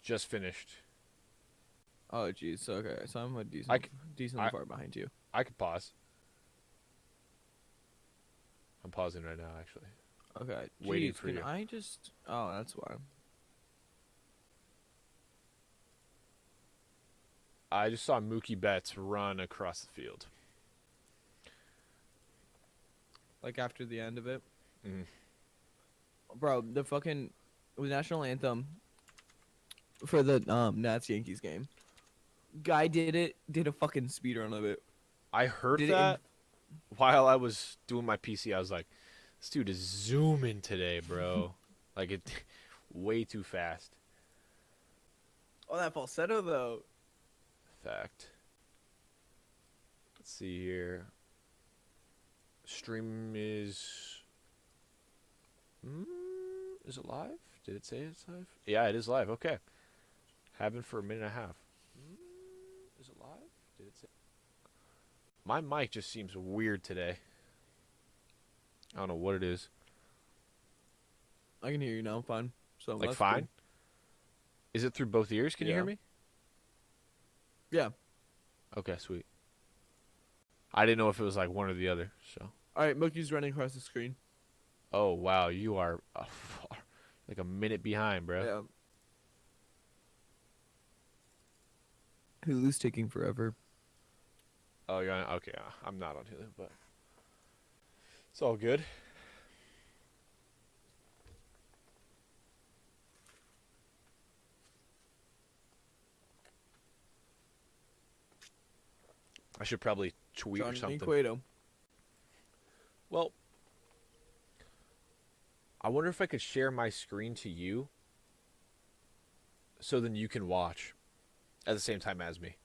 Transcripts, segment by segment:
Just finished. Oh, jeez. So, okay, so I'm a I, c- decently I, far behind you. I could pause. I'm pausing right now, actually. Okay, Waiting jeez. for Can you. I just? Oh, that's why. I just saw Mookie Betts run across the field. Like after the end of it, Mm. bro. The fucking national anthem for the Nats Yankees game. Guy did it. Did a fucking speed run of it. I heard Did it in that while I was doing my PC. I was like, this dude is zooming today, bro. Like, it way too fast. Oh, that falsetto though. Fact. Let's see here. Stream is it live? Did it say it's live? Yeah, it is live. Okay. Happened for a minute and a half. Is it live? Did it say? My mic just seems weird today. I don't know what it is. I can hear you now. Fine. So Like that's fine? good. Is it through both ears? Can you hear Yeah. me? Yeah. Okay, sweet. I didn't know if it was like one or the other. So. All right. Mookie's running across the screen. Oh wow, you are like a minute behind, bro. Yeah. Hulu's taking forever. Oh, you're on. Okay, I'm not on Hulu, but it's all good. I should probably tweet or Johnny something. Cueto. Well, I wonder if I could share my screen to you, so then you can watch at the same time as me.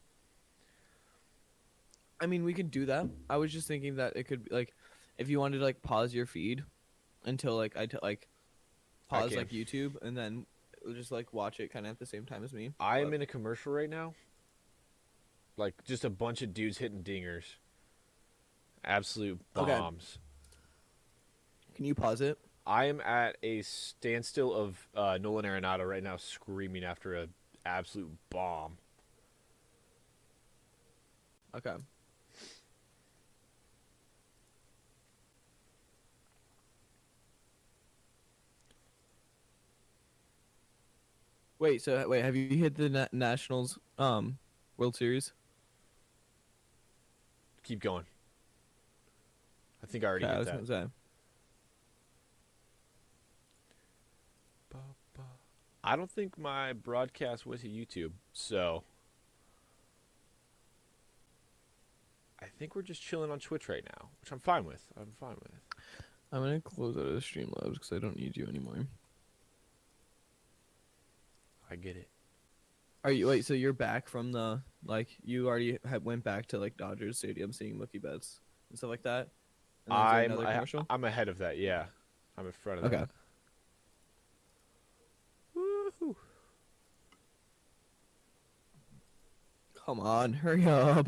I mean, we could do that. I was just thinking that it could be like, if you wanted to like pause your feed until like pause can. like YouTube and then just like watch it kind of at the same time as me. I am But- in a commercial right now. Like just a bunch of dudes hitting dingers. Absolute Okay. bombs. Can you pause it? I am at a standstill of Nolan Arenado right now, screaming after a absolute bomb. Okay. Wait. So wait, have you hit the Nationals World Series? Keep going. I think I already Okay, I hit was that. gonna say. I don't think my broadcast went to YouTube, so I think we're just chilling on Twitch right now, which I'm fine with. I'm gonna close out of Streamlabs because I don't need you anymore. I get it. Are you wait? So you're back from the like you already went back to like Dodgers Stadium seeing Mookie Betts and stuff like that. And then is there another commercial? I'm ahead of that. Yeah, I'm in front of Okay. that. Woohoo! Come on, hurry up.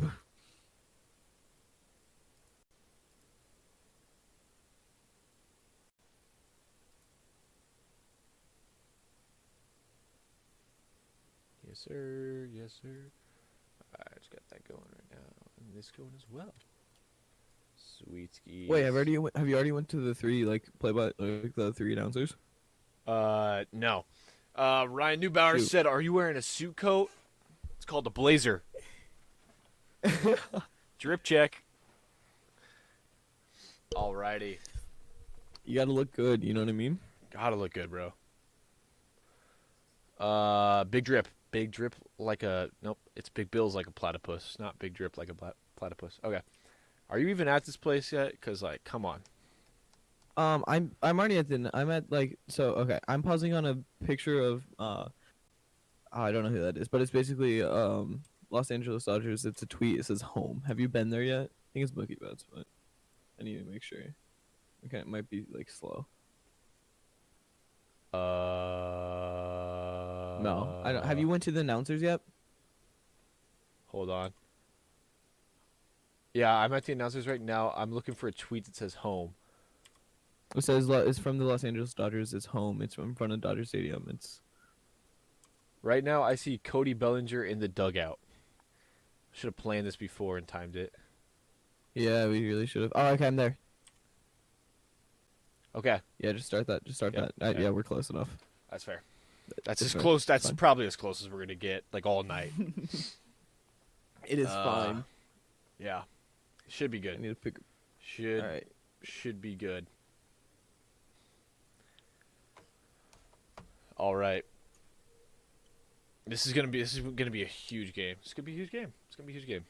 Yes, sir. Yes, sir. I just got that going right now, and this going as well. Sweet skis. Wait, have you already went to the three like play by like the three announcers? No. Ryan Neubauer Shoot. said, "Are you wearing a suit coat?" It's called a blazer. Drip check. Alrighty. You gotta look good. You know what I mean? Gotta look good, bro. Big drip. Big drip like a... Nope, it's Big Bill's like a platypus. Not big drip like a platypus. Okay. Are you even at this place yet? Because, like, come on. I'm already at the I'm at like so okay. I'm pausing on a picture of I don't know who that is, but it's basically Los Angeles Dodgers. It's a tweet. It says home. Have you been there yet? I think it's Mookie Betts, but I need to make sure. Okay, it might be like slow. No, I don't. Have you went to the announcers yet? Hold on. Yeah, I'm at the announcers right now. I'm looking for a tweet that says home. It says it's from the Los Angeles Dodgers. It's home. It's in front of Dodger Stadium. It's Right now, I see Cody Bellinger in the dugout. Should have planned this before and timed it. Yeah, we really should have. Oh, okay, I'm there. Okay, Yeah, just start that. Just start Yep, that. okay. Yeah, we're close enough. that's fair. That's It's as fair. close. It's That's fine. probably as close as we're gonna get, like all night. It is Uh, Yeah, should be I good. need to pick. Should All right. should be good. All right. This is gonna be a huge game. It's gonna be a huge game. It's gonna be a huge game.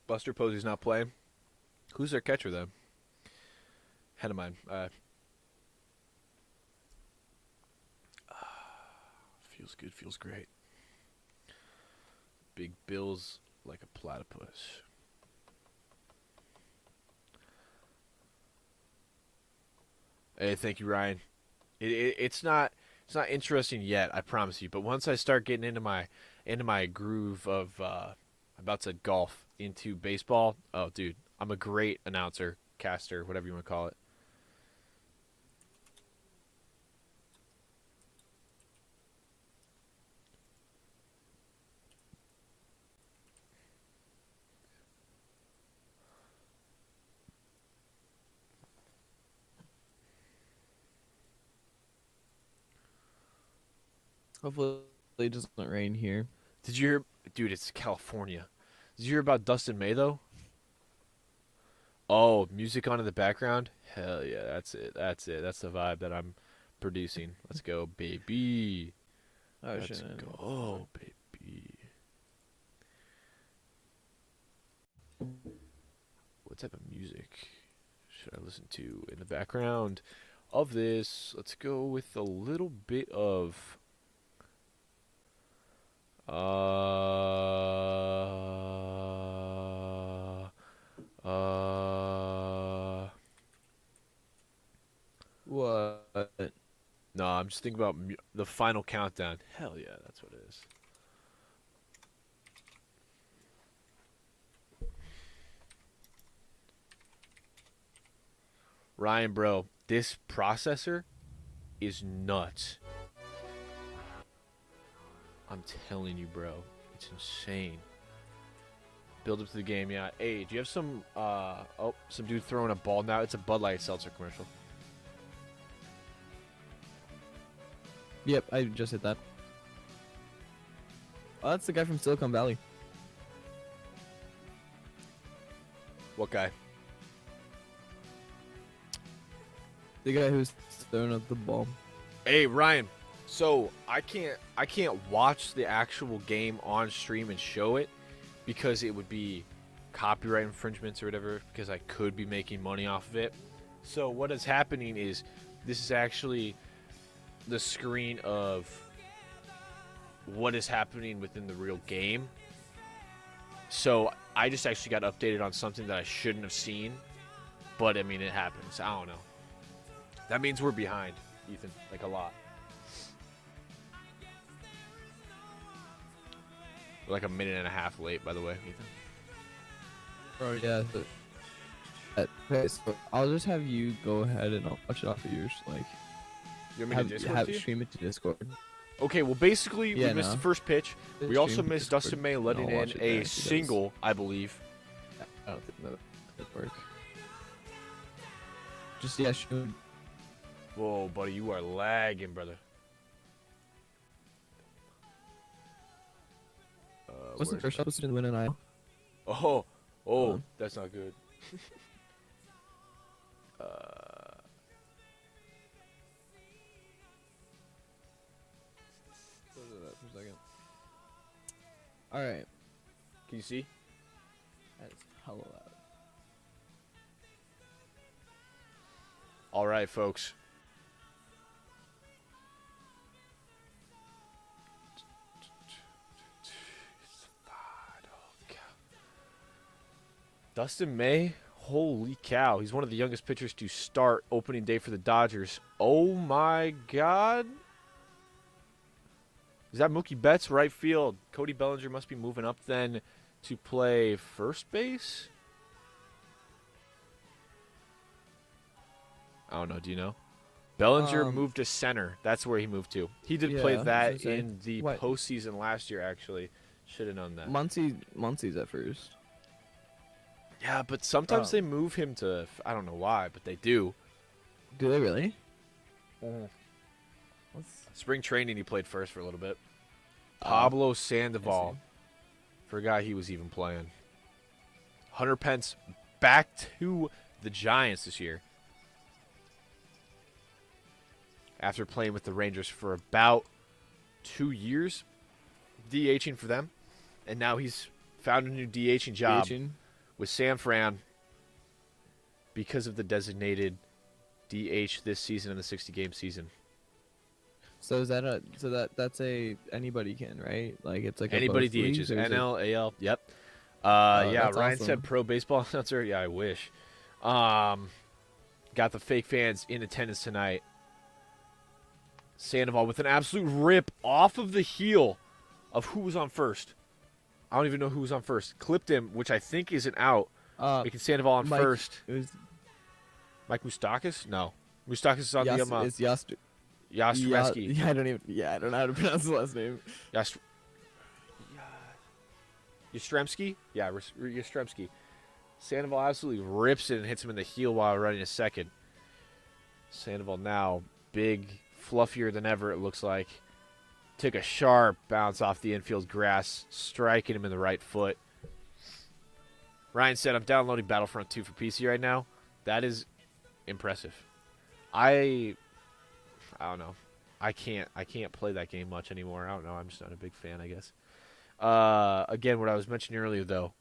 Buster Posey's not playing. Who's their catcher then? Head of mine. Feels good. Feels great. Big Bill's like a platypus. Hey, thank you, Ryan. It's not interesting yet, I promise you. But once I start getting into my groove of about to golf into baseball, oh, dude, I'm a great announcer, caster, whatever you want to call it. Hopefully, it doesn't rain here. Did you hear, dude? It's California. Did you hear about Dustin May though? Oh, music on in the background. Hell yeah, that's it. That's it. That's the vibe that I'm producing. Let's go, baby. Oh Let's shit. go, baby. What type of music should I listen to in the background of this? Let's go with a little bit of uh What? no, I'm just thinking about the final countdown. Hell yeah, that's what it is. Ryan, bro, this processor is nuts. I'm telling you, bro. It's insane. Build up to the game, yeah. Hey, do you have some, some dude throwing a ball now? It's a Bud Light seltzer commercial. Yep, I just hit that. Oh, that's the guy from Silicon Valley. What guy? The guy who's throwing up the ball. Hey, Ryan. So I can't watch the actual game on stream and show it because it would be copyright infringements or whatever, because I could be making money off of it. So what is happening is this is actually the screen of what is happening within the real game. So I just actually got updated on something that I shouldn't have seen, but I mean, it happens. I don't know. That means we're behind, Ethan, like a lot. We're like a minute and a half late, by the way, Ethan. Oh yeah. Okay, so I'll just have you go ahead and I'll watch it off of yours. Like, You want me to Discord to you? stream it to Discord. Okay, well, basically, Yeah, we missed no. the first pitch. We Stream also to missed Discord, Dustin May and letting I'll in watch it there a if he does. single, I believe. I don't think that would work. Just yeah, shoot. Whoa, buddy, you are lagging, brother. What's the where's first supposed to win an eye? Oh, that's not good. All right. Can you see? That's hella loud. All right, folks. Dustin May, holy cow. He's one of the youngest pitchers to start opening day for the Dodgers. Oh my God. Is that Mookie Betts, right field? Cody Bellinger must be moving up then to play first base. I don't know. Do you know? Bellinger Um, moved to center. That's where he moved to. He did Yeah, play I was that gonna say, in the what? postseason last year, actually. Should have known that. Muncie's at first. Yeah, but sometimes Oh, they move him to. I don't know why, but they do. do they really? Spring training, he played first for a little bit. Oh, Pablo I Sandoval. see. Forgot he was even playing. Hunter Pence back to the Giants this year. After playing with the Rangers for about 2 years, DHing for them. And now he's found a new DHing job DHing? with San Fran because of the designated DH this season in the 60-game season. So is that that's a anybody can, right? Like it's like Anybody a both leagues, DHs. or is it- NL, AL, yep. Oh, Yeah, that's Ryan awesome. said pro baseball announcer. Yeah, I wish. Got the fake fans in attendance tonight. Sandoval with an absolute rip off of the heel of who was on first. I don't even know who was on first. Clipped him, which I think is an out. Making Sandoval on Mike- first. It was Mike Moustakis? No. Moustakis is on the it's Yast. Yastrzemski. Yeah, I don't even. Yeah, I don't know how to pronounce the last name. Yastrzemski? Yeah, Yastrzemski. Sandoval absolutely rips it and hits him in the heel while running a second. Sandoval now big, fluffier than ever, it looks like. Took a sharp bounce off the infield grass, striking him in the right foot. Ryan said, I'm downloading Battlefront 2 for PC right now. That is impressive. I don't know. I can't play that game much anymore. I don't know. I'm just not a big fan, I guess. Again, what I was mentioning earlier, though,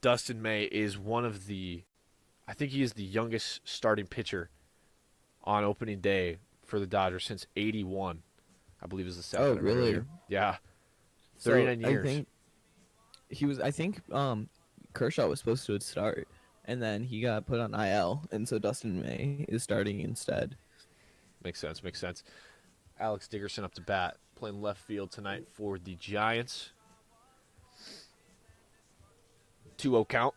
Dustin May is one of the, I think he is the youngest starting pitcher on opening day for the Dodgers since '81. I believe is the stat. Oh, that I read really? earlier. Yeah, So 39 years. I think he was. I think Kershaw was supposed to start, and then he got put on IL, and so Dustin May is starting instead. Makes sense. Makes sense. Alex Dickerson up to bat, playing left field tonight for the Giants. 2-0 count.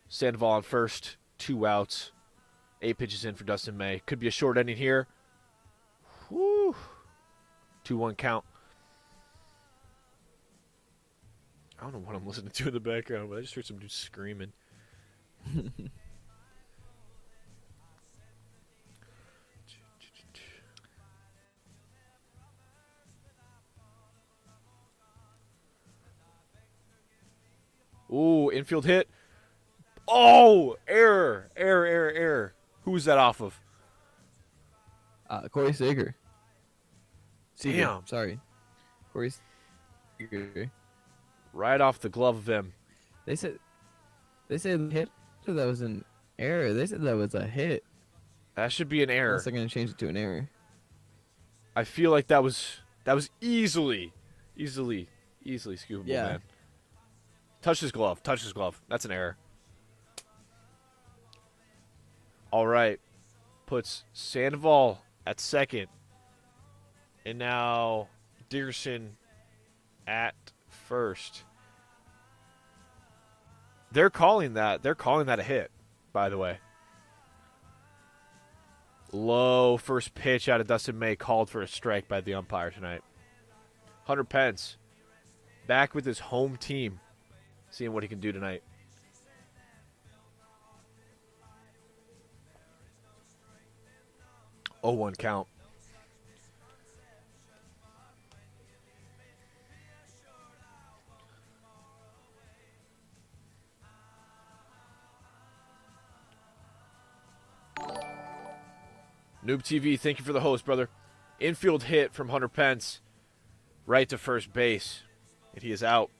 Sandoval on first, 2 outs. 8 pitches in for Dustin May. Could be a short inning here. Whew. 2-1 count. I don't know what I'm listening to in the background, but I just heard some dude screaming. Ooh, infield hit. Oh, error. Who was that off of? Corey Seager. Damn. Sorry, Corey Seager. Right off the glove of him. They said the hit. So that was an error. They said that was a hit. That should be an error. Unless they're gonna change it to an error. I feel like that was easily scoopable, Yeah. man. Touch his glove. That's an error. All right. Puts Sandoval at second. And now Dickerson at first. They're calling that a hit, by the way. Low first pitch out of Dustin May, called for a strike by the umpire tonight. Hunter Pence back with his home team, seeing what he can do tonight. Oh, 1 count. Noob TV, thank you for the host, brother. Infield hit from Hunter Pence, right to first base, and he is out.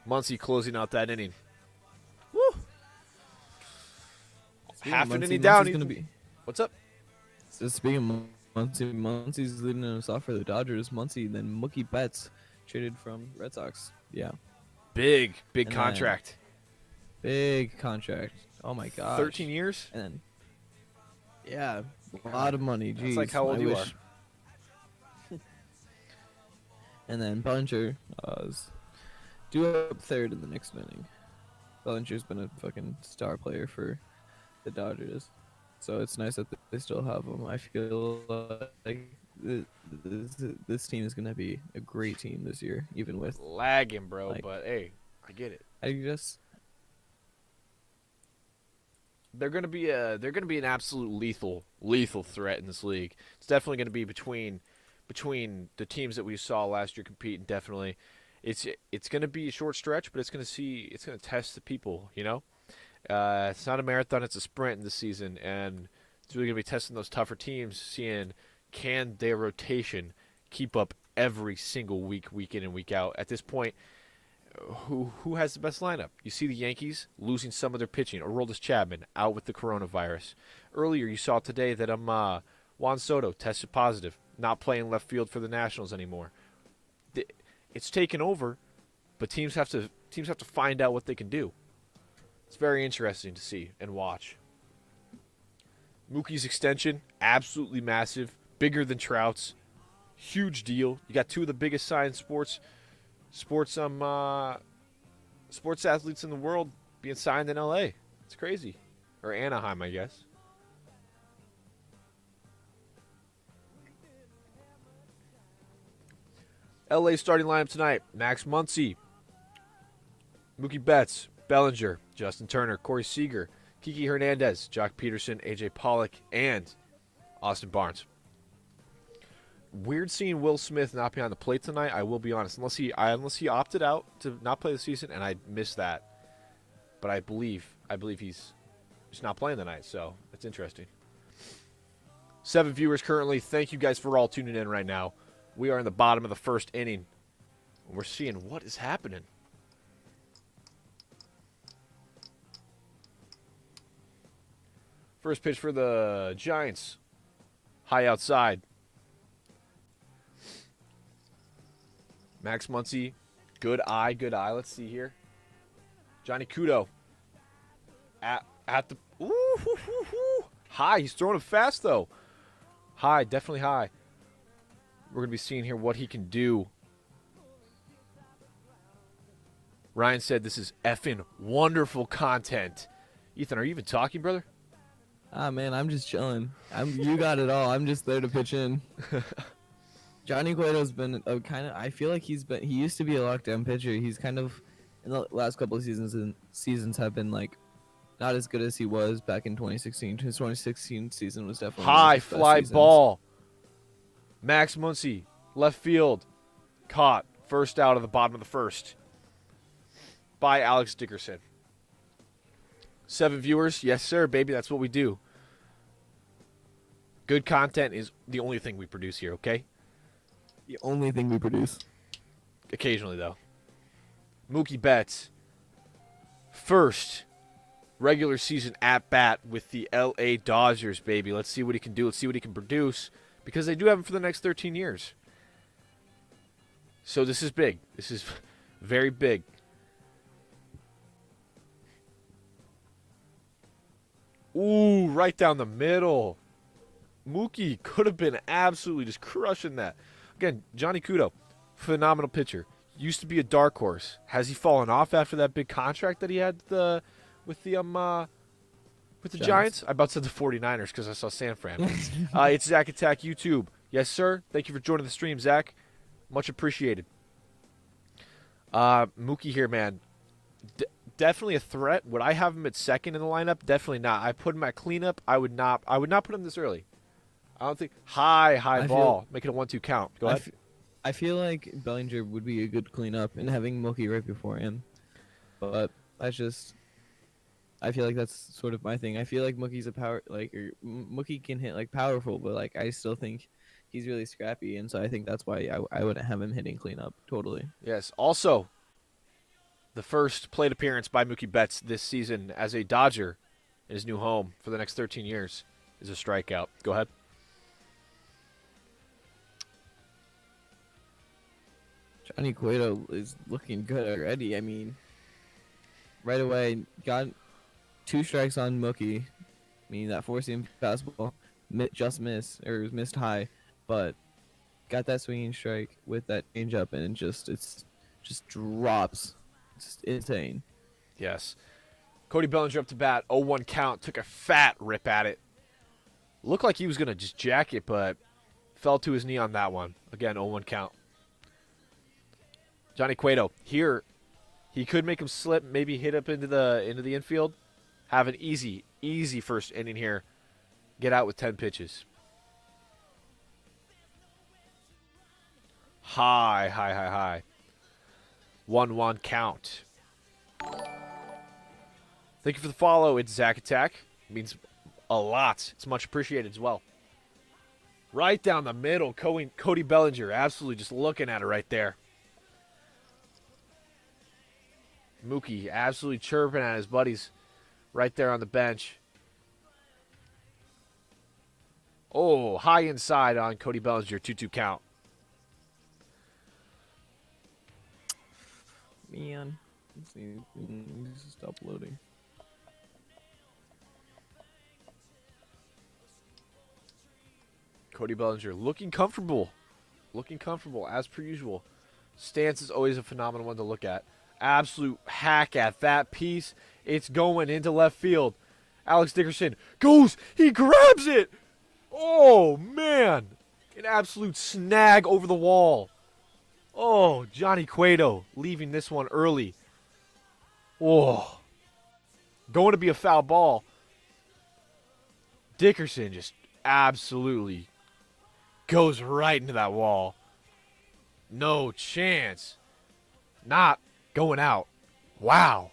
Muncy closing out that inning. Woo! Half an inning down. Gonna be. What's up? So speaking of Muncie's leading us off for the Dodgers. Muncie, then Mookie Betts traded from Red Sox. Yeah, Big And then- contract. big contract. Oh my god, 13 years? And then, yeah, a lot of money. That's Jeez, like how old I you wish. And then Bellinger is due up third in the next inning. Bellinger's been a fucking star player for the Dodgers, so it's nice that they still have him. I feel like this team is gonna be a great team this year, even with Lagging, bro, like but hey, I get it. I just They're gonna be an absolute lethal threat in this league. It's definitely gonna be between the teams that we saw last year competing. Definitely, it's gonna be a short stretch, but it's gonna test the people. You know, it's not a marathon; it's a sprint in this season, and it's really gonna be testing those tougher teams, seeing can their rotation keep up every single week in and week out. At this point, who has the best lineup? You see the Yankees losing some of their pitching. Aroldis Chapman out with the coronavirus. Earlier, you saw today that Juan Soto tested positive, not playing left field for the Nationals anymore. It's taken over, but teams have to find out what they can do. It's very interesting to see and watch. Mookie's extension, absolutely massive, bigger than Trout's, huge deal. You got two of the biggest signed sports athletes in the world being signed in LA. It's crazy. Or Anaheim, I guess. LA starting lineup tonight. Max Muncy, Mookie Betts, Bellinger, Justin Turner, Corey Seager, Kiki Hernandez, Jock Peterson, AJ Pollock, and Austin Barnes. Weird seeing Will Smith not be on the plate tonight. I will be honest, unless he opted out to not play the season, and I missed that. But I believe he's just not playing tonight, so it's interesting. 7 viewers currently. Thank you guys for all tuning in right now. We are in the bottom of the first inning. We're seeing what is happening. First pitch for the Giants. High outside. Max Muncy, good eye. Let's see here. Johnny Cueto at the high. He's throwing it fast though. High, definitely high. We're gonna be seeing here what he can do. Ryan said this is effing wonderful content. Ethan, are you even talking, brother? ah man, I'm just chilling. You got it all. I'm just there to pitch in. Johnny Cueto's been a kind of. I feel like he used to be a lockdown pitcher. He's kind of in the last couple of seasons have been like not as good as he was back in 2016. His 2016 season was definitely one of High his best fly seasons. ball. Max Muncy, left field, caught. First out of the bottom of the first by Alex Dickerson. 7 viewers, yes sir, baby. That's what we do. Good content is the only thing we produce here. Okay. The only thing we produce. Occasionally, though. Mookie Betts, first regular season at bat with the LA Dodgers, baby. Let's see what he can do. Let's see what he can produce because they do have him for the next 13 years. So this is big. This is very big. Ooh, right down the middle. Mookie could have been absolutely just crushing that. Again, Johnny Cueto, phenomenal pitcher. Used to be a dark horse. Has he fallen off after that big contract that he had with the Giants? I about said the 49ers because I saw San Fran. It's Zach Attack YouTube. Yes, sir. Thank you for joining the stream, Zach. Much appreciated. Mookie here, man. Definitely a threat. Would I have him at second in the lineup? Definitely not. I put him at cleanup. I would not put him this early. I don't think high ball. Make it a 1-2 count. Go ahead. I feel like Bellinger would be a good cleanup and having Mookie right before him. But I feel like that's sort of my thing. I feel like Mookie's a Mookie can hit like powerful, but like I still think he's really scrappy, and so I think that's why I wouldn't have him hitting cleanup totally. Yes. Also, the first plate appearance by Mookie Betts this season as a Dodger in his new home for the next 13 years is a strikeout. Go ahead. Johnny Cueto is looking good already. I mean, right away got 2 strikes on Mookie. I mean that 4-seam fastball just missed high, but got that swinging strike with that changeup, and it just drops. It's insane. Yes. Cody Bellinger up to bat. 0-1 count. Took a fat rip at it. Looked like he was going to just jack it, but fell to his knee on that one. Again, 0-1 count. Johnny Cueto. Here, he could make him slip, maybe hit up into the infield. Have an easy first inning here. Get out with 10 pitches. High. 1-1 count. Thank you for the follow. It's Zach Attack. It means a lot. It's much appreciated as well. Right down the middle, Cody Bellinger. Absolutely just looking at it right there. Mookie absolutely chirping at his buddies right there on the bench. Oh, high inside on Cody Bellinger. 2-2 count. Man. Let's see. Stop loading. Cody Bellinger looking comfortable. As per usual. Stance is always a phenomenal one to look at. Absolute hack at that piece. It's going into left field. Alex Dickerson goes. He grabs it. Oh, man. An absolute snag over the wall. Oh, Johnny Cueto leaving this one early. Oh. Going to be a foul ball. Dickerson just absolutely goes right into that wall. No chance. Not going out. Wow.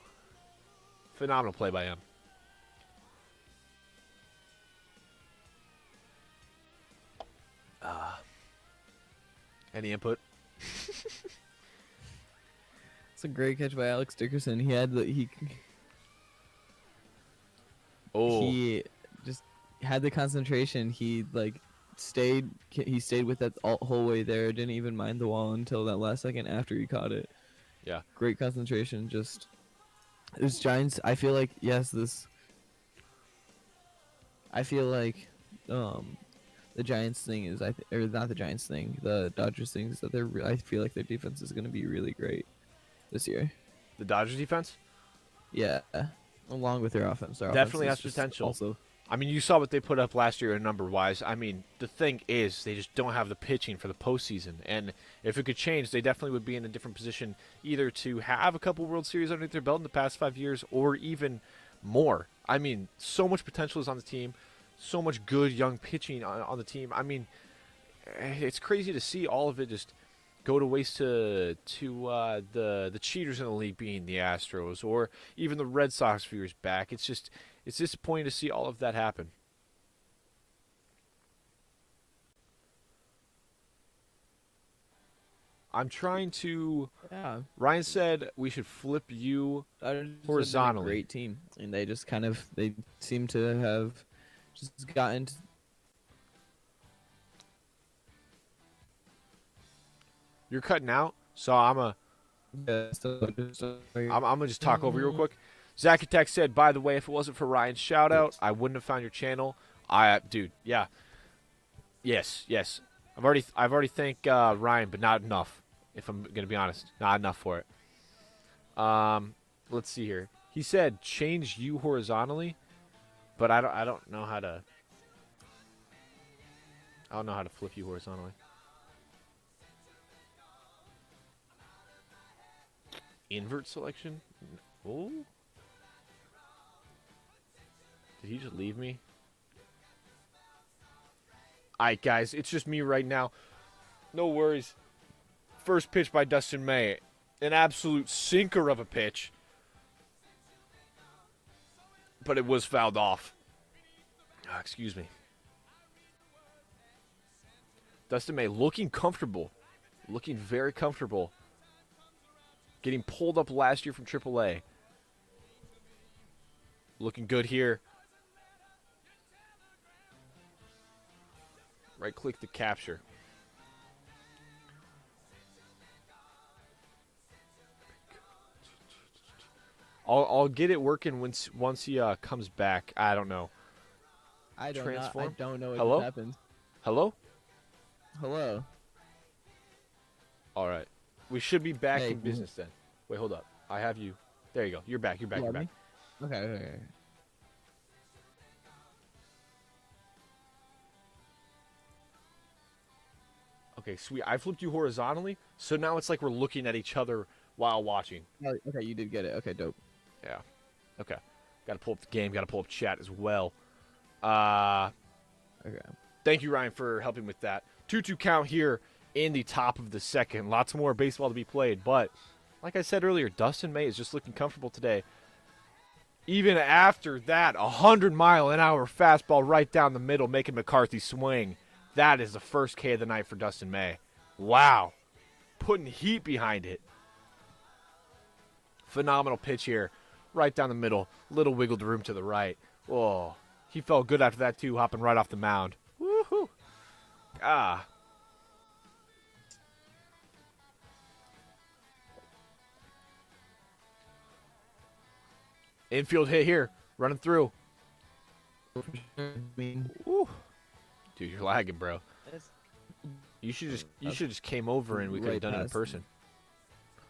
Phenomenal play by him. Any input? It's a great catch by Alex Dickerson. He just had the concentration. He stayed with that whole way there. Didn't even mind the wall until that last second after he caught it. Yeah. Great concentration. Just there's Giants. I feel like the Giants thing is or not the Giants thing. The Dodgers thing is that I feel like their defense is going to be really great this year. The Dodgers defense? Yeah, along with their offense. Their Definitely offense has potential. Also, I mean, you saw what they put up last year number-wise. I mean, the thing is, they just don't have the pitching for the postseason. And if it could change, they definitely would be in a different position, either to have a couple World Series underneath their belt in the past 5 years, or even more. I mean, so much potential is on the team. So much good young pitching on the team. I mean, it's crazy to see all of it just go to waste to the cheaters in the league being the Astros, or even the Red Sox a few years back. It's disappointing to see all of that happen. I'm trying to. yeah. Ryan said we should flip you horizontally. A great team, and they just they seem to have just gotten. You're cutting out, so I'm Yeah, gonna just talk over you real quick. Zach Attack said, by the way, if it wasn't for Ryan's shout out, I wouldn't have found your channel. Dude, yeah. Yes. I've already thanked Ryan, but not enough. If I'm gonna be honest, not enough for it. Let's see here. He said change you horizontally, but I don't know how to. I don't know how to flip you horizontally. Invert selection? Oh. Did he just leave me? Alright, guys, it's just me right now. No worries. First pitch by Dustin May. An absolute sinker of a pitch. But it was fouled off. Excuse me. Dustin May looking comfortable. Looking very comfortable. Getting pulled up last year from AAA. Looking good here. Right-click to capture. I'll get it working once he comes back. I don't know. I don't know what Hello? happened. Hello? Hello. All right. We should be back Hey, in business then. Wait, hold up. I have you. There you go. You're back. You got me? Okay, okay. Okay, sweet. I flipped you horizontally, so now it's like we're looking at each other while watching. Okay, you did get it. Okay, dope. Yeah. Okay. Got to pull up the game. Got to pull up chat as well. Uh, Okay. Thank you, Ryan, for helping with that. 2-2 count here in the top of the second. Lots more baseball to be played, but like I said earlier, Dustin May is just looking comfortable today. Even after that, 100-mile-an-hour fastball right down the middle, making McCarthy swing. That is the first K of the night for Dustin May. Wow. Putting heat behind it. Phenomenal pitch here. Right down the middle. Little wiggled room to the right. Oh, he felt good after that, too, hopping right off the mound. Woohoo. Ah. Infield hit here. Running through. I mean, Woo. Dude, you're lagging, bro. You should just came over and we could have Right done it in past person.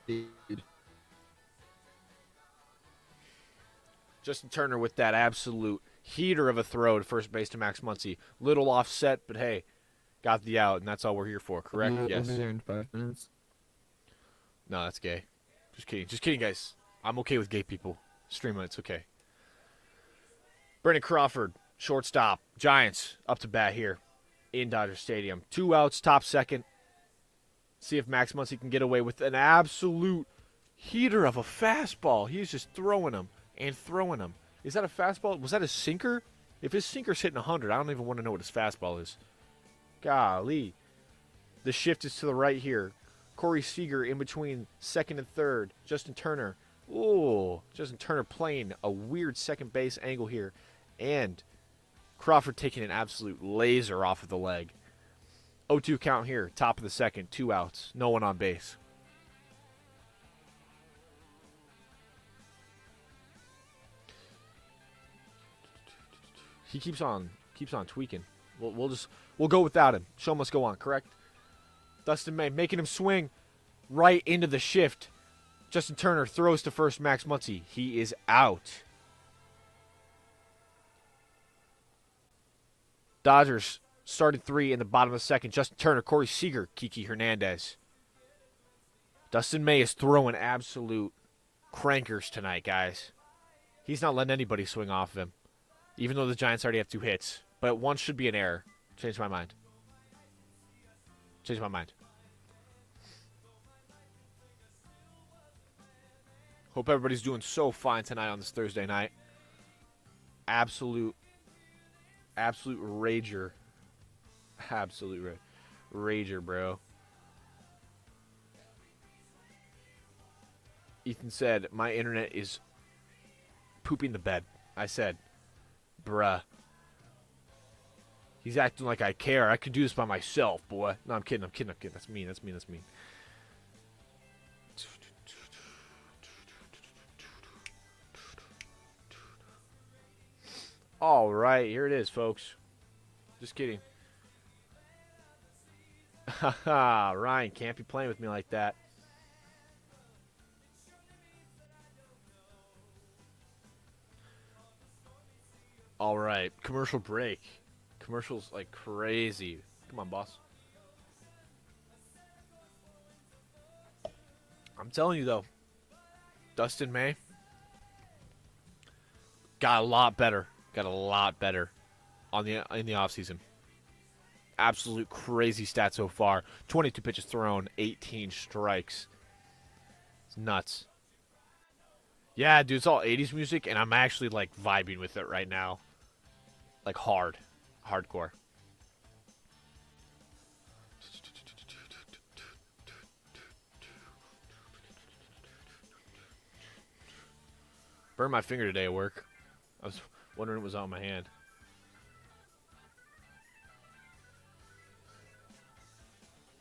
dude. Justin Turner with that absolute heater of a throw to first base to Max Muncy. Little offset, but hey, got the out, and that's all we're here for, correct? I'll be Yes. there in 5 minutes. No, that's gay. Just kidding. Just kidding, guys. I'm okay with gay people. Stream it. It's okay. Brendan Crawford, shortstop. Giants up to bat here in Dodger Stadium. 2 outs, top second. See if Max Muncy can get away with an absolute heater of a fastball. He's just throwing them and throwing them. Is that a fastball? Was that a sinker? If his sinker's hitting 100, I don't even want to know what his fastball is. Golly. The shift is to the right here. Corey Seager in between second and third. Justin Turner. Ooh, Justin Turner playing a weird second base angle here. And Crawford taking an absolute laser off of the leg. 0-2 count here. Top of the second. 2 outs. No one on base. He keeps on tweaking. We'll go without him. Show must go on, correct? Dustin May making him swing right into the shift. Justin Turner throws to first, Max Muncy. He is out. Dodgers started 3 in the bottom of the second. Justin Turner, Corey Seager, Kiki Hernandez. Dustin May is throwing absolute crankers tonight, guys. He's not letting anybody swing off of him, even though the Giants already have 2 hits. But one should be an error. Change my mind. Change my mind. Hope everybody's doing so fine tonight on this Thursday night. Absolute rager. Absolute rager, bro. Ethan said, my internet is pooping the bed. I said, bruh. He's acting like I care. I could do this by myself, boy. No, I'm kidding. That's mean. All right, here it is, folks. Just kidding. Haha, Ryan, can't be playing with me like that. All right, commercial break. Commercials like crazy. Come on, boss. I'm telling you, though, Dustin May got a lot better. Got a lot better in the offseason. Absolute crazy stat so far. 22 pitches thrown, 18 strikes. It's nuts. Yeah, dude, it's all 80s music, and I'm actually, like, vibing with it right now. Like, hardcore. Burned my finger today at work. I was wondering it was on my hand.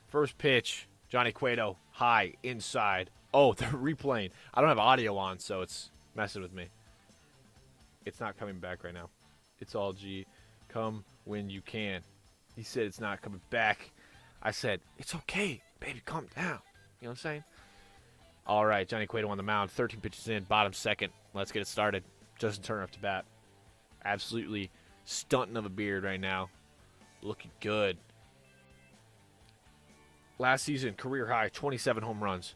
First pitch, Johnny Cueto, high, inside. Oh, they're replaying. I don't have audio on, so it's messing with me. It's not coming back right now. It's all G. Come when you can. He said it's not coming back. I said, it's okay, baby, calm down. You know what I'm saying? All right, Johnny Cueto on the mound. 13 pitches in, bottom second. Let's get it started. Justin Turner up to bat. Absolutely stunting of a beard right now. Looking good. Last season, career high, 27 home runs.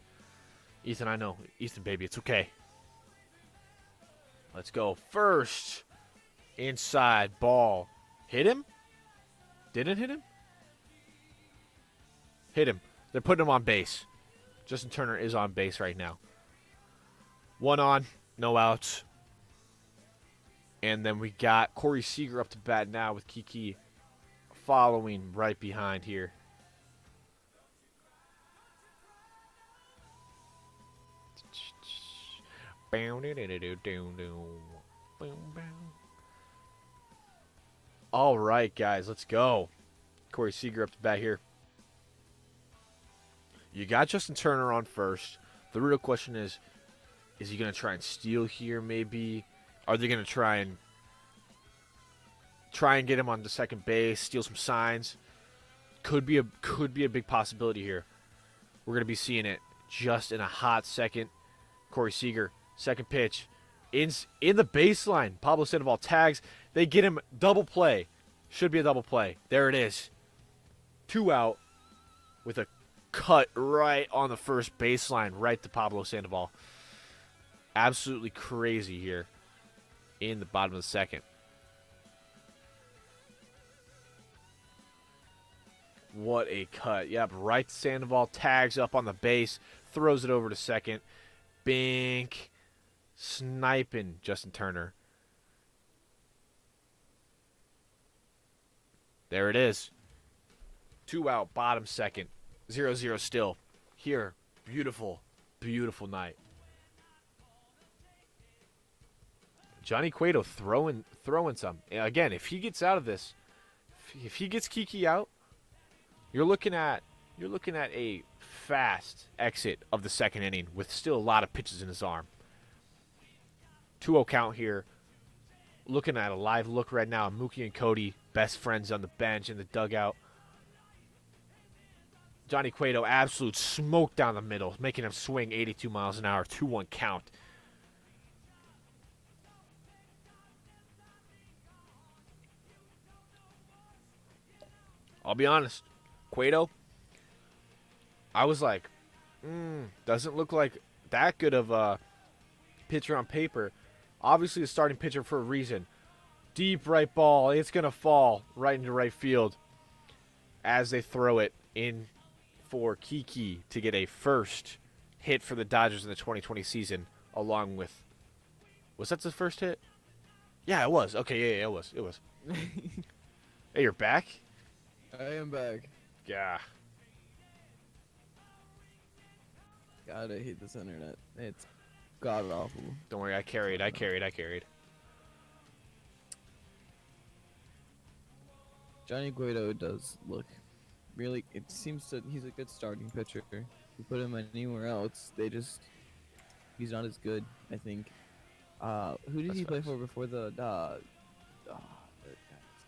Ethan, I know. Ethan, baby, it's okay. Let's go. First. Inside ball. Hit him? Didn't hit him? Hit him. They're putting him on base. Justin Turner is on base right now. 1 on, no outs. And then we got Corey Seager up to bat now with Kiki following right behind here. All right, guys, let's go. Corey Seager up to bat here. You got Justin Turner on first. The real question is he going to try and steal here maybe? Are they going to try and get him on the second base, steal some signs? Could be a big possibility here. We're going to be seeing it just in a hot second. Corey Seager, second pitch. In the baseline, Pablo Sandoval tags. They get him double play. Should be a double play. There it is. 2 out with a cut right on the first baseline, right to Pablo Sandoval. Absolutely crazy here in the bottom of the second. What a cut. Yep, right to Sandoval, tags up on the base, throws it over to second. Bink. Sniping Justin Turner. There it is. 2 out, bottom second. 0-0 still. Here, beautiful, beautiful night. Johnny Cueto throwing some. Again, if he gets out of this, if he gets Kiki out, you're looking at a fast exit of the second inning with still a lot of pitches in his arm. 2-0 count here. Looking at a live look right now. Mookie and Cody, best friends on the bench in the dugout. Johnny Cueto, absolute smoke down the middle, making him swing 82 miles an hour. 2-1 count. I'll be honest. Cueto, I was like, doesn't look like that good of a pitcher on paper. Obviously a starting pitcher for a reason. Deep right ball. It's going to fall right into right field as they throw it in for Kiki to get a first hit for the Dodgers in the 2020 season, along with... Was that the first hit? Yeah, it was. Okay, yeah, it was. Hey, you're back? I am back. Yeah. God, I hate this internet. It's god awful. Don't worry, I carried. Johnny Cueto does look really. It seems that he's a good starting pitcher. You put him anywhere else, he's not as good. I think. Who did That's he play facts. for before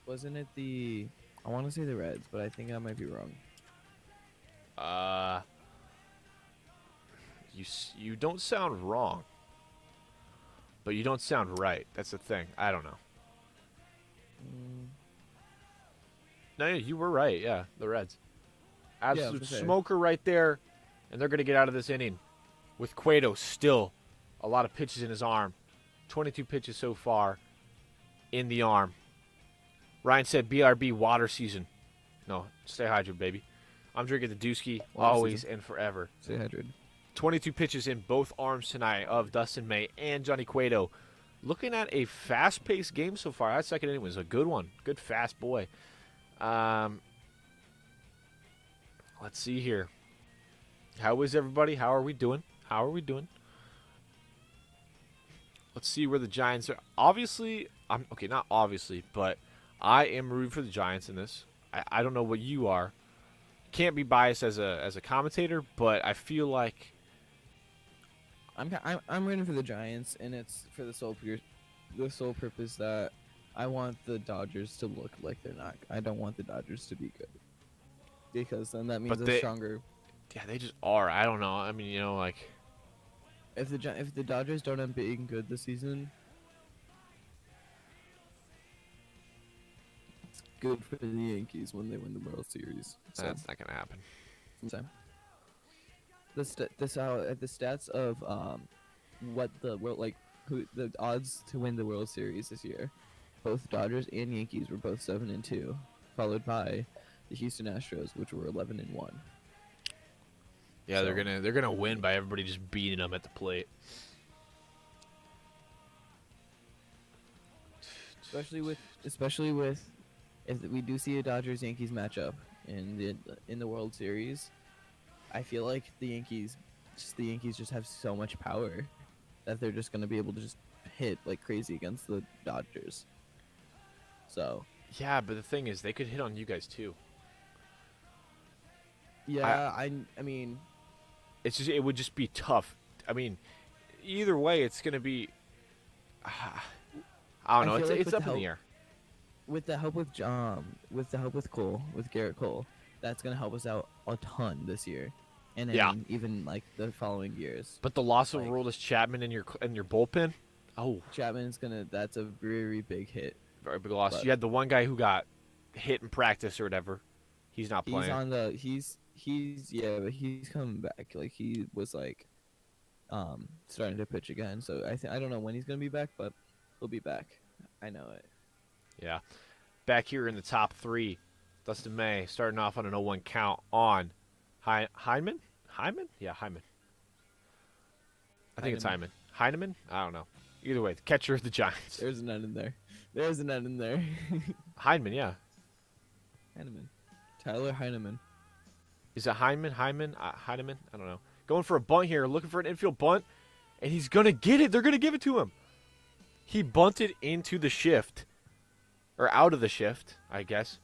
wasn't it the? I want to say the Reds, but I think I might be wrong. You don't sound wrong, but you don't sound right. That's the thing. I don't know. No, you were right. Yeah, the Reds. Absolute for sure. smoker right there, and they're going to get out of this inning with Cueto still a lot of pitches in his arm. 22 pitches so far in the arm. Ryan said BRB water season. No, stay hydrated, baby. I'm drinking the Dusky Water always season. and forever. Stay hydrated. 22 pitches in both arms tonight of Dustin May and Johnny Cueto. Looking at a fast-paced game so far. That second inning was a good one. Good fast boy. Let's see here. How is everybody? How are we doing? Let's see where the Giants are. Obviously, not obviously, but I am rooting for the Giants in this. I don't know what you are. Can't be biased as a commentator, but I feel like I'm rooting for the Giants, and it's for the sole purpose that I want the Dodgers to look like they're not. I don't want the Dodgers to be good, because then that means they're stronger. Yeah, they just are. I don't know. I mean, like If the Dodgers don't end up being good this season, good for the Yankees when they win the World Series. So, That's not gonna happen. so. The stats of what the world like who the odds to win the World Series this year. Both Dodgers and Yankees were both 7-2, followed by the Houston Astros, which were 11-1. Yeah, So- they're gonna win by everybody just beating them at the plate. Especially with if we do see a Dodgers Yankees matchup in the World Series, I feel like the Yankees just have so much power that they're just gonna be able to just hit like crazy against the Dodgers. So Yeah, but the thing is, they could hit on you guys too. yeah, I mean It would just be tough. I mean, either way, it's gonna be. I don't know. I feel like It's with up the in the help- air. with the help with Cole, with Garrett Cole, that's gonna help us out a ton this year, and then Yeah. even like the following years. But the loss of Like- Aroldis Chapman in your bullpen. Oh, Chapman's that's a very big hit. very big loss. But- You had the one guy who got hit in practice or whatever. He's not He's playing. on the but he's coming back. Like he was like starting to pitch again. So I don't know when he's gonna be back, but he'll be back. I know it. Yeah. Back here in the top three, Dustin May starting off on an 0-1 count on Hyman? Hyman? Yeah, Hyman. I think it's Hyman. Heineman? I don't know. Either way, the catcher of the Giants. There's an N in there. There's an N in there. Heineman, yeah. Heineman. Tyler Heineman. Is it Heineman? Heineman? I don't know. Going for a bunt here, looking for an infield bunt, and he's going to get it. They're going to give it to him. He bunted into the shift, or out of the shift, I guess,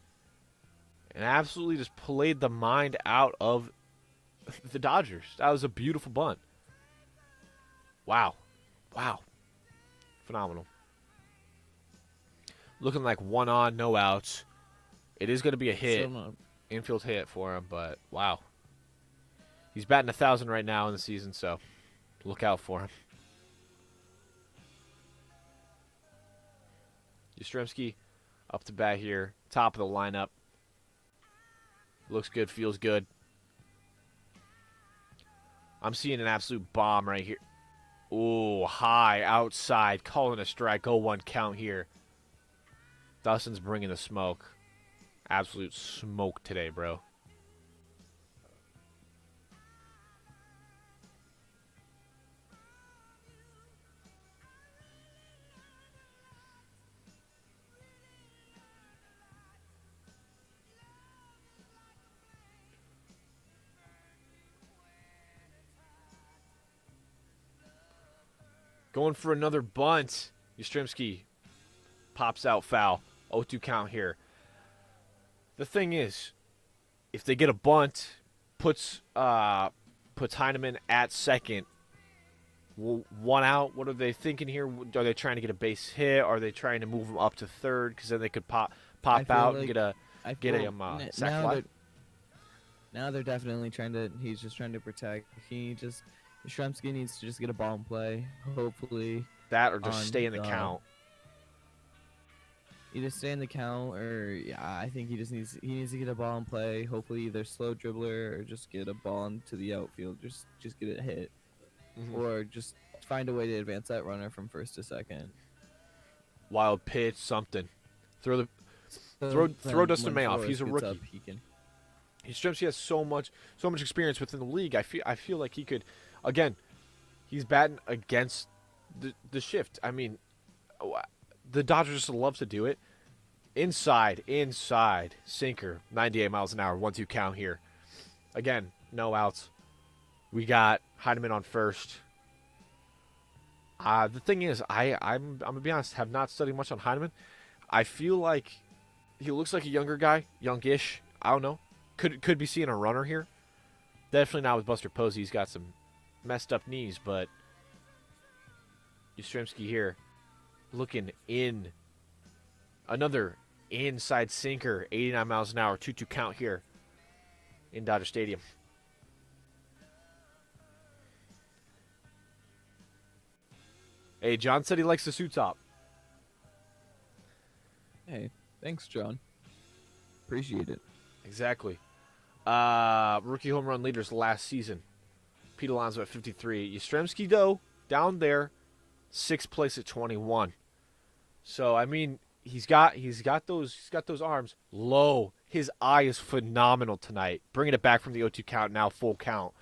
and absolutely just played the mind out of the Dodgers. That was a beautiful bunt. Wow. Wow. Phenomenal. Looking like 1 on, no outs. It is going to be a hit. Still not- Infield hit for him, but wow. He's batting 1,000 right now in the season, so look out for him. Yastrzemski up to bat here, top of the lineup. Looks good, feels good. I'm seeing an absolute bomb right here. Ooh, high, outside, calling a strike, 0-1 count here. Dustin's bringing the smoke. Absolute smoke today, bro. Going for another bunt. Yastrzemski pops out foul. 0-2 count here. The thing is, if they get a bunt, puts Heineman at second, 1 out. What are they thinking here? Are they trying to get a base hit? Are they trying to move him up to third because then they could pop I feel out and like- get a I get feel a sac now fly? now they're definitely trying to. He's just trying to protect. Yastrzemski needs to just get a ball in play. Hopefully, that or just on stay in the the- count. either stay in the count or I think he needs to get a ball in play. Hopefully, either slow dribbler or just get a ball into the outfield. Just get it hit, Mhm. or just find a way to advance that runner from first to second. Wild pitch, something. Throw Then Dustin when May off. Flores He's a gets rookie. up, he can. Yastrzemski has so much experience within the league. I feel like he could, again, he's batting against the shift. I mean, the Dodgers just love to do it. Inside, sinker, 98 miles an hour, 1-2 count here. Again, no outs. We got Heineman on first. The thing is, I'm gonna be honest, have not studied much on Heineman. I feel like he looks like a younger guy, youngish. I don't know. Could be seeing a runner here. Definitely not with Buster Posey. He's got some messed up knees, but Yastrzemski here looking in. Another inside sinker, 89 miles an hour, 2-2 count here in Dodger Stadium. Hey, John said he likes the suit top. Hey, thanks, John. appreciate it. Exactly. Rookie home run leaders last season. Pete Alonso at 53. Yastrzemski, though, down there, 6th place at 21. So I mean, he's got those arms low. His eye is phenomenal tonight. Bringing it back from the 0-2 count, now full count.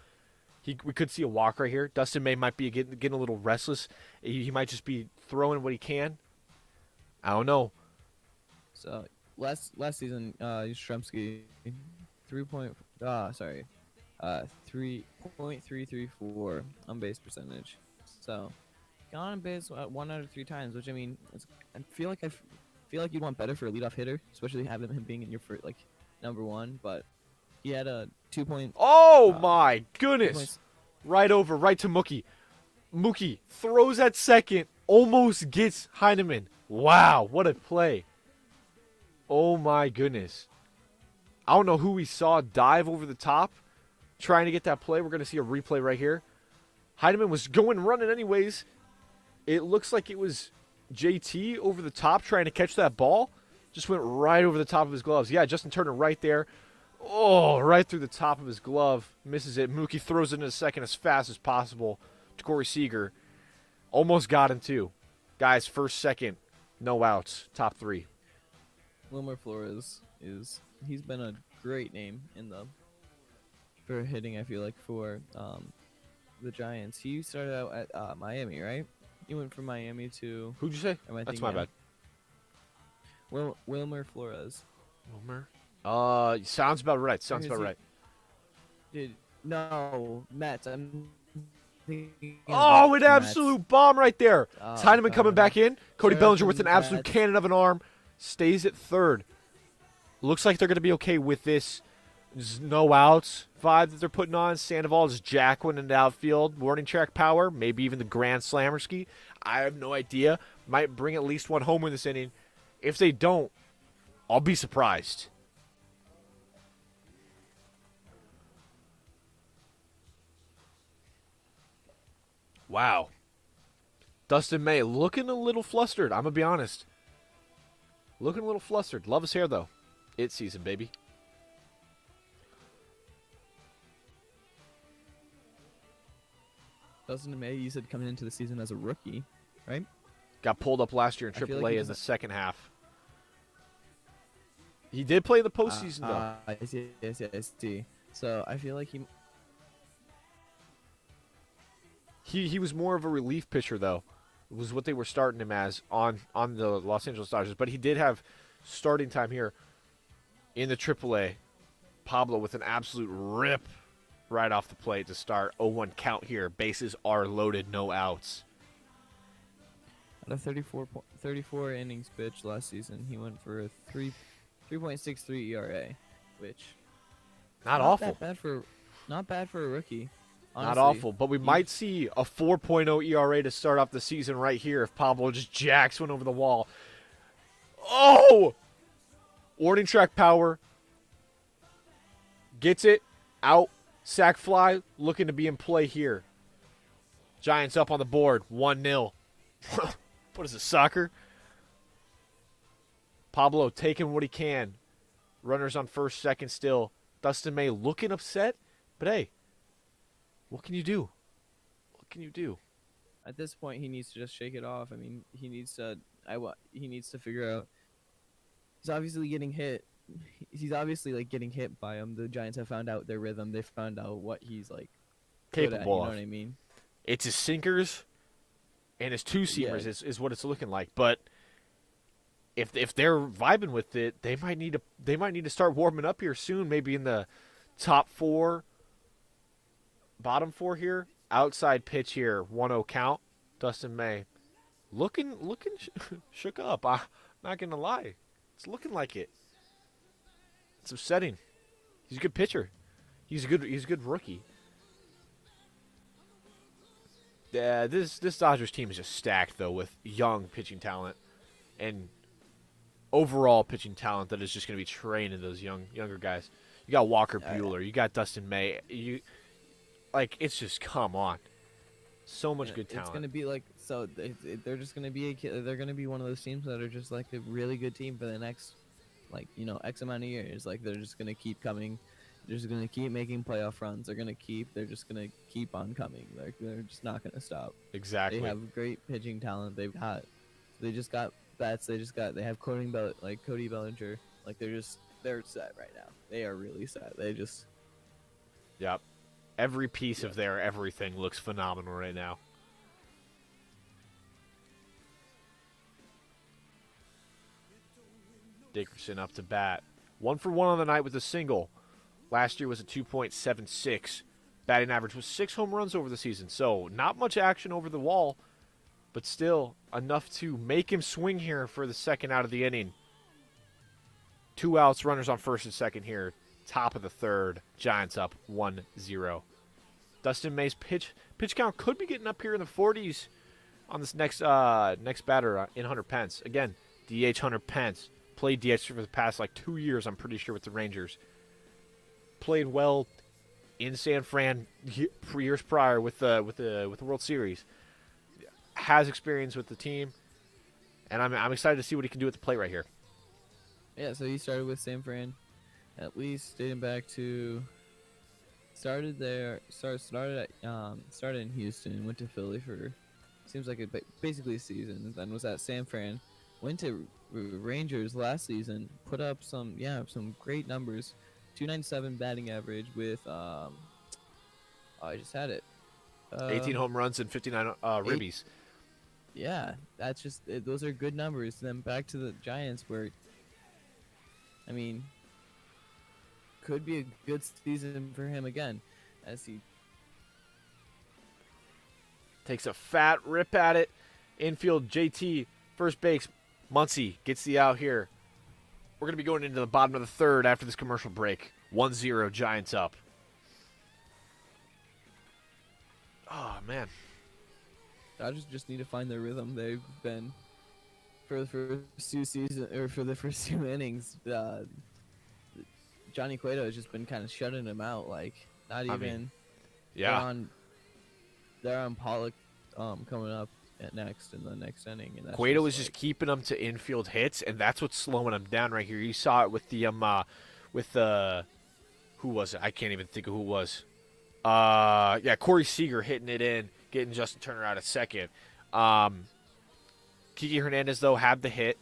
We could see a walk right here. Dustin May might be getting a little restless. He might just be throwing what he can. I don't know. So last season, Yastrzemski 3.334 on base percentage. So got on base 1 out of 3 times, which I mean, I feel like you'd want better for a leadoff hitter, especially having him being in your first, number 1. But he had a 2 point. Oh my goodness! Right to Mookie. Mookie throws at second, almost gets Heineman. Wow, what a play! Oh my goodness! I don't know who we saw dive over the top, trying to get that play. We're gonna see a replay right here. Heineman was running anyways. It looks like it was JT over the top trying to catch that ball. Just went right over the top of his gloves. Yeah, Justin Turner right there. Oh, right through the top of his glove. Misses it. Mookie throws it into second as fast as possible to Corey Seager. Almost got him, too. Guys, first, second, no outs. Top 3. Wilmer Flores he's been a great name for hitting, I feel like, for the Giants. He started out at Miami, right? He went from Miami to... Who'd you say? That's my bad. Wilmer Flores. Wilmer? Sounds about right. No, Mets. I'm thinking Oh, an Mets. absolute bomb right there. Heineman coming back in. Cody Sorry, Bellinger with an absolute Mets. cannon of an arm. Stays at third. Looks like they're going to be okay with this no outs vibe that they're putting on. Sandoval is Jacqueline in the outfield. Warning track power. Maybe even the Grand Slammer ski. I have no idea. Might bring at least one home in this inning. If they don't, I'll be surprised. Wow. Dustin May looking a little flustered. I'm going to be honest. Looking a little flustered. Love his hair, though. It's season, baby. Dustin May, you said coming into the season as a rookie, right? Got pulled up last year in I feel AAA like he in the doesn't- second half. He did play in the postseason, though. I see. So I feel like He was more of a relief pitcher, though. It was what they were starting him as on the Los Angeles Dodgers. But he did have starting time here in the AAA. Pablo with an absolute rip right off the plate to start. 0-1 count here. Bases are loaded, no outs. At a 34 innings pitched last season, he went for a 3.63 ERA, which Not awful. not bad for a rookie. Not Honestly. awful, but we might see a 4.0 ERA to start off the season right here if Pablo just jacks one over the wall. Oh! Warning track power. Gets it. Out. Sack fly. Looking to be in play here. Giants up on the board. 1-0. What is it, soccer? Pablo taking what he can. Runners on first, second still. Dustin May looking upset, but hey. What can you do? What can you do? At this point, he needs to just shake it off. I mean, he needs to figure out. He's obviously getting hit. He's obviously getting hit by him. The Giants have found out their rhythm. They found out what he's good at, Capable you know of. what I mean? It's his sinkers and his two seamers is what it's looking like. But if they're vibing with it, they might need to start warming up here soon. Maybe in the top 4. Bottom 4 here. Outside pitch here. 1-0 count. Dustin May. Looking shook up. I'm not going to lie. It's looking like it. It's upsetting. He's a good pitcher. He's a good rookie. Yeah, this Dodgers team is just stacked, though, with young pitching talent and overall pitching talent that is just going to be training those younger guys. You got Walker Buehler. You got Dustin May. It's just, come on. So much good talent. It's gonna be they're just gonna be they're gonna be one of those teams that are just a really good team for the next like X amount of years. Like they're just gonna keep coming. They're just gonna keep making playoff runs. They're just gonna keep on coming. Like they're just not gonna stop. They Exactly. have great pitching talent. They just got bats. They have Cody Bellinger. Like they're set right now. They are really set. They just Yep. Every piece yeah. of their everything looks phenomenal right now. Dickerson up to bat. 1-for-1 on the night with a single. Last year was a 2.76. Batting average was 6 home runs over the season. So not much action over the wall, but still enough to make him swing here for the second out of the inning. 2 outs, runners on first and second here. Top of the third. Giants up 1-0. Dustin May's pitch count could be getting up here in the 40s on this next batter in Hunter Pence. Again, DH Hunter Pence. Played DH for the past 2 years, I'm pretty sure, with the Rangers. Played well in San Fran years prior with the World Series. Has experience with the team, and I'm excited to see what he can do at the plate right here. Yeah, so he started with San Fran, at least dating back to started in Houston, went to Philly for seems like basically a season, and then was at San Fran, went to Rangers last season, put up some great numbers, 297 batting average with I just had it. 18 home runs and 59 ribbies. Yeah, that's just those are good numbers. Then back to the Giants, where I mean, could be a good season for him again, as he takes a fat rip at it. Infield, JT, first base, Muncy gets the out here. We're going to be going into the bottom of the third after this commercial break. 1-0, Giants up. Oh, man. Dodgers just need to find their rhythm. They've been for the first two innings. Johnny Cueto has just been kind of shutting them out. Like not even. Yeah. They're on Pollock, coming up at next in the next inning. And Cueto is just keeping them to infield hits, and that's what's slowing them down right here. You saw it with the who was it? I can't even think of who it was. Corey Seager hitting it in, getting Justin Turner out at second. Kiki Hernandez, though, had the hit.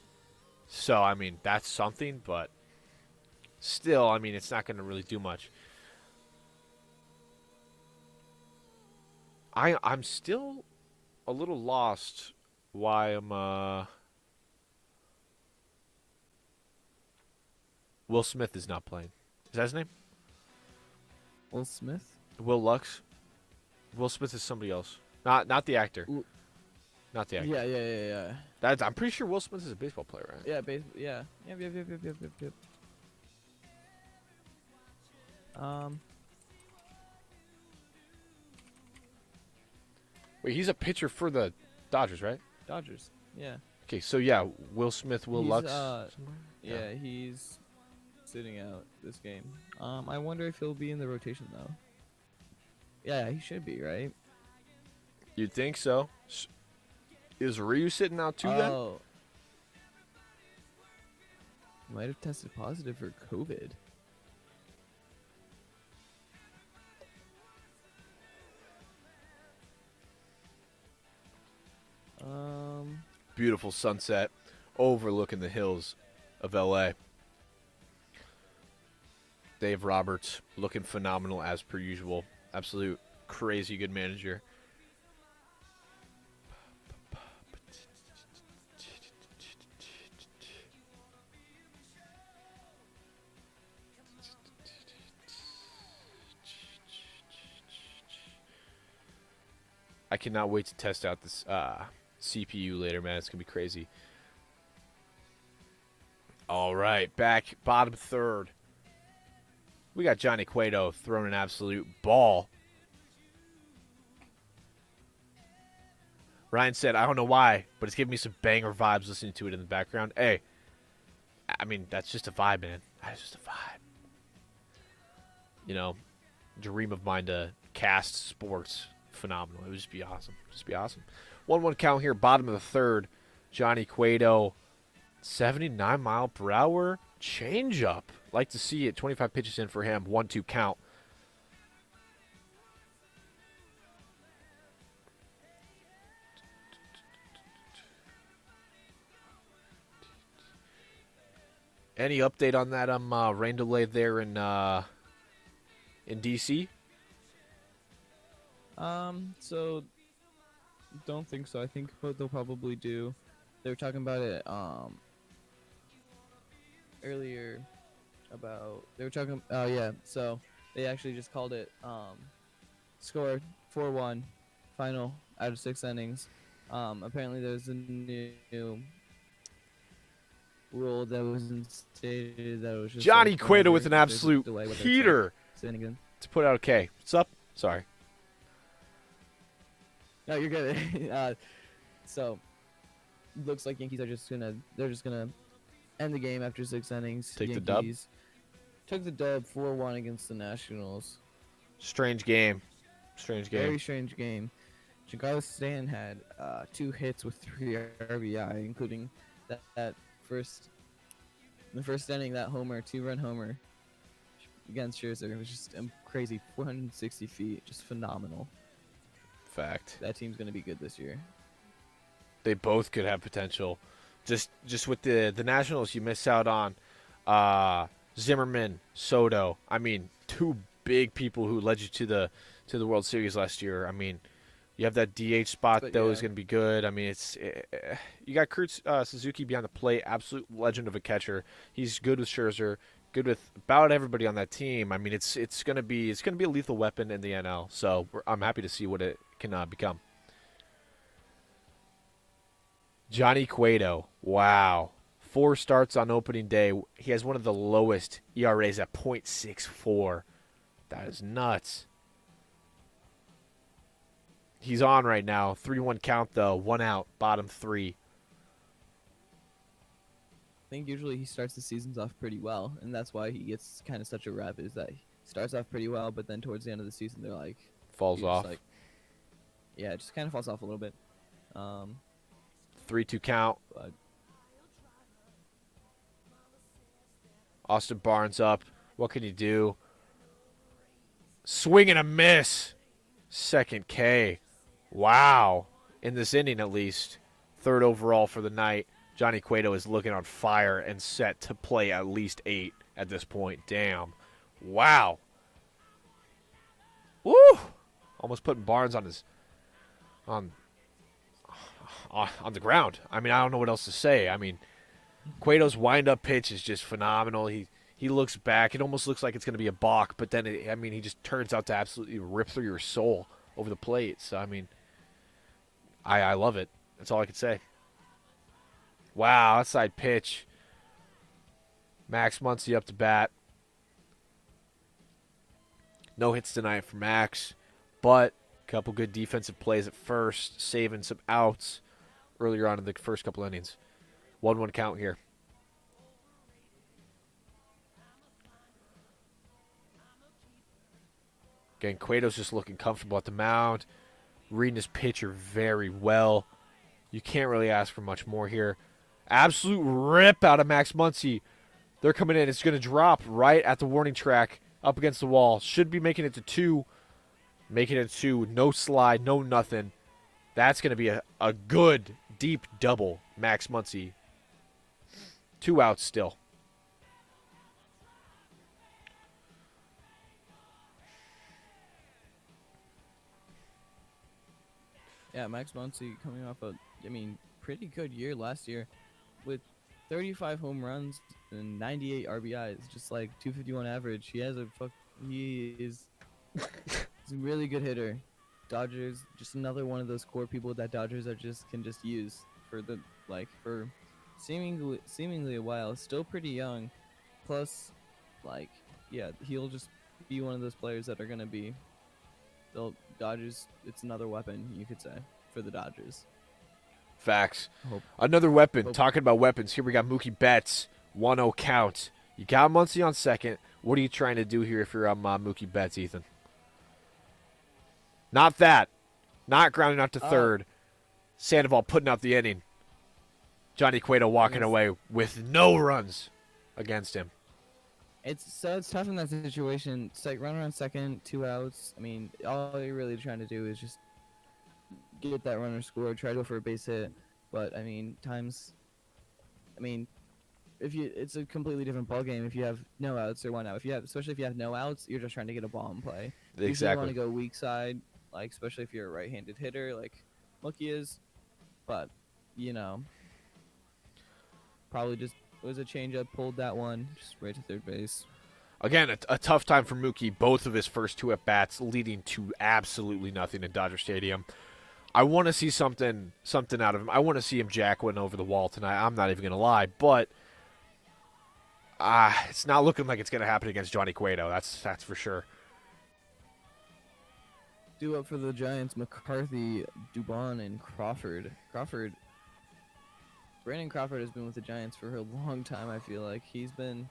So, I mean, that's something, but still, I mean, it's not going to really do much. I'm still a little lost why Will Smith is not playing. Is that his name? Will Smith? Will Lux? Will Smith is somebody else. Not the actor. Not the actor. Yeah. I'm pretty sure Will Smith is a baseball player, right? Yeah, yeah. Yep. Wait, he's a pitcher for the Dodgers, right? Dodgers. Yeah. Okay, so yeah, Will Smith, Will Lux. Yeah, he's sitting out this game. I wonder if he'll be in the rotation though. Yeah, he should be, right? You'd think so. Is Ryu sitting out too then? Oh. Might have tested positive for COVID. Beautiful sunset overlooking the hills of LA. Dave Roberts looking phenomenal as per usual. Absolute crazy good manager. I cannot wait to test out this CPU later, man. It's going to be crazy. All right, back bottom third. We got Johnny Cueto throwing an absolute ball. Ryan said, I don't know why, but it's giving me some banger vibes listening to it in the background. Hey, I mean, that's just a vibe, man. That's just a vibe. You know, dream of mine to cast sports. Phenomenal. It would just be awesome. 1-1 count here, bottom of the third. Johnny Cueto 79-mile-per-hour changeup. Like to see it. 25 pitches in for him. 1-2 count. Any update on that rain delay there in DC? So don't think so. I think what they'll probably do, they were talking about it earlier about they were talking yeah, so they actually just called it scored 4-1 final out of 6 innings. Apparently there's a new rule that was instated that was just Johnny like, Cueto whenever with an there's a absolute delay, whether it's, heater like, inning. to put out a K. What's up? Sorry. No, you're good. So looks like Yankees are just gonna end the game after 6 innings. Take the dub? Yankees took the dub 4-1 against the Nationals. Strange game. Strange game. Very strange game. Giancarlo Stanton had 2 hits with 3 RBI, including the first inning, that homer, 2-run homer against Scherzer. It was just crazy. 460 feet, just phenomenal. Fact. That team's gonna be good this year. They both could have potential. Just with the Nationals, you miss out on Zimmerman, Soto. I mean, 2 big people who led you to the World Series last year. I mean, you have that DH spot But though yeah. is going to be good. I mean, you got Kurt Suzuki behind the plate, absolute legend of a catcher. He's good with Scherzer, good with about everybody on that team. I mean, it's going to be a lethal weapon in the NL. So I'm happy to see what it can become. Johnny Cueto, wow. 4 starts on opening day. He has one of the lowest ERAs at .64. That is nuts. He's on right now. 3-1 count, though. 1 out, bottom 3. I think usually he starts the seasons off pretty well, and that's why he gets kind of such a rep. Is that he starts off pretty well, but then towards the end of the season, they're like Falls he's off. Like, yeah, it just kind of falls off a little bit. 3-2 count. But Austin Barnes up. What can he do? Swing and a miss. Second K. Wow. In this inning, at least. 3rd overall for the night. Johnny Cueto is looking on fire and set to play at least 8 at this point. Damn. Wow. Woo! Almost putting Barnes on the ground. I mean, I don't know what else to say. I mean, Cueto's wind-up pitch is just phenomenal. He looks back. It almost looks like it's going to be a balk, but then, he just turns out to absolutely rip through your soul over the plate. So, I mean, I love it. That's all I could say. Wow, outside pitch. Max Muncy up to bat. No hits tonight for Max, but a couple good defensive plays at first, saving some outs earlier on in the first couple innings. 1-1 count here. Again, Cueto's just looking comfortable at the mound, reading his pitcher very well. You can't really ask for much more here. Absolute rip out of Max Muncy. They're coming in. It's going to drop right at the warning track up against the wall. Should be making it to 2. Making it 2. No slide, no nothing. That's going to be a good, deep double, Max Muncy. 2 outs still. yeah, Max Muncy coming off pretty good year last year with 35 home runs and 98 RBIs, just like 251 average. He is he's a really good hitter. Dodgers, just another one of those core people that Dodgers can use for seemingly a while. Still pretty young, plus he'll just be one of those players that are gonna be Dodgers. It's another weapon, you could say, for the Dodgers. Facts. Another weapon. Hope. Talking about weapons, here we got Mookie Betts. 1-0 count. You got Muncy on second. What are you trying to do here if you're Mookie Betts, Ethan? Not that. Not grounding out to third. Sandoval putting out the inning. Johnny Cueto walking away with no runs against him. It's tough in that situation. It's like run around second, 2 outs. I mean, all you're really trying to do is just get that runner scored, try to go for a base hit. But I mean, it's a completely different ball game if you have no outs or 1 out. Especially if you have no outs, you're just trying to get a ball in play. Usually you want to go weak side, like especially if you're a right-handed hitter, like Mookie is. But probably just was a changeup, pulled that one just right to third base. Again, a tough time for Mookie. Both of his first 2 at-bats leading to absolutely nothing in Dodger Stadium. I want to see something out of him. I want to see him jack one over the wall tonight. I'm not even going to lie. But it's not looking like it's going to happen against Johnny Cueto. That's for sure. Due up for the Giants, McCarthy, Dubon, and Crawford. Brandon Crawford has been with the Giants for a long time. I feel like he's been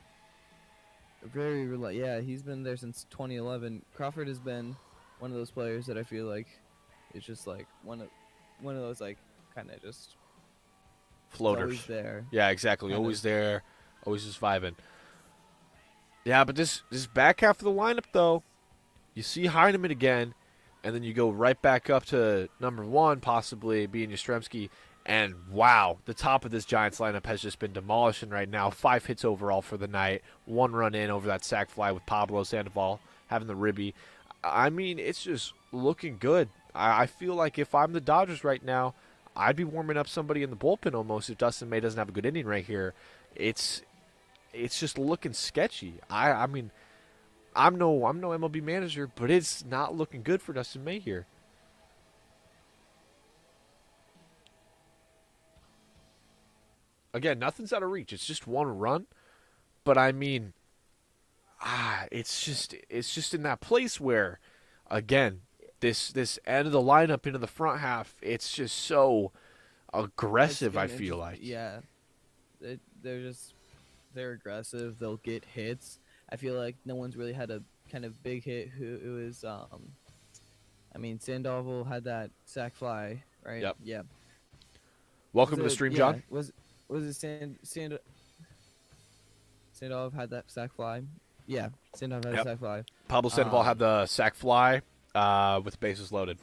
he's been there since 2011. Crawford has been one of those players that I feel like is just like one of those like kind of just floaters. Always there. Yeah, exactly. Always there. Always just vibing. Yeah, but this back half of the lineup though, you see Heineman again, and then you go right back up to number 1, possibly being Yastrzemski. And wow, the top of this Giants lineup has just been demolishing right now. 5 hits overall for the night. 1 run in over that sac fly with Pablo Sandoval having the ribby. I mean, it's just looking good. I feel like if I'm the Dodgers right now, I'd be warming up somebody in the bullpen almost if Dustin May doesn't have a good inning right here. It's just looking sketchy. I mean, I'm no MLB manager, but it's not looking good for Dustin May here. Again, nothing's out of reach. It's just 1 run. But I mean, it's just in that place where, again, this end of the lineup into the front half, it's just so aggressive, I feel like. Yeah. They're aggressive. They'll get hits. I feel like no one's really had a kind of big hit. It was Sandoval had that sac fly, right? Yep. Yeah. Welcome to the stream, John. Was it Sandoval had that sac fly? Yeah, Sandoval had a sac fly. Pablo Sandoval had the sac fly with bases loaded.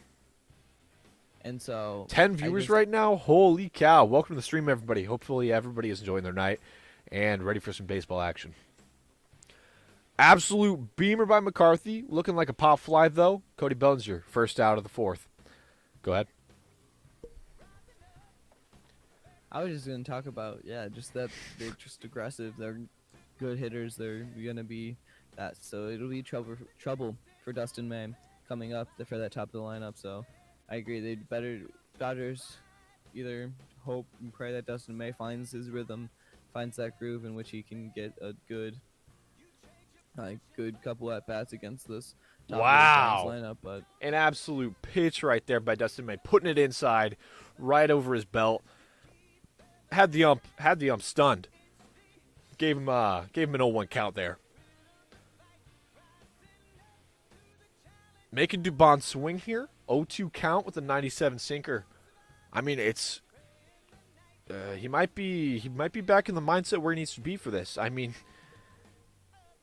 And so 10 viewers right now. Holy cow! Welcome to the stream, everybody. Hopefully, everybody is enjoying their night and ready for some baseball action. Absolute beamer by McCarthy, looking like a pop fly though. Cody Bellinger, first out of the 4th. Go ahead. I was just going to talk about, just that they're just aggressive. They're good hitters. They're going to be that. So it'll be trouble for Dustin May coming up for that top of the lineup. So I agree. Dodgers either hope and pray that Dustin May finds his rhythm, finds that groove in which he can get a good couple at bats against this top of the Giants lineup. But an absolute pitch right there by Dustin May, putting it inside, right over his belt. Had the ump stunned. Gave him an 0-1 count there. Making Dubon swing here. 0-2 count with a 97 sinker. I mean, it's he might be back in the mindset where he needs to be for this. I mean,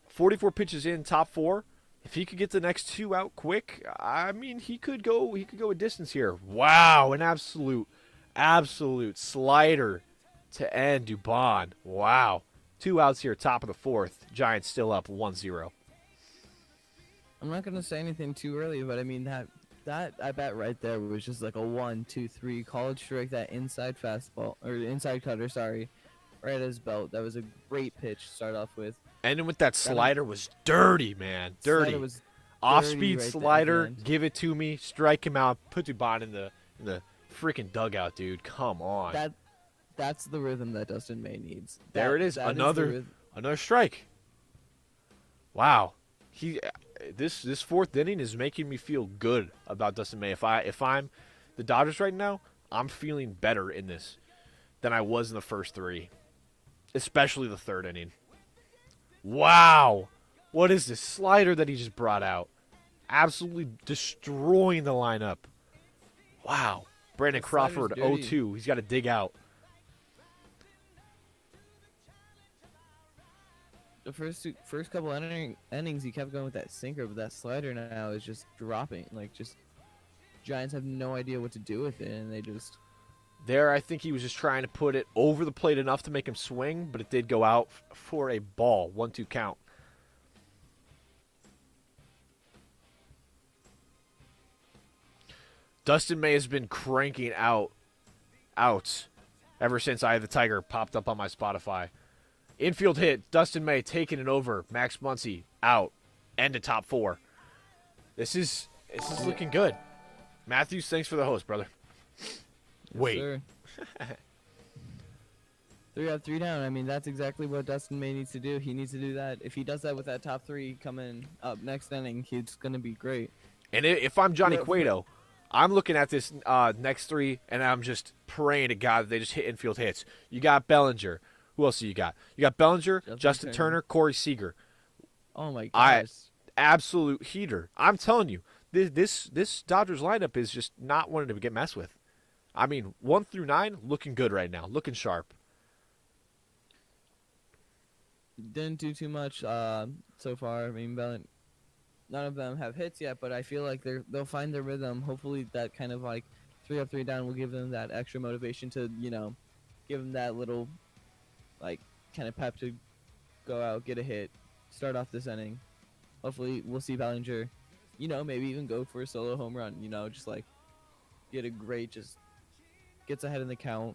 44 pitches in, top 4. If he could get the next 2 out quick, I mean, he could go a distance here. Wow, an absolute slider to end Dubon. Wow. 2 outs here, top of the 4th. Giants still up 1-0. I'm not going to say anything too early, but I mean, that I bet right there was just like a 1-2-3 college strike, that inside fastball, or inside cutter, sorry, right at his belt. That was a great pitch to start off with. Ending with that slider was dirty, man. Dirty. Off-speed right slider, give it to me, strike him out, put Dubon in the freaking dugout, dude. Come on. That's the rhythm that Dustin May needs. There it is. Another strike. Wow. This 4th inning is making me feel good about Dustin May. If I'm the Dodgers right now, I'm feeling better in this than I was in the first 3, especially the 3rd inning. Wow. What is this slider that he just brought out? Absolutely destroying the lineup. Wow. Brandon Crawford, 0-2. He's got to dig out. The first couple innings, he kept going with that sinker, but that slider now is just dropping. Like, just Giants have no idea what to do with it, and they just. There, I think he was just trying to put it over the plate enough to make him swing, but it did go out for a ball. 1-2 count. Dustin May has been cranking outs ever since Eye of the Tiger popped up on my Spotify. Infield hit, Dustin May taking it over. Max Muncy out. End of top 4. This is looking good. Matthews, thanks for the host, brother. Wait. Yes, 3 up, 3 down. I mean, that's exactly what Dustin May needs to do. He needs to do that. If he does that with that top 3 coming up next inning, he's going to be great. And if I'm Johnny Cueto, I'm looking at this next 3, and I'm just praying to God that they just hit infield hits. You got Bellinger. Who else do you got? You got Bellinger, Justin Turner, Corey Seager. Oh, my gosh. Absolute heater. I'm telling you, this Dodgers lineup is just not wanting to get messed with. I mean, 1 through 9, looking good right now. Looking sharp. Didn't do too much so far. I mean, none of them have hits yet, but I feel like they'll find their rhythm. Hopefully that kind of like 3 up, 3 down will give them that extra motivation to, give them that little like kind of pep to go out, get a hit, start off this inning. Hopefully we'll see Bellinger, maybe even go for a solo home run, just like get a great, just gets ahead in the count,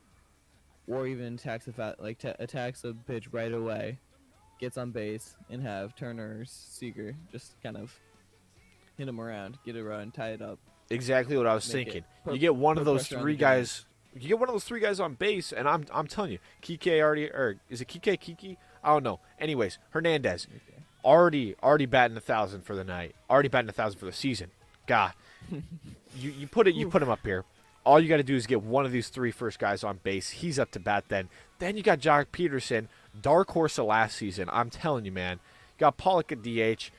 or even attacks a pitch right away, gets on base, and have Turner or Seager just kind of hit him around, get a run, tie it up. Exactly what I was thinking. You get one of those 3 guys. You get one of those 3 guys on base, and I'm telling you, Kike already, or is it Kike? I don't know. Anyways, Hernandez already batting 1,000 for the night. Already batting 1,000 for the season. God, you put him up here. All you got to do is get one of these 3 first guys on base. He's up to bat then. Then you got Jock Peterson, dark horse of last season. I'm telling you, man. You got Pollock at DH.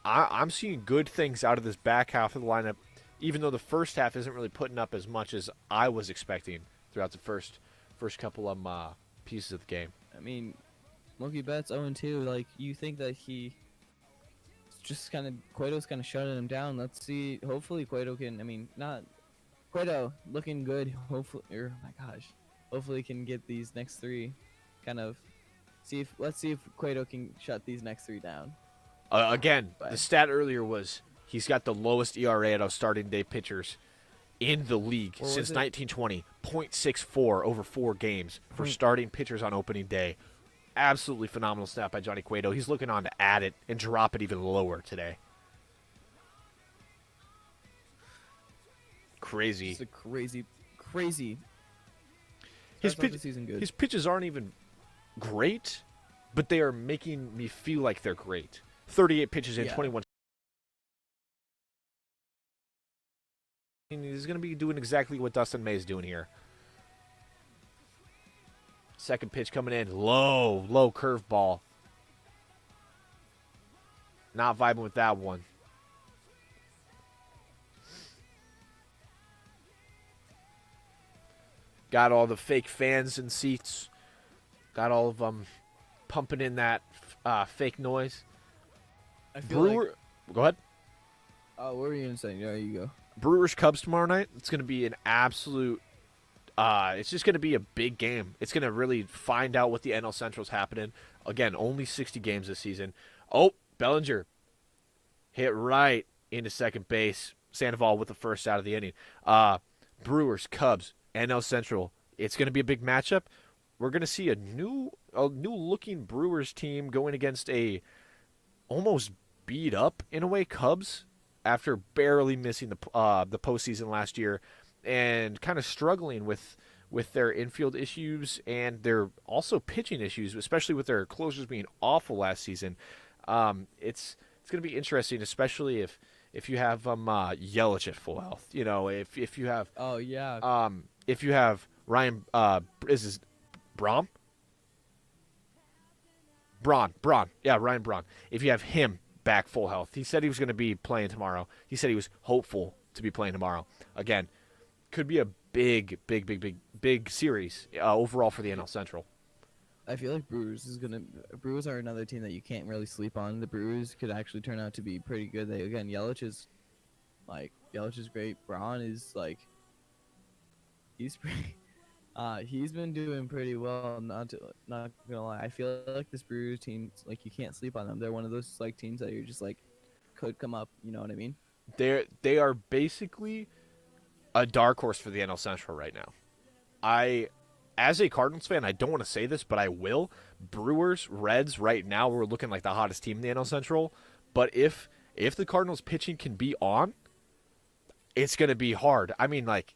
I'm seeing good things out of this back half of the lineup, even though the first half isn't really putting up as much as I was expecting throughout the first couple of pieces of the game. I mean, Mookie Betts 0-2. Like, you think that Cueto's kind of shutting him down. Let's see. Hopefully Cueto can, Cueto looking good. Hopefully can get these next 3 kind of let's see if Cueto can shut these next 3 down. Again, the stat earlier was he's got the lowest ERA out of starting day pitchers in the league since 1920, 0.64 over 4 games for starting pitchers on opening day. Absolutely phenomenal stat by Johnny Cueto. He's looking on to add it and drop it even lower today. Crazy. It's a crazy. His pitches aren't even great, but they are making me feel like they're great. 38 pitches in 21. He's going to be doing exactly what Dustin May is doing here. Second pitch coming in. Low curveball. Not vibing with that one. Got all the fake fans in seats. Got all of them pumping in that fake noise. I feel Go ahead. Oh, what were you going to say? There you go. Brewers Cubs tomorrow night. It's going to be an absolute. It's just going to be a big game. It's going to really find out what the NL Central's happening. Again, only 60 games this season. Oh, Bellinger hit right into second base. Sandoval with the first out of the inning. Brewers Cubs NL Central. It's going to be a big matchup. We're going to see a new looking Brewers team going against a almost beat up in a way Cubs after barely missing the postseason last year and kind of struggling with their infield issues and their also pitching issues, especially with their closers being awful last season. It's going to be interesting, especially if you have Yelich at full health. You know, if you have if you have Ryan is this Braun? Braun. Yeah, Ryan Braun. If you have him back full health. He said he was going to be playing tomorrow. He said he was hopeful to be playing tomorrow. Again, could be a big series overall for the NL Central. I feel like Brewers are another team that you can't really sleep on. The Brewers could actually turn out to be pretty good. Yelich is great. Braun is like he's pretty. He's been doing pretty well. Not gonna lie, I feel like this Brewers team, like you can't sleep on them. They're one of those like teams that you're just like could come up. You know what I mean? They are basically a dark horse for the NL Central right now. As a Cardinals fan, I don't want to say this, but I will. Brewers, Reds, right now we're looking like the hottest team in the NL Central. But if the Cardinals pitching can be on, it's gonna be hard. I mean, like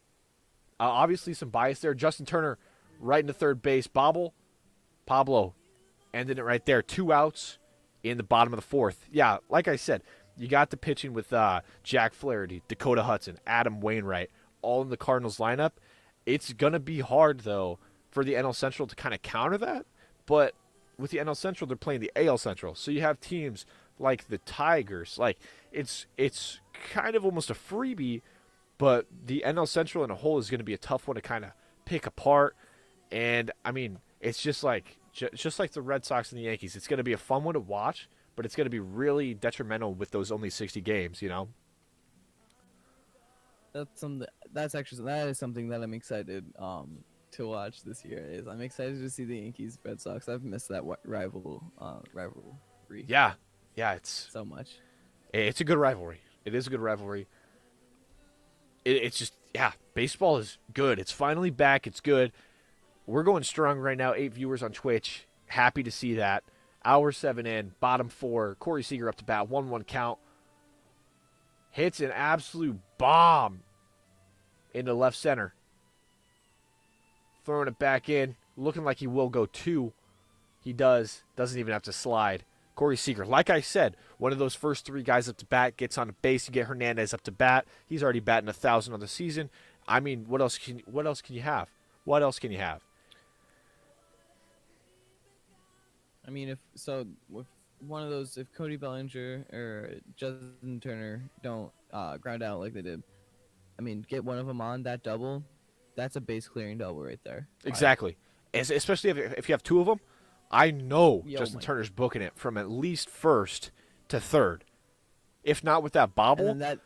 obviously some bias there. Justin Turner right into third base. Pablo ended it right there. 2 outs in the bottom of the fourth. Yeah, like I said, you got the pitching with Jack Flaherty, Dakota Hudson, Adam Wainwright, all in the Cardinals lineup. It's going to be hard, though, for the NL Central to kind of counter that. But with the NL Central, they're playing the AL Central. So you have teams like the Tigers. Like, it's kind of almost a freebie, but the NL Central in a whole is going to be a tough one to kind of pick apart. And, I mean, it's just like the Red Sox and the Yankees. It's going to be a fun one to watch, but it's going to be really detrimental with those only 60 games, you know? That is something that I'm excited to watch this year. I'm excited to see the Yankees Red Sox. I've missed that rivalry. Yeah, it's so much. It's a good rivalry. It is a good rivalry. It's just, yeah, baseball is good. It's finally back. It's good. We're going strong right now. 8 viewers on Twitch. Happy to see that. Hour 7 in, bottom 4. Corey Seager up to bat, 1-1 count. Hits an absolute bomb into left center. Throwing it back in, looking like he will go 2. He does. Doesn't even have to slide. Corey Seager, like I said, one of those first 3 guys up to bat, gets on a base. You get Hernandez up to bat. He's already batting 1,000 on the season. I mean, what else can you have? What else can you have? I mean, if Cody Bellinger or Justin Turner don't ground out like they did, I mean, get one of them on that double, that's a base clearing double right there. Exactly. Especially if you have 2 of them, I know Justin Turner's booking it from at least first to third. If not with that bobble. And that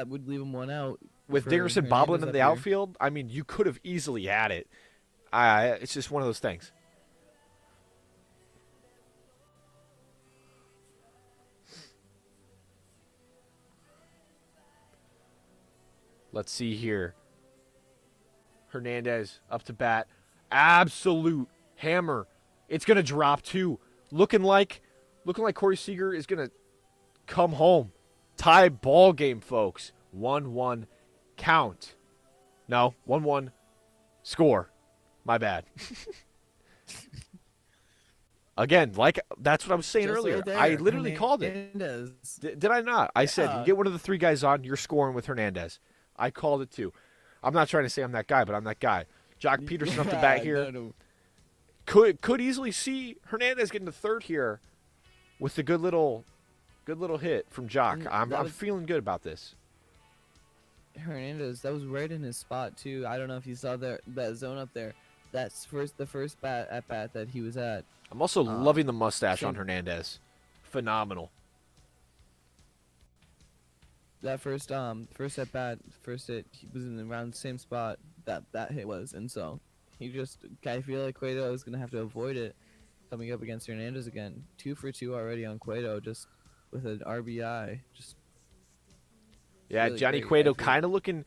would leave him 1 out. With Dickerson bobbling in the outfield, I mean, you could have easily had it. It's just one of those things. Let's see here. Hernandez up to bat. Absolute hammer. It's going to drop too. Looking like Corey Seager is going to come home. Tie ball game, folks. 1-1 count. No, 1-1 score. My bad. Again, that's what I was saying Just earlier. right there, I literally called it. Did I not? I said, you get one of the 3 guys on, you're scoring with Hernandez. I called it too. I'm not trying to say I'm that guy, but I'm that guy. Jock Peterson up the bat here. No. Could easily see Hernandez getting to third here with the good little hit from Jock. I'm feeling good about this. Hernandez, that was right in his spot too. I don't know if you saw that zone up there. That's the first at bat that he was at. I'm also loving the mustache on Hernandez. Phenomenal. That first at bat, first hit, he was in around the same spot that hit was, and so I feel like Cueto is gonna have to avoid it coming up against Hernandez again. 2 for 2 already on Cueto, just with an RBI. Yeah, really Johnny great. Cueto kind of looking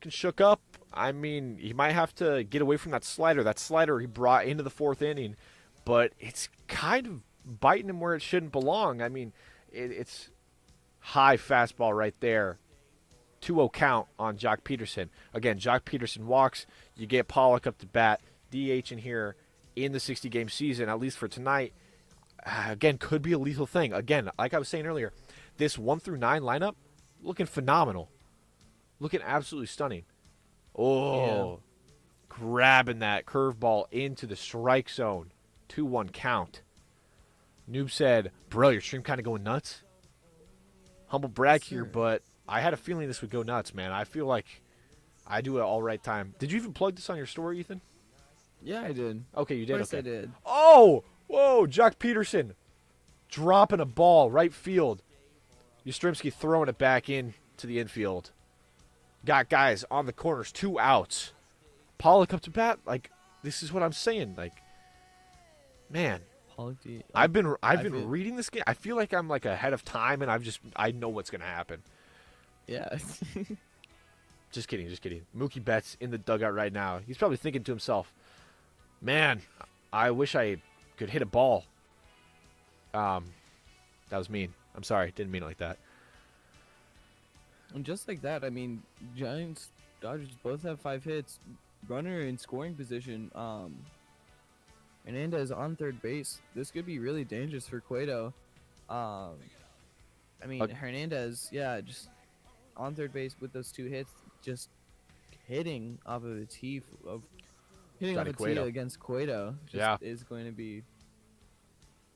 shook up. I mean, he might have to get away from that slider. That slider he brought into the 4th inning, but it's kind of biting him where it shouldn't belong. I mean, it's high fastball right there. 2-0 count on Jock Peterson. Again, Jock Peterson walks. You get Pollock up to bat. DH in here in the 60-game season, at least for tonight. Again, could be a lethal thing. Again, like I was saying earlier, this 1 through 9 lineup looking phenomenal. Looking absolutely stunning. Oh, grabbing that curveball into the strike zone. 2-1 count. Noob said, bro, your stream kind of going nuts? Humble brag here, but I had a feeling this would go nuts, man. I feel like I do it all right time. Did you even plug this on your story, Ethan? Yeah, I did. Okay, you did. Of course Okay. I did. Oh, whoa, Jock Peterson dropping a ball right field. Yastrzemski throwing it back in to the infield. Got guys on the corners, 2 outs. Pollock up to bat. Like, this is what I'm saying. Like, man, Pollock D. I've been feel- reading this game. I feel like I'm like ahead of time, and I know what's gonna happen. Yeah. Just kidding. Mookie Betts in the dugout right now. He's probably thinking to himself, "Man, I wish I could hit a ball." That was mean. I'm sorry. Didn't mean it like that. And just like that, I mean, Giants, Dodgers both have 5 hits. Runner in scoring position. Hernandez on third base. This could be really dangerous for Cueto. I mean, Hernandez, yeah, just on third base with those 2 hits, just hitting off of a tee Johnny Cueto. against Cueto. Yeah. Is going to be.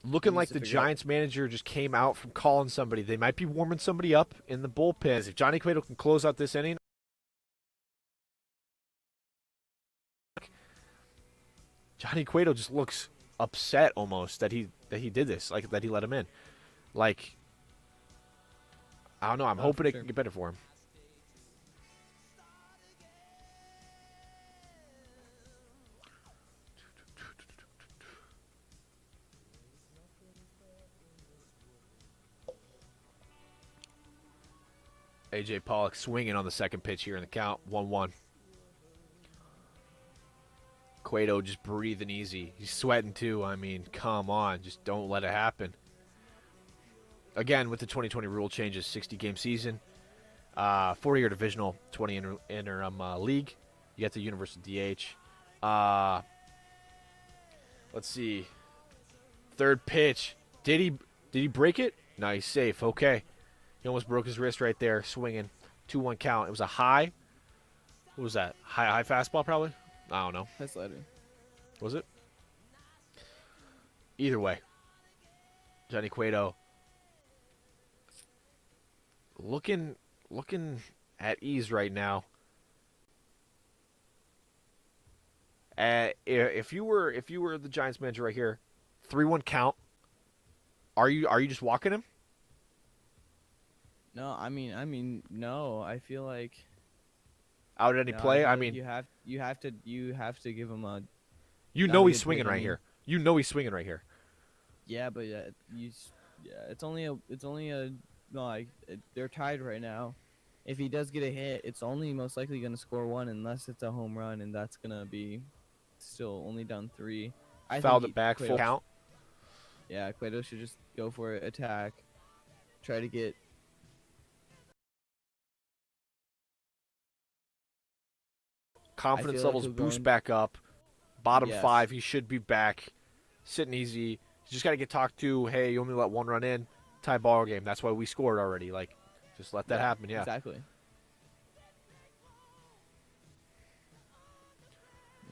Looking Needs like to the figure out- Giants manager just came out from calling somebody. They might be warming somebody up in the bullpen. If Johnny Cueto can close out this inning, Johnny Cueto just looks upset almost that he did this, like that he let him in. Like, I don't know. I'm hoping for it sure. can get better for him. AJ Pollock swinging on the second pitch here in the count, 1-1. Cueto just breathing easy. He's sweating too. I mean, come on. Just don't let it happen. Again, with the 2020 rule changes, 60-game season, 4-year divisional, 20 interim league. You get the universal DH. Let's see. Third pitch. Did he break it? No, he's safe. Okay. He almost broke his wrist right there, swinging. 2-1 count. It was a high. What was that? High fastball, probably? I don't know. That's slider. Was it? Either way. Johnny Cueto looking at ease right now. If you were the Giants manager right here, 3-1 count. Are you just walking him? No, I mean, no. I feel like Out at any no, play? feel I like mean, you have to give him a. you gotta know he's get swinging big right inning. here. You know he's swinging right here. Yeah, but yeah, it's only a no, like they're tied right now. If he does get a hit, it's only most likely going to score 1 unless it's a home run, and that's going to be still only down 3. I Fouled think it back, full Cueto- count. Yeah, Cueto should just go for it, attack, try to get. Confidence feel like levels he'll boost go in- back up. Bottom Yes. 5, he should be back. Sitting easy. You just got to get talked to. Hey, you only let 1 run in. Tie ball game. That's why we scored already. Like, just let that happen. Yeah. Exactly.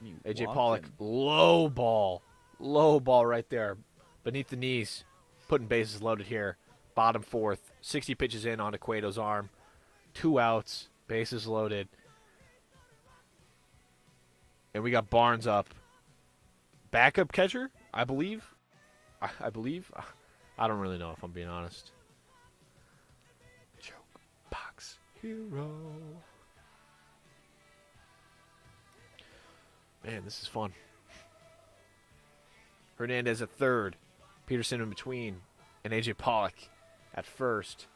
And you AJ walk Pollock, him. low ball right there, beneath the knees, putting bases loaded here. Bottom 4th, 60 pitches in onto Cueto's arm, 2 outs, bases loaded, and we got Barnes up. Backup catcher, I believe. I believe. I don't really know if I'm being honest. Joke box hero. Man, this is fun. Hernandez at third. Peterson in between. And AJ Pollock at first.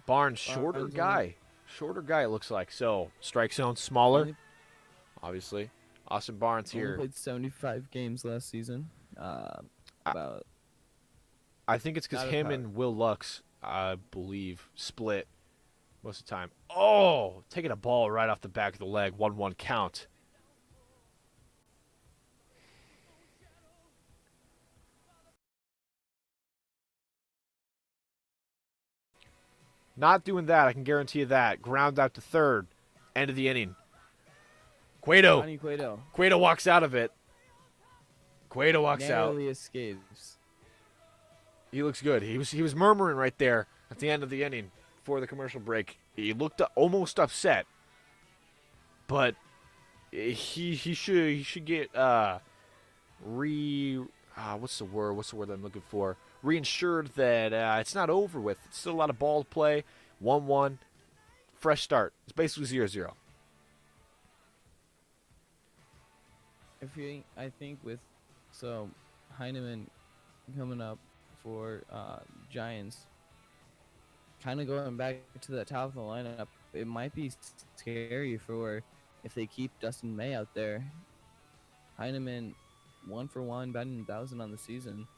Barnes, shorter Barnes guy. Shorter guy, it looks like. So, strike zone smaller, Only- obviously. Austin Barnes only here. played 75 games last season. About I think it's because Not a him power. and Will Lux, I believe, split most of the time. Oh, taking a ball right off the back of the leg. 1-1 count. Not doing that. I can guarantee you that. Ground out to third. End of the inning. Cueto. Johnny Cueto Cueto walks out of it. Cueto walks out. narrowly escapes. He looks good. He was murmuring right there at the end of the inning before the commercial break. He looked almost upset, but he should get re what's the word I'm looking for? Reinsured that it's not over with. It's still a lot of ball to play. 1-1, fresh start. It's basically 0-0. I think with Heineman coming up for Giants, kind of going back to the top of the lineup, it might be scary for if they keep Dustin May out there. Heineman, 1-for-1, batting 1,000 on the season.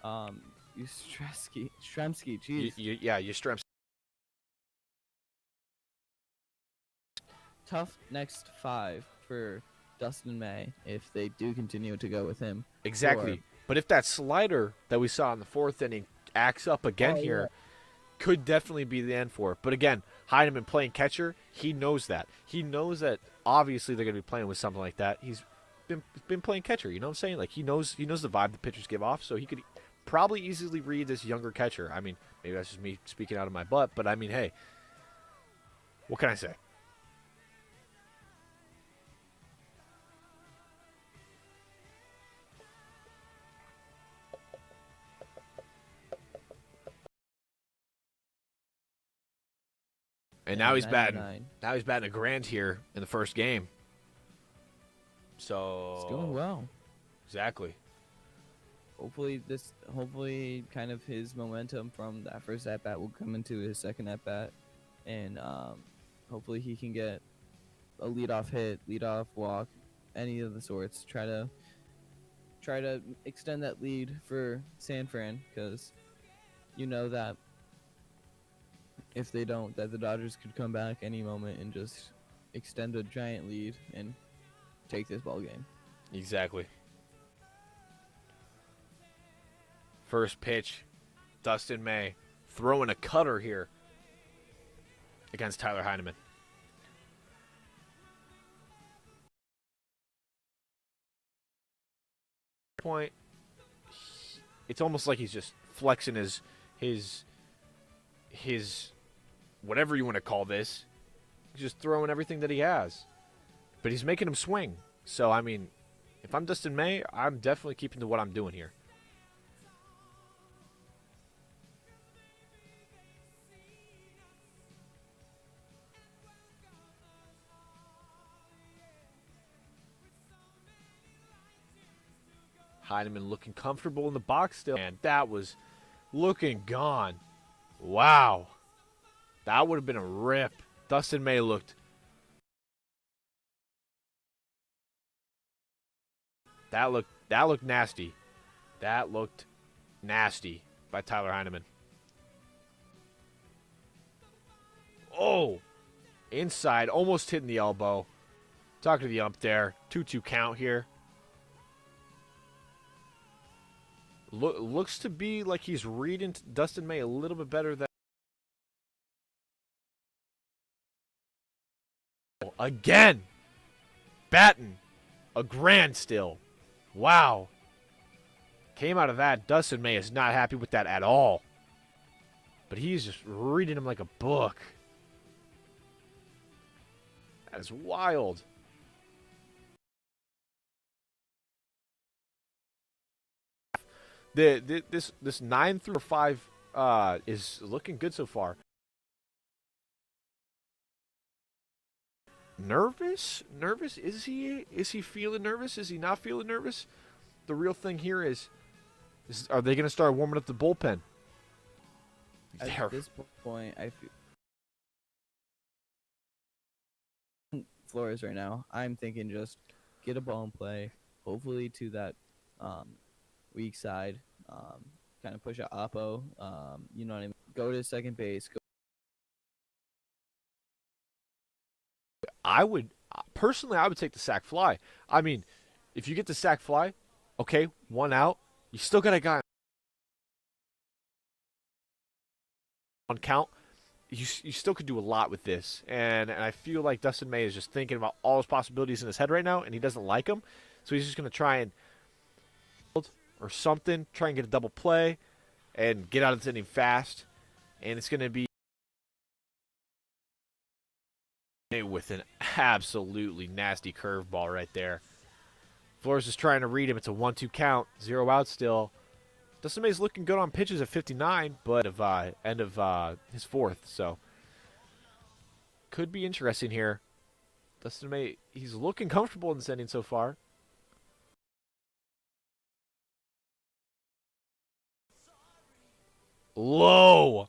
Yastrzemski, jeez. Yastrzemski. Tough next 5 for Dustin May if they do continue to go with him. Exactly. But if that slider that we saw in the 4th inning acts up again here, could definitely be the end for it. But again, Heineman playing catcher, he knows that. He knows that obviously they're going to be playing with something like that. He's been playing catcher, you know what I'm saying? Like he knows the vibe the pitchers give off, so he could probably easily read this younger catcher. I mean, maybe that's just me speaking out of my butt, but I mean, hey, what can I say? And now he's batting. 99. Now he's batting a grand here in the first game. So It's going well. Exactly. Hopefully kind of his momentum from that first at bat will come into his second at bat, and hopefully he can get a leadoff hit, leadoff walk, any of the sorts. Try to extend that lead for San Fran, because you know that if they don't, that the Dodgers could come back any moment and just extend a giant lead and take this ball game. Exactly. First pitch, Dustin May throwing a cutter here against Tyler Heineman. Point, it's almost like he's just flexing his whatever you want to call this. He's just throwing everything that he has, but he's making him swing. So I mean, if I'm Dustin May, I'm definitely keeping to what I'm doing here. Heineman looking comfortable in the box still. And that was looking gone. Wow. That would have been a rip. Dustin May looked. That looked nasty. That looked nasty by Tyler Heineman. Oh. Inside, almost hitting the elbow. Talking to the ump there. 2-2 count here. Looks to be like he's reading Dustin May a little bit better than. Again, batting a grand still. Wow. Came out of that. Dustin May is not happy with that at all. But he's just reading him like a book. That is wild. This 9-5 is looking good so far. Nervous? Is he feeling nervous? Is he not feeling nervous? The real thing here is are they going to start warming up the bullpen? At this point, I feel Flores right now. I'm thinking just get a ball in play, hopefully to that weak side, kind of push out Oppo, you know what I mean? Go to second base. I would take the sac fly. I mean, if you get the sac fly, okay, 1 out, you still got a guy on count. You still could do a lot with this, and I feel like Dustin May is just thinking about all his possibilities in his head right now, and he doesn't like them, so he's just going to try and or something, try and get a double play, and get out of this inning fast, and it's going to be with an absolutely nasty curveball right there. Flores is trying to read him. It's a 1-2 count. 0 out still. Dustin May's looking good on pitches at 59, but end of his fourth, so could be interesting here. Dustin May, he's looking comfortable in this inning so far. Low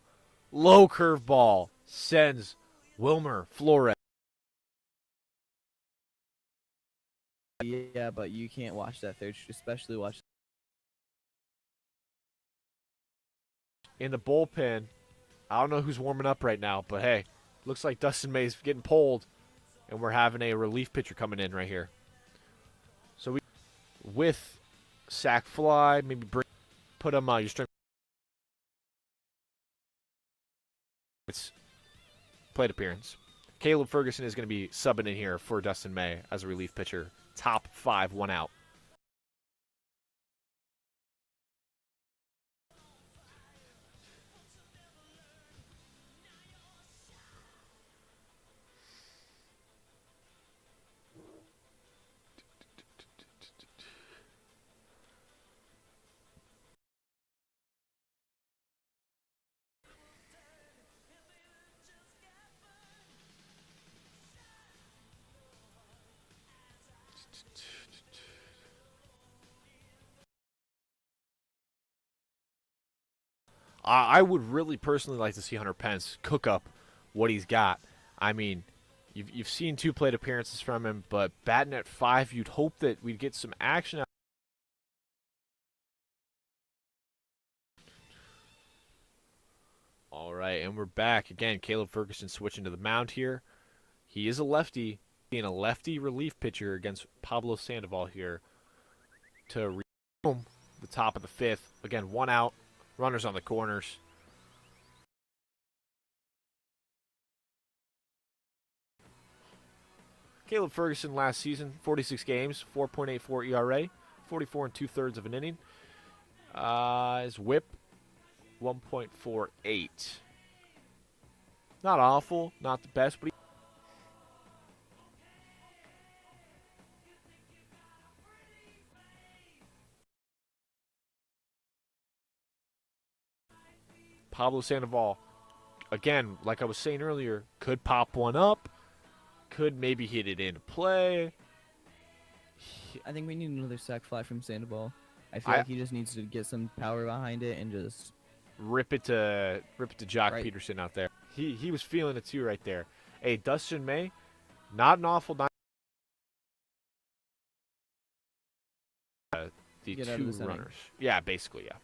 curveball sends Wilmer Flores. Yeah, but you can't watch that third, especially watch. In the bullpen. I don't know who's warming up right now, but hey, looks like Dustin May's getting pulled, and we're having a relief pitcher coming in right here. So we, with sack fly, maybe put him your string. It's plate appearance. Caleb Ferguson is going to be subbing in here for Dustin May as a relief pitcher. Top 5, 1 out. I would really personally like to see Hunter Pence cook up what he's got. I mean, you've seen 2 plate appearances from him, but batting at 5, you'd hope that we'd get some action out. All right, and we're back again. Caleb Ferguson switching to the mound here. He is a lefty, being a lefty relief pitcher against Pablo Sandoval here to the top of the 5th. Again, 1 out. Runners on the corners. Caleb Ferguson last season, 46 games, 4.84 ERA, 44 2/3 of an inning. His whip, 1.48. Not awful, not the best, but Pablo Sandoval, again, like I was saying earlier, could pop one up, could maybe hit it into play. I think we need another sack fly from Sandoval. I feel like he just needs to get some power behind it and just rip it to Jock Right. Peterson out there. He was feeling it too right there. Hey, Dustin May, not an awful night. The Get out of 2 this inning. runners. Yeah, basically, yeah.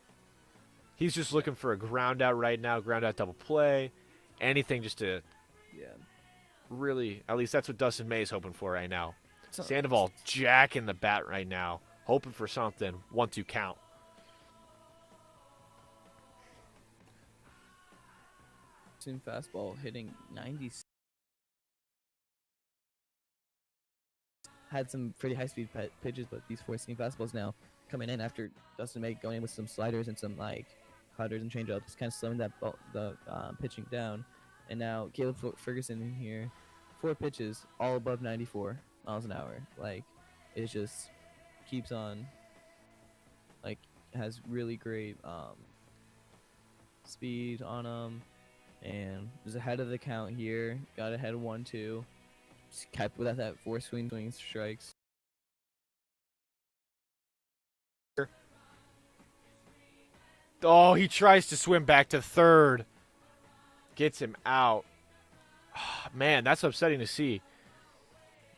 He's just looking for a ground out right now, ground out double play, anything just to really, at least that's what Dustin May is hoping for right now. So, Sandoval jacking the bat right now, hoping for something. 1-2 count. soon fastball hitting 90. Had some pretty high speed pitches, but these 4-seam fastballs now coming in after Dustin May going in with some sliders and some like cutters and changeups, kind of slowing that the pitching down. And now Caleb Ferguson in here, 4 pitches, all above 94 miles an hour. Like it just keeps on. Like has really great speed on him, and was ahead of the count here. Got ahead 1-2. Just kept without that 4 swing strikes. Oh, he tries to swim back to third. Gets him out. Man, that's upsetting to see.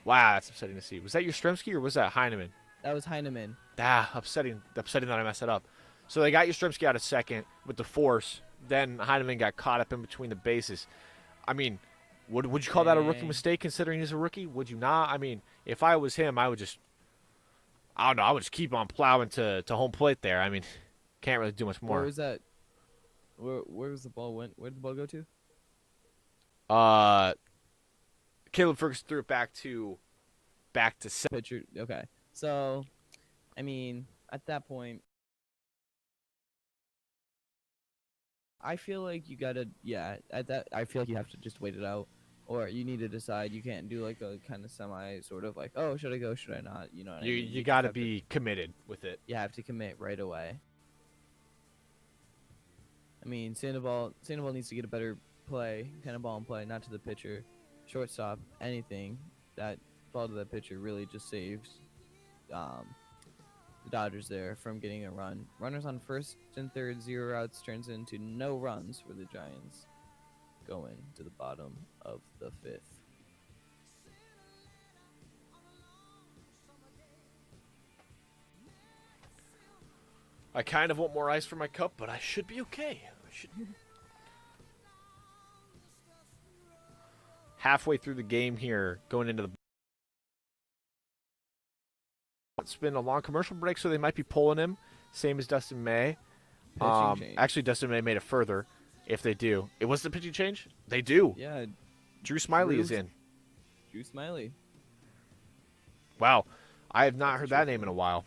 Wow, that's upsetting to see. Was that Yastrzemski or was that Heineman? That was Heineman. Upsetting that I messed it up. So they got Yastrzemski out of second with the force. Then Heineman got caught up in between the bases. I mean, would you call that a rookie Dang. mistake considering he's a rookie? Would you not? I mean, if I was him, I would just, I don't know, I would just keep on plowing to home plate there. I mean, can't really do much Where more. was that? Where was the ball went? Where did the ball go to? Caleb Ferguson threw it back to center. Pitcher. Okay. So, I mean, at that point, I feel like you gotta. Yeah. At that, I feel like you have to just wait it out, or you need to decide. You can't do like a kind of semi sort of like, oh, should I go, should I not? You know what I You mean? you You got just to have to. be committed with it. You have to commit right away. I mean, Sandoval needs to get a better play, kind of ball and play, not to the pitcher, shortstop, anything. That ball to that pitcher really just saves um, the Dodgers there from getting a run. Runners on first and third, 0 outs turns into no runs for the Giants, going to the bottom of the 5th. I kind of want more ice for my cup, but I should be okay. I should. Halfway through the game here, going into the. It's been a long commercial break, so they might be pulling him, same as Dustin May. Pitching change. Actually, Dustin May made it further. If they do, it was the pitching change. They do. Yeah, Drew Smiley is in. Drew Smiley. Wow, I have not heard that name in a while.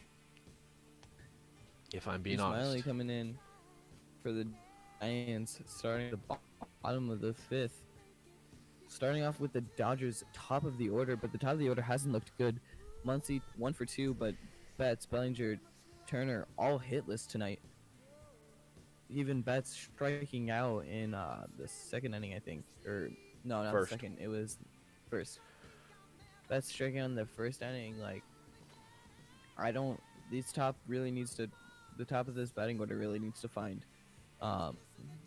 If I'm being Drew Smiley honest. coming in for the Giants, starting at the bottom of the 5th. Starting off with the Dodgers top of the order, but the top of the order hasn't looked good. Muncy 1 for 2, but Betts, Bellinger, Turner all hitless tonight. Even Betts striking out in the 2nd inning, I think, or no, not First. the 2nd. It was first. Betts striking out in the 1st inning. Like, I don't. These top really needs to. The top of this batting order really needs to find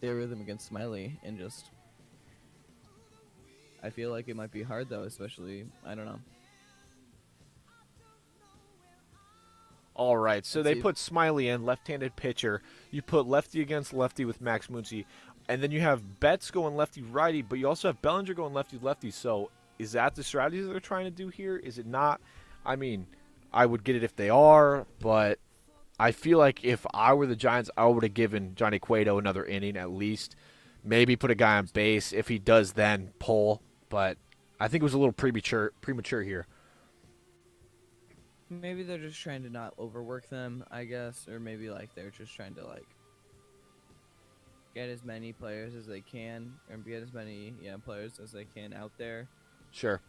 their rhythm against Smiley, and just. I feel like it might be hard though, especially I don't know. All right, so Let's they see. put Smiley in, left-handed pitcher. You put lefty against lefty with Max Muncy, and then you have Betts going lefty-righty, but you also have Bellinger going lefty-lefty. So is that the strategy that they're trying to do here? Is it not? I mean, I would get it if they are, but I feel like if I were the Giants, I would have given Johnny Cueto another inning at least. Maybe put a guy on base. If he does, then pull. But I think it was a little premature here. Maybe they're just trying to not overwork them, I guess, or maybe like they're just trying to like get as many players as they can, or get as many players as they can out there. Sure.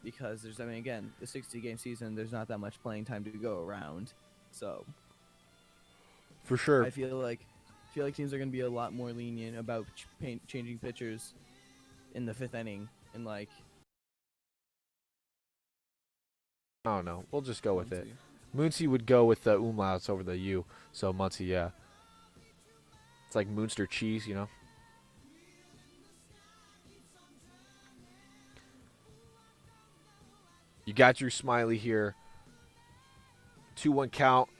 Because there's, I mean, again, the 60-game season, there's not that much playing time to go around, so For sure. I feel like teams are going to be a lot more lenient about changing pitchers in the 5th inning, and like. I don't know. We'll just go with it. Muncy. Muncy would go with the umlauts over the U. So Muncy, yeah. It's like Munster cheese, you know? You got your Smiley here. 2-1 count.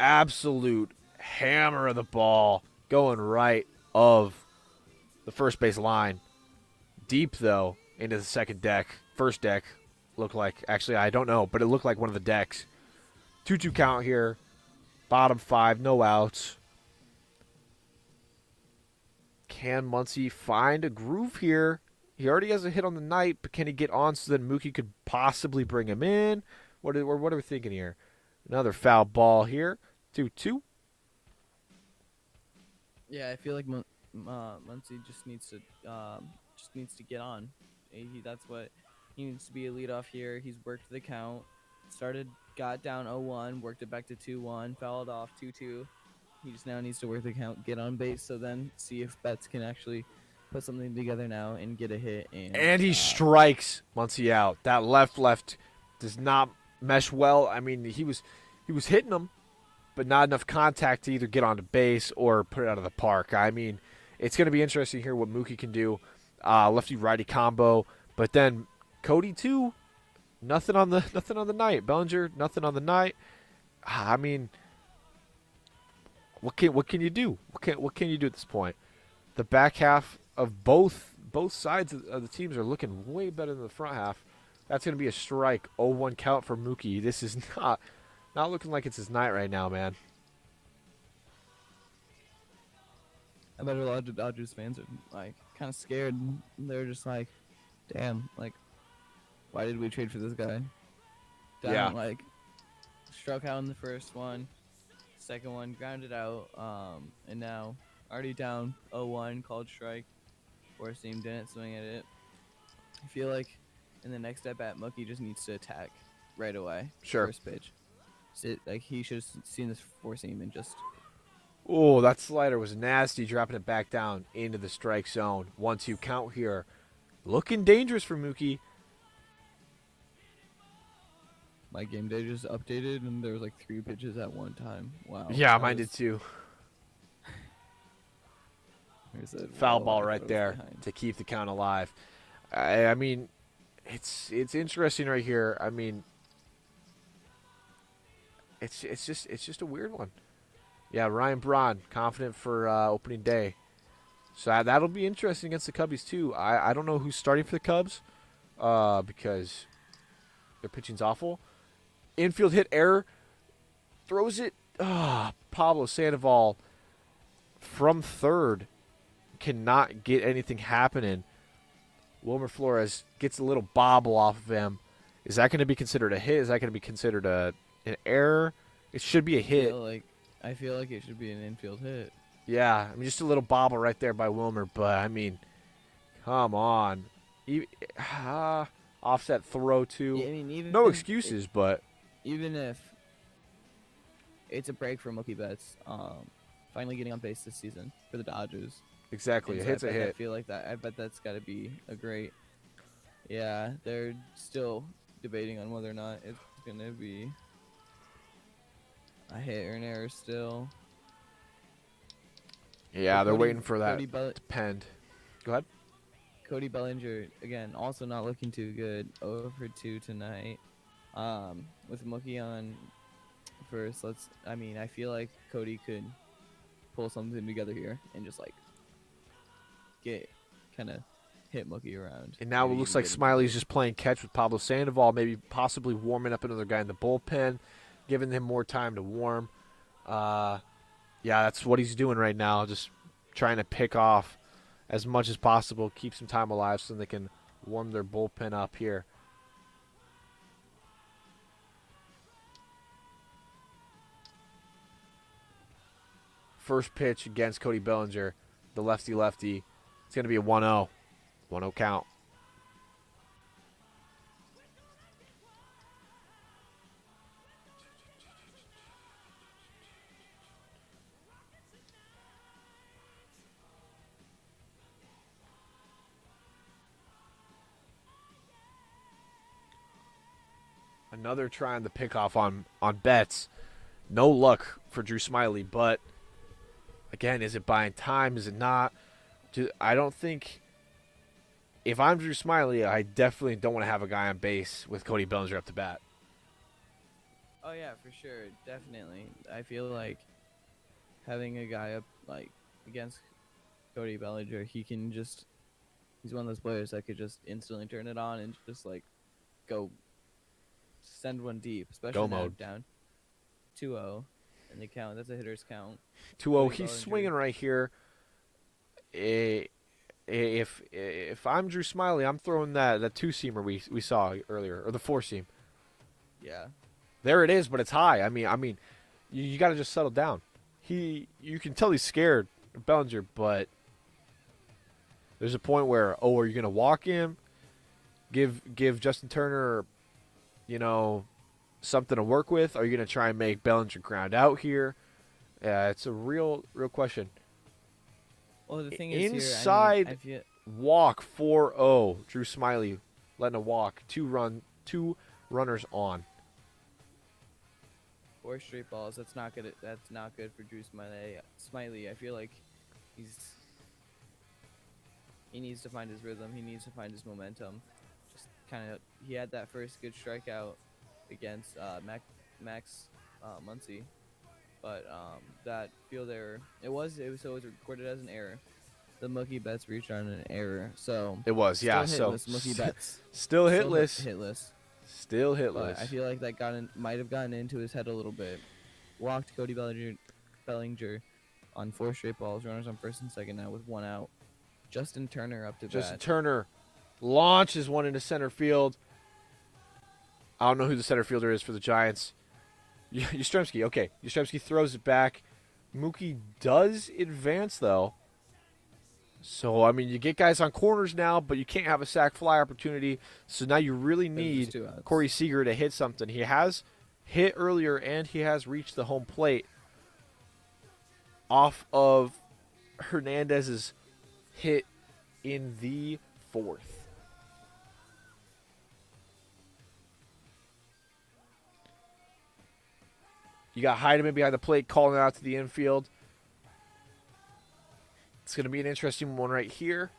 Absolute hammer of the ball. Going right of the first base line. Deep, though, into the second deck. First deck. Looked like, actually, I don't know, but it looked like one of the decks. 2-2 count here. Bottom 5, no outs. Can Muncy find a groove here? He already has a hit on the night, but can he get on so then Mookie could possibly bring him in? What are we thinking here? Another foul ball here. 2-2. Yeah, I feel like Muncy just needs to get on. That's what he needs to be a leadoff here. He's worked the count, got down 0-1, worked it back to 2-1, fouled off 2-2. He just now needs to work the count, get on base, so then see if Betts can actually put something together now and get a hit. And he strikes Muncy out. That left does not mesh well. I mean, he was hitting him, but not enough contact to either get onto base or put it out of the park. I mean, it's going to be interesting here what Mookie can do. Lefty-righty combo, but then Cody too. Nothing on the night. Bellinger, nothing on the night. I mean, what can you do? What can you do at this point? The back half of both sides of the teams are looking way better than the front half. That's going to be a strike. 0-1 count for Mookie. This is not looking like it's his night right now, man. I bet a lot of Dodgers fans are like kind of scared. They're just like, damn, like, why did we trade for this guy? Yeah. Like, struck out in the first one, second one grounded out, and now already down 0-1, called strike. Fourth team didn't swing at it. I feel like in the next at bat, Mookie just needs to attack right away. Sure. First pitch. Like he should have seen this four seam and just. Oh, that slider was nasty, dropping it back down into the strike zone. 1-2 count here. Looking dangerous for Mookie. My game day just updated and there was like 3 pitches at one time. Wow. Yeah, that mine was- did too. there's a Foul wall ball I right was there behind. to keep the count alive. I mean, it's interesting right here. I mean, it's just a weird one. Yeah, Ryan Braun, confident for opening day. So that'll be interesting against the Cubbies too. I don't know who's starting for the Cubs because their pitching's awful. Infield hit error. Throws it. Pablo Sandoval from third cannot get anything happening. Wilmer Flores gets a little bobble off of him. Is that going to be considered a hit? Is that going to be considered an error? It should be a hit. I feel like it should be an infield hit. Yeah, I mean, just a little bobble right there by Wilmer, but I mean, come on. Offset throw too. Yeah, I mean, even No excuses, but even if it's a break for Mookie Betts, finally getting on base this season for the Dodgers. exactly, a And so hit's a I hit. feel like that. I bet that's got to be a great. Yeah, they're still debating on whether or not it's gonna be a hit or an error still. Yeah, But they're Cody- waiting for that Cody, to pend. Go ahead. Cody Bellinger again, also not looking too good. 0 for 2 tonight. With Mookie on first, I feel like Cody could pull something together here and just like get kind of hit Mookie around. And now it Maybe looks even like get him Smiley's just playing catch with Pablo Sandoval, maybe possibly warming up another guy in the bullpen, giving him more time to warm. Yeah, that's what he's doing right now, just trying to pick off as much as possible, keep some time alive so they can warm their bullpen up here. First pitch against Cody Bellinger, the lefty-lefty. It's going to be a 1-0. 1-0 count. Another trying to pick off on Betts. No luck for Drew Smiley, but again, is it buying time? Is it not? I don't think. If I'm Drew Smiley, I definitely don't want to have a guy on base with Cody Bellinger up to bat. Oh yeah, for sure, definitely. I feel like having a guy up like against Cody Bellinger, he's one of those players that could just instantly turn it on and just like go send one deep, especially Go now mode. down 2-0 in the count. That's a hitter's count. 2-0. Cody He's Bellinger. swinging right here. If I'm Drew Smiley, I'm throwing that two-seamer we saw earlier, or the four-seam. Yeah. There it is, but it's high. I mean, you got to just settle down. You can tell he's scared of Bellinger, but there's a point where, are you going to walk him? Give Justin Turner, something to work with? Are you going to try and make Bellinger ground out here? Yeah, it's a real question. Well, the thing is Inside- here, I feel Walk 4-0. Drew Smiley letting a walk. Two runners on. 4 straight balls. That's not good. That's not good for Drew Smiley. I feel like he needs to find his rhythm. He needs to find his momentum. Just kind of, he had that first good strikeout against Max Muncy, but that field error. It was recorded as an error. The Mookie Betts reached on an error, so It was, yeah. still So hitless, Mookie Betts still Still hitless. hitless. Still But hitless. I feel like that might have gotten into his head a little bit. Walked Cody Bellinger on 4 straight balls. Runners on first and second now with 1 out. Justin Turner up to Justin bat. Turner launches one into center field. I don't know who the center fielder is for the Giants. Yastrzemski. Okay. Yastrzemski throws it back. Mookie does advance, though. So, I mean, you get guys on corners now, but you can't have a sack fly opportunity. So now you really There's just need 2 outs. Corey Seager to hit something. He has hit earlier, and he has reached the home plate off of Hernandez's hit in the 4th. You got Heidemann behind the plate calling it out to the infield. It's going to be an interesting one right here.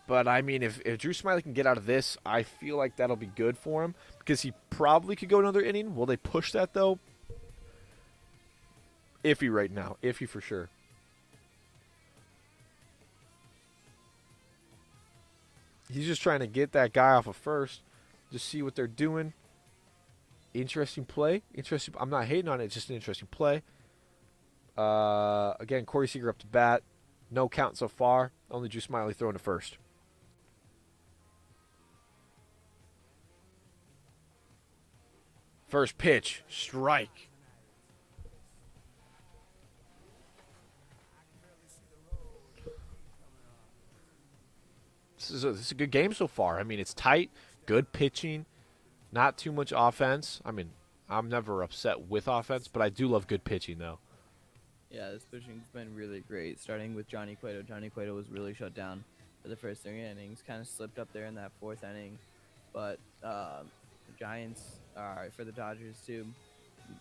But, I mean, if Drew Smiley can get out of this, I feel like that'll be good for him because he probably could go another inning. Will they push that, though? Iffy right now. Iffy for sure. He's just trying to get that guy off of first. Just see what they're doing. Interesting play. Interesting. I'm not hating on it. It's just an interesting play. Again, Corey Seager up to bat. No count so far. Only Drew Smiley throwing to first. First pitch. Strike. This is a good game so far. I mean, it's tight. Good pitching. Not too much offense. I mean, I'm never upset with offense, but I do love good pitching, though. Yeah, this pitching's been really great. Starting with Johnny Cueto. Johnny Cueto was really shut down for the first 3 innings. Kind of slipped up there in that 4th inning. But the Giants, for the Dodgers, too.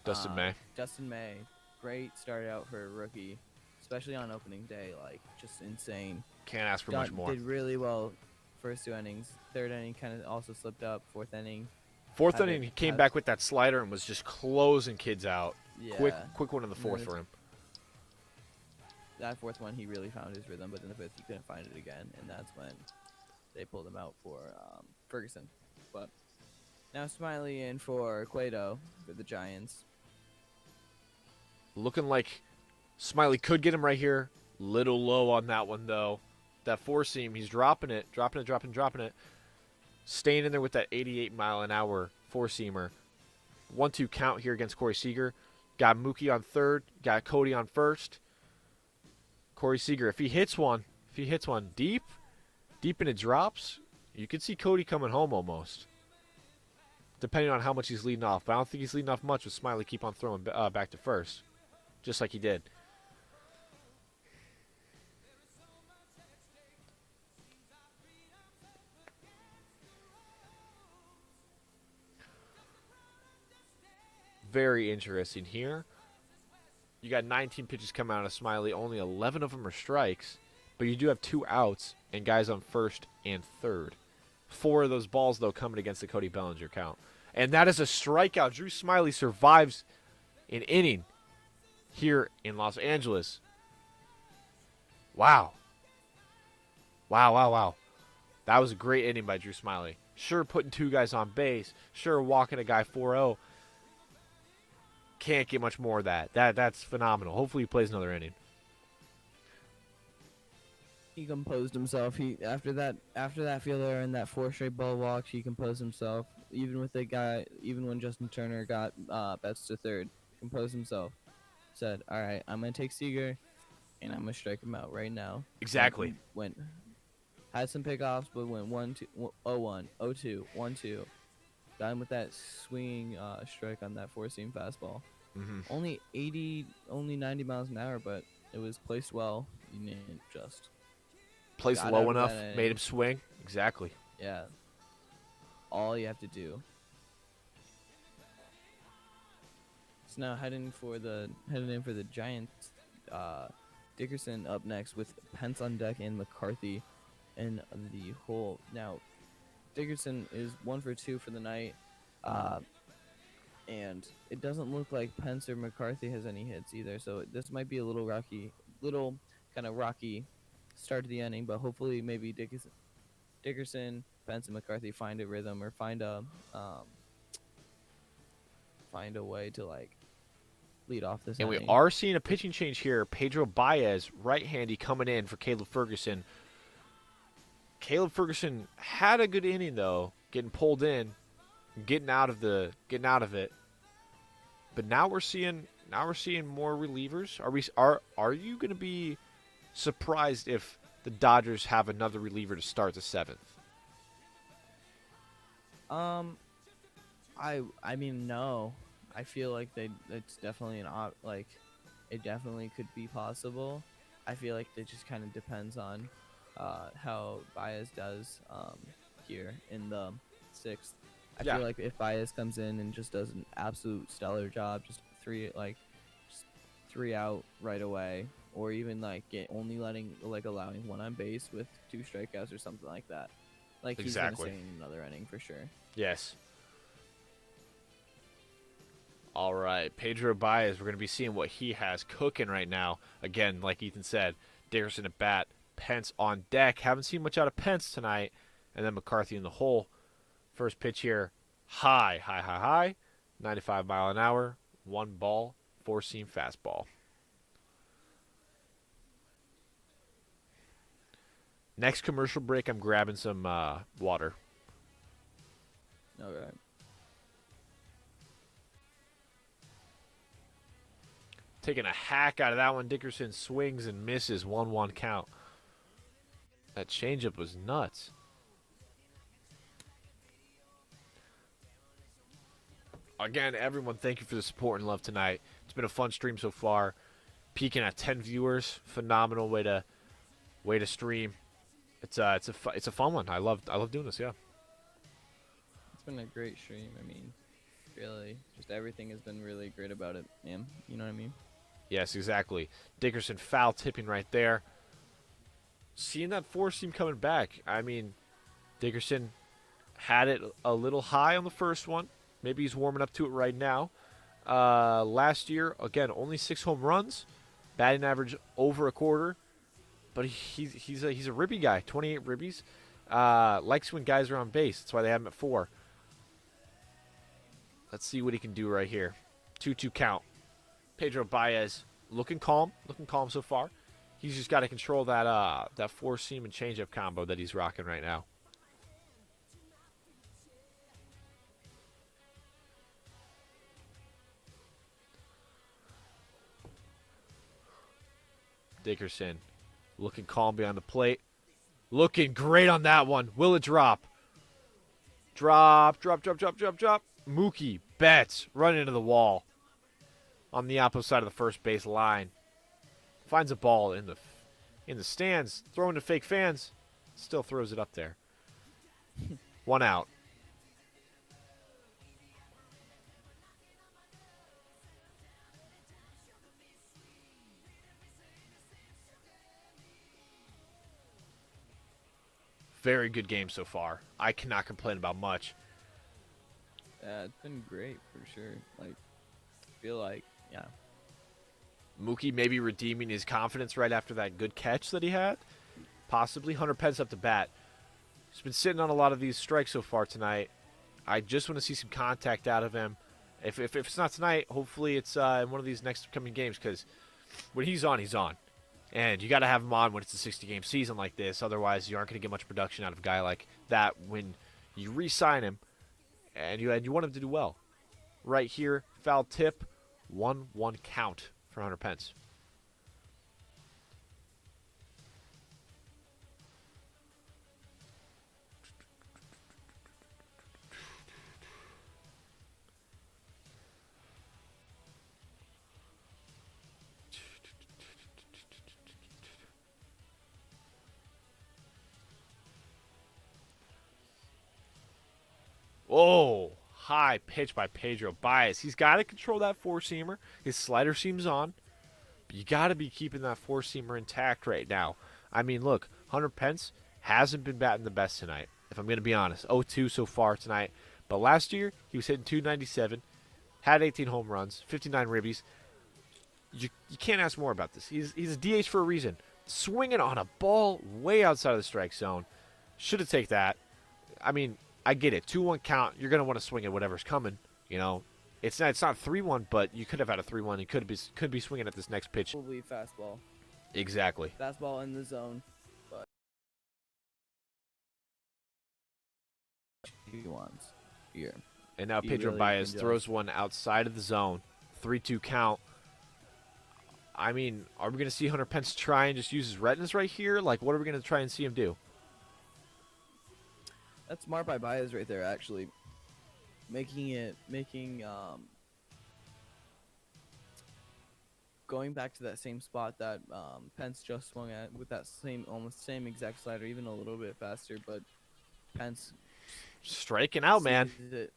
Dustin May. Dustin May. Great start out for a rookie, especially on opening day. Like, just insane. Can't ask for much more. Did really well first 2 innings. 3rd inning kind of also slipped up. 4th inning. 4th inning, he came back with that slider and was just closing kids out. Yeah. Quick one in the 4th for him. That 4th one, he really found his rhythm, but in the 5th, he couldn't find it again, and that's when they pulled him out for Ferguson. But now Smiley in for Cueto for the Giants. Looking like Smiley could get him right here. Little low on that one, though. That 4-seam, he's dropping it. Staying in there with that 88-mile-an-hour 4-seamer. 1-2 count here against Corey Seager. Got Mookie on third. Got Cody on first. Corey Seager, if he hits one deep and it drops, you could see Cody coming home almost. Depending on how much he's leading off. But I don't think he's leading off much with Smiley keep on throwing back to first. Just like he did. Very interesting here. You got 19 pitches coming out of Smiley. Only 11 of them are strikes. But you do have 2 outs and guys on first and third. 4 of those balls, though, coming against the Cody Bellinger count. And that is a strikeout. Drew Smiley survives an inning here in Los Angeles. Wow. Wow. That was a great inning by Drew Smiley. Sure, putting 2 guys on base. Sure, walking a guy 4-0. Can't get much more of that. That's phenomenal. Hopefully he plays another inning. He composed himself. He after that field error and that 4 straight ball walks, he composed himself. Even when Justin Turner got bets to third, composed himself. Said, "All right, I'm gonna take Seager, and I'm gonna strike him out right now." Exactly. Had some pickoffs, but went 1-2, 0-1, 0-2, 1-2. Got him with that swinging strike on that 4-seam fastball. Mm-hmm. Only 90 miles an hour, but it was placed well. You didn't just Placed got low out of enough, that made him swing. Exactly. Yeah. All you have to do. So now heading in for the Giants. Dickerson up next with Pence on deck and McCarthy in the hole. Now, Dickerson is 1 for 2 for the night. And it doesn't look like Pence or McCarthy has any hits either. So this might be a little kind of rocky start to the inning, but hopefully maybe Dickerson, Pence, and McCarthy find a rhythm or find a way to lead off this. And inning. we are seeing a pitching change here. Pedro Baez, right-handy, coming in for Caleb Ferguson. Caleb Ferguson had a good inning though, getting pulled in, getting out of it. But now we're seeing more relievers. Are you going to be surprised if the Dodgers have another reliever to start the seventh? I mean no. I feel like it's definitely like it definitely could be possible. I feel like it just kind of depends on how Baez does here in the sixth. I Yeah, feel like if Baez comes in and just does an absolute stellar job, just three out right away, or even like only allowing one on base with two strikeouts or something like that. Like he's gonna exactly. stay in another inning for sure. Yes. All right, Pedro Baez. We're going to be seeing what he has cooking right now. Again, like Ethan said, Dickerson at bat, Pence on deck. Haven't seen much out of Pence tonight. And then McCarthy in the hole. First pitch here, high. 95 mph, 1 ball, 4-seam fastball. Next commercial break, I'm grabbing some water. Okay. Taking a hack out of that one. Dickerson swings and misses. 1-1 count. That changeup was nuts. Again, everyone, thank you for the support and love tonight. It's been a fun stream so far. Peaking at 10 viewers, phenomenal way to stream. It's a fun one. I love doing this. Yeah. It's been a great stream. I mean, really, just everything has been really great about it, man. You know what I mean? Yes, exactly. Dickerson foul tipping right there. Seeing that 4-seam coming back. I mean, Dickerson had it a little high on the first one. Maybe he's warming up to it right now. Last year, again, only 6 home runs, batting average over a quarter. But he's a ribby guy, 28 ribbies. Likes when guys are on base. That's why they have him at 4. Let's see what he can do right here. 2-2 count. Pedro Baez looking calm so far. He's just got to control that 4-seam and changeup combo that he's rocking right now. Dickerson looking calm behind the plate. Looking great on that one. Will it drop? Drop. Mookie Betts running into the wall on the opposite side of the first base line. Finds a ball in the stands, throwing to fake fans. Still throws it up there. 1 out. Very good game so far. I cannot complain about much. Yeah, it's been great for sure. Like, I feel like, yeah. Mookie maybe redeeming his confidence right after that good catch that he had. Possibly. Hunter Pence up to bat. He's been sitting on a lot of these strikes so far tonight. I just want to see some contact out of him. If it's not tonight, hopefully it's in one of these next coming games, because when he's on, he's on. And you got to have him on when it's a 60-game season like this. Otherwise, you aren't going to get much production out of a guy like that when you re-sign him and you want him to do well. Right here, foul tip, 1-1 count for Hunter Pence. Oh, high pitch by Pedro Baez. He's got to control that 4-seamer. His slider seems on. But you got to be keeping that 4-seamer intact right now. I mean, look, Hunter Pence hasn't been batting the best tonight, if I'm going to be honest. 0-2 so far tonight. But last year, he was hitting 297, had 18 home runs, 59 ribbies. You can't ask more about this. He's a DH for a reason. Swinging on a ball way outside of the strike zone. Should have taken that. I mean, I get it. 2-1 count. You're gonna want to swing at whatever's coming. You know, it's not 3-1, but you could have had a 3-1. You could be swinging at this next pitch. Probably fastball. Exactly. Fastball in the zone, but he wants here. And now He Pedro really Baez enjoys. throws one outside of the zone. 3-2 count. I mean, are we going to see Hunter Pence try and just use his retinas right here? Like, what are we going to try and see him do? That's smart by Baez right there, actually. Going back to that same spot that Pence just swung at with that almost same exact slider, even a little bit faster, but Pence Striking out, man. sees it.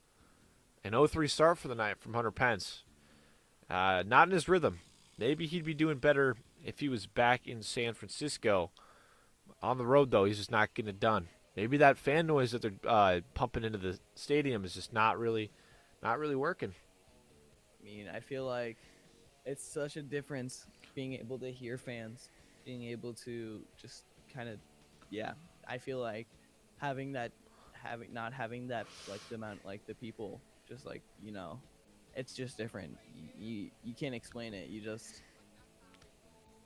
An 0-3 start for the night from Hunter Pence. Not in his rhythm. Maybe he'd be doing better if he was back in San Francisco. On the road, though, he's just not getting it done. Maybe that fan noise that they're pumping into the stadium is just not really working. I mean, I feel like it's such a difference being able to hear fans, being able to just kind of, yeah. I feel like not having that, like the amount, like the people, just like, it's just different. You can't explain it.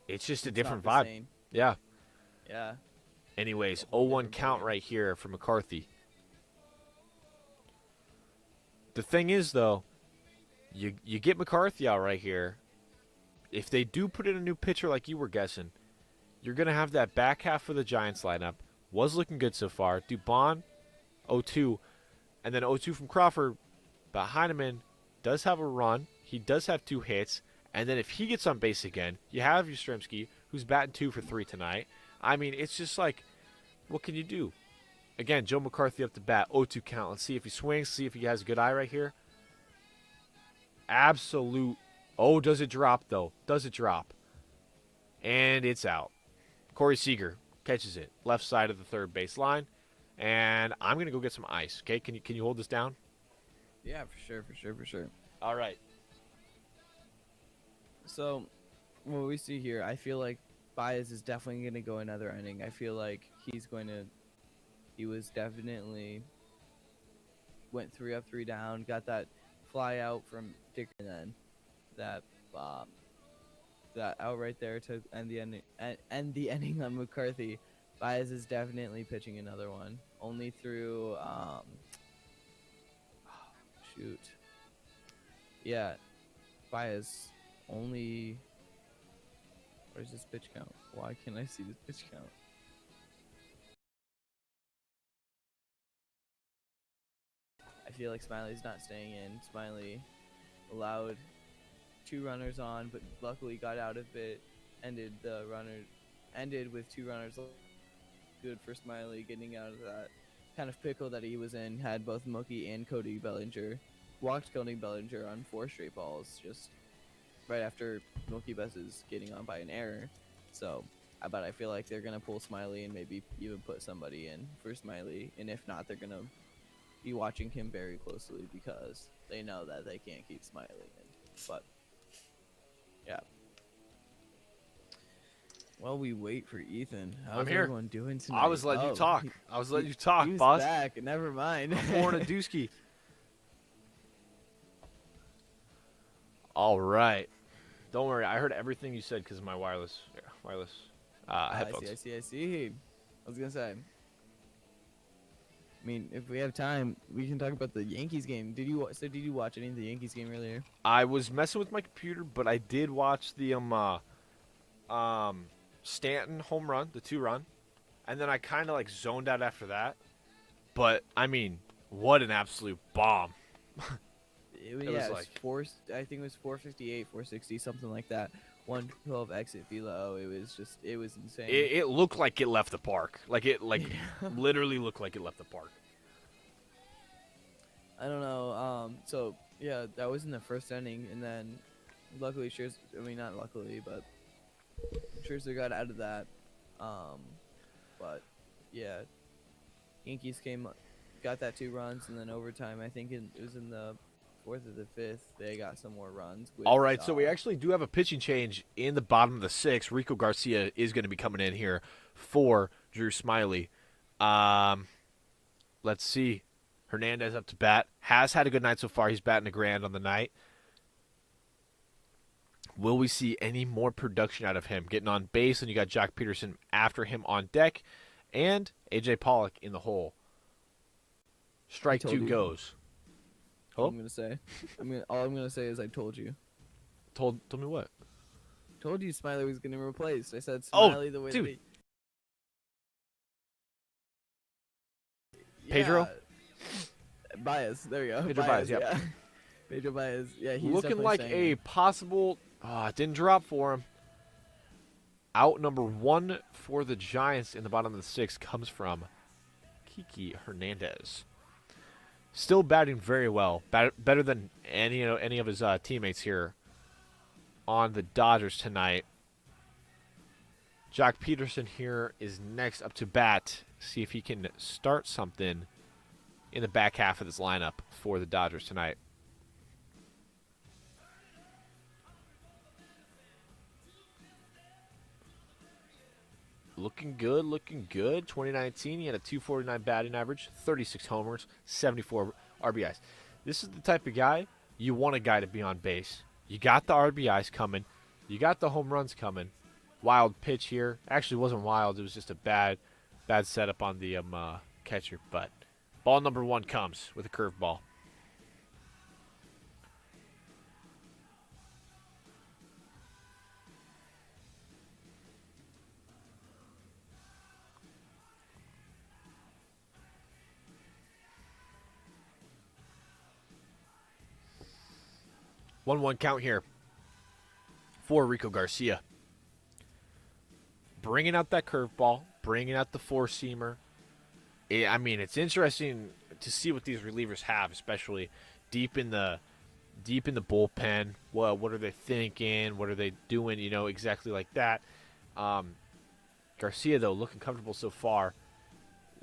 It's just a It's different not the vibe. same. Yeah. Yeah. Anyways, A whole 0-1 different count ballgame. right here for McCarthy. The thing is, though, you get McCarthy out right here. If they do put in a new pitcher like you were guessing, you're going to have that back half of the Giants lineup. Was looking good so far. Dubon, 0-2, and then 0-2 from Crawford. But Heineman does have a run. He does have 2 hits. And then if he gets on base again, you have Yastrzemski, who's batting 2 for 3 tonight. I mean, it's just like, what can you do? Again, Joe McCarthy up to bat, 0-2 count. Let's see if he swings, see if he has a good eye right here. Absolute. Oh, does it drop, though? Does it drop? And it's out. Corey Seager catches it. Left side of the third base line. And I'm going to go get some ice, okay? Can you hold this down? Yeah, for sure. All right. So, what we see here, I feel like Baez is definitely going to go another inning. I feel like he was definitely went 3 up, 3 down, got that fly out from Dick, and then that out right there to end the inning on McCarthy. Baez is definitely pitching another one. Only through shoot. Yeah, Baez only. Where's this pitch count? Why can't I see this pitch count? I feel like Smiley's not staying in. Smiley allowed 2 runners on, but luckily got out of it. Ended with 2 runners. Good for Smiley getting out of that kind of pickle that he was in. Had both Mookie and Cody Bellinger. Walked Cody Bellinger on 4 straight balls, just right after Mookie Betts is getting on by an error. So, but I feel like they're gonna pull Smiley and maybe even put somebody in for Smiley, and if not, they're gonna be watching him very closely because they know that they can't keep Smiley in. But yeah. While we wait for Ethan, how's I'm here. everyone doing tonight? I was letting you talk. I was letting you talk, He's boss. back. Never mind. I'm pouring a dooski. All right. Don't worry. I heard everything you said because of my wireless headphones. I see. I was gonna say. I mean, if we have time, we can talk about the Yankees game. Did you watch any of the Yankees game earlier? I was messing with my computer, but I did watch the Stanton home run, the 2-run, and then I kind of like zoned out after that. But I mean, what an absolute bomb! It was, It was yeah, like- I think it was 458, 460, something like that. 112 exit velo. It was insane. It looked like it left the park. Literally looked like it left the park. I don't know. So yeah, that was in the first inning, and then luckily not luckily, but Scherzer got out of that. But yeah, Yankees got that 2 runs, and then overtime. I think it was in the 4th or the 5th. They got some more runs. All right, so we actually do have a pitching change in the bottom of the 6th. Rico Garcia is going to be coming in here for Drew Smiley. Let's see. Hernandez up to bat. Has had a good night so far. He's batting a grand on the night. Will we see any more production out of him? Getting on base, and you got Jock Peterson after him on deck, and A.J. Pollock in the hole. Strike told 2 you. goes. All Oh, I'm gonna say. All I'm gonna say is I told you. told me what? Told you Smiley was getting replaced. I said Oh, Smiley the way dude. that he. Pedro? Baez. There you go. Pedro Baez, yep. yeah. Pedro Baez. Yeah, he's Looking definitely like staying a in. possible. It didn't drop for him. Out number 1 for the Giants in the bottom of the 6th comes from Kiki Hernandez. Still batting very well, better than any of his teammates here on the Dodgers tonight. Jock Peterson here is next up to bat. See if he can start something in the back half of this lineup for the Dodgers tonight. Looking good, looking good. 2019, he had a 249 batting average, 36 homers, 74 RBIs. This is the type of guy you want a guy to be on base. You got the RBIs coming. You got the home runs coming. Wild pitch here. Actually, it wasn't wild. It was just a bad setup on the catcher. But ball number 1 comes with a curveball. One count here for Rico Garcia. Bringing out that curveball, bringing out the four-seamer. It's interesting to see what these relievers have, especially deep in the bullpen. Well, what are they thinking? What are they doing? Exactly like that. Garcia, though, looking comfortable so far.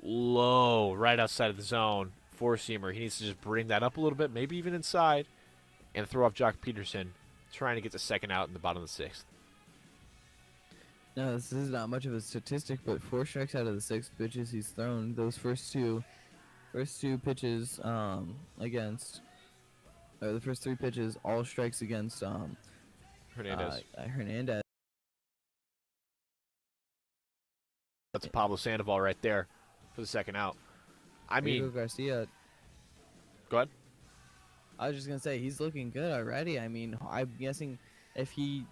Low, right outside of the zone. Four-seamer. He needs to just bring that up a little bit, maybe even inside, and throw off Jock Peterson, trying to get the second out in the bottom of the 6th. No, this is not much of a statistic, but 4 strikes out of the 6 pitches he's thrown. Those first two pitches against, or the first 3 pitches, all strikes against Hernandez. Hernandez. That's a Pablo Sandoval right there for the second out. Rico Garcia. Go ahead. I was just gonna say he's looking good already. I'm guessing if he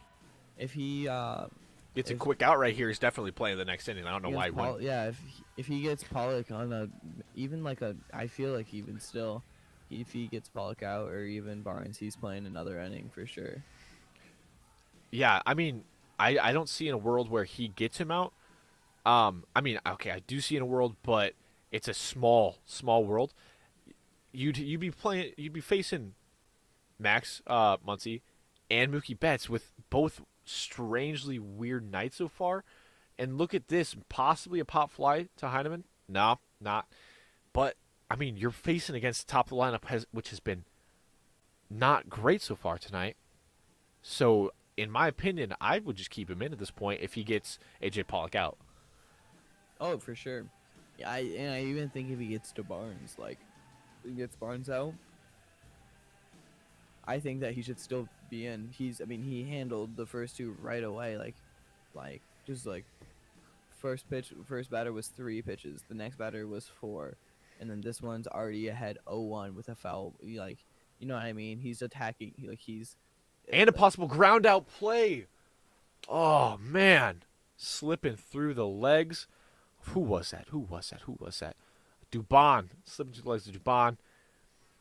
Gets a quick out right here. He's definitely playing the next inning. I don't know why he wouldn't. Yeah, if he gets Pollock on I feel like even still, if he gets Pollock out or even Barnes, he's playing another inning for sure. Yeah, I don't see in a world where he gets him out. Okay, I do see in a world, but it's a small world. You'd be facing Max Muncy and Mookie Betts with both strangely weird nights so far. And look at this, possibly a pop fly to Heineman. No, not. But you're facing against the top of the lineup, which has been not great so far tonight. So, in my opinion, I would just keep him in at this point if he gets AJ Pollock out. Oh, for sure. Yeah, I even think if he gets to Barnes, out, I think that he should still be in. He handled the first 2 right away. First batter was 3 pitches. The next batter was 4, and then this one's already ahead 0-1 with a foul. You know what I mean? He's attacking. And a possible ground out play. Oh man, slipping through the legs. Who was that? Dubon slipping through the legs of Dubon.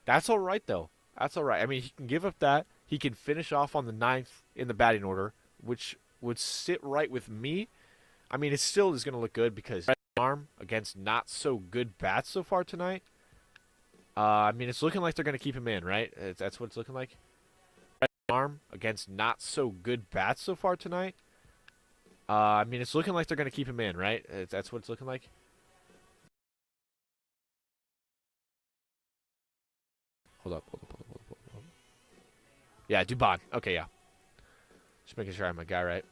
That's all right though. That's all right. He can give up that. He can finish off on the 9th in the batting order, which would sit right with me. It still is going to look good because arm against not so good bats so far tonight. It's looking like they're going to keep him in, right? That's what it's looking like. Arm against not so good bats so far tonight. It's looking like they're going to keep him in, right? That's what it's looking like. Hold up. Yeah, Dubon. Okay, yeah. Just making sure I have my guy right.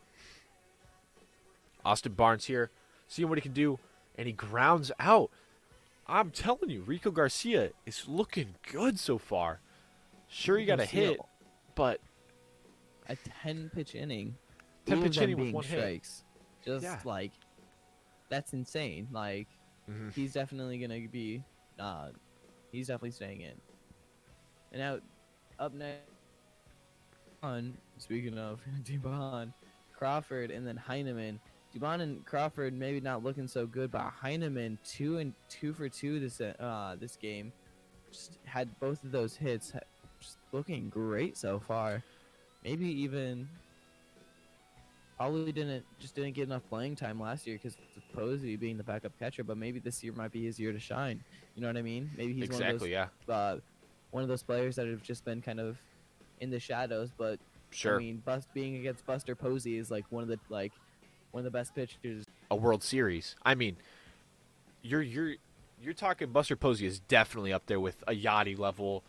Austin Barnes here, seeing what he can do, and he grounds out. I'm telling you, Rico Garcia is looking good so far. Sure, he got a hit, but a 10-pitch inning. 10-pitch inning with 1 strikes. hit. That's insane. He's definitely gonna be. He's definitely staying in. And now, up next. Speaking of Dubon, Crawford, and then Heineman. Dubon and Crawford maybe not looking so good, but Heineman 2 for 2 this game. Just had both of those hits, just looking great so far. Maybe even probably didn't get enough playing time last year because of Posey being the backup catcher, but maybe this year might be his year to shine. You know what I mean? Maybe he's Exactly, one of those players that have just been kind of in the shadows, but sure. I mean, being against Buster Posey is like one of the best pitchers. A World Series. I mean, you're talking Buster Posey is definitely up there with a Yachty level.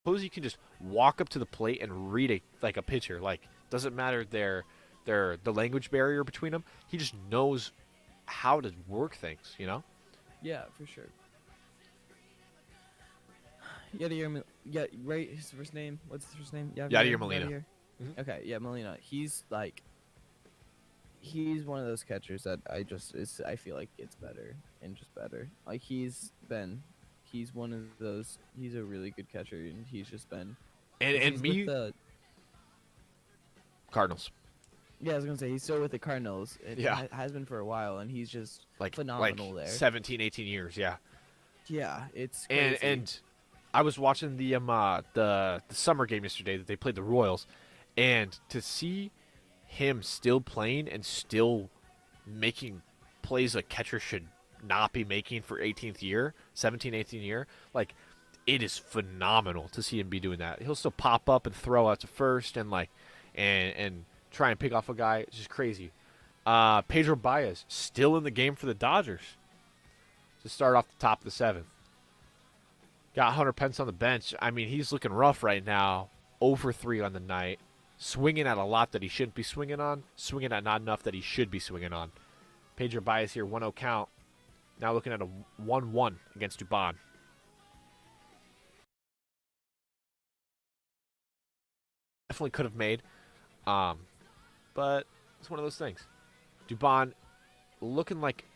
Posey can just walk up to the plate and read a pitcher. Like, doesn't matter the language barrier between them. He just knows how to work things, you know? Yeah, for sure. Yadier, yeah, right. His first name. What's his first name? Yadier Molina. Mm-hmm. Okay, yeah, Molina. He's one of those catchers that I feel like gets better and just better. Like he's one of those. He's a really good catcher, and he's just been. And me, the Cardinals. Yeah, I was gonna say he's still with the Cardinals. It has been for a while, and he's just phenomenal there. 17, 18 years, yeah. Yeah, it's crazy. And I was watching the summer game yesterday that they played the Royals, and to see him still playing and still making plays a catcher should not be making for 18th year, 17, 18 year, like it is phenomenal to see him be doing that. He'll still pop up and throw out to first and and try and pick off a guy. It's just crazy. Pedro Baez still in the game for the Dodgers to start off the top of the 7th. Got Hunter Pence on the bench. I mean, he's looking rough right now. 0 for 3 on the night. Swinging at a lot that he shouldn't be swinging on. Swinging at not enough that he should be swinging on. Pedro Baez here, 1-0 count. Now looking at a 1-1 against Dubon. Definitely could have made. But it's one of those things. Dubon looking like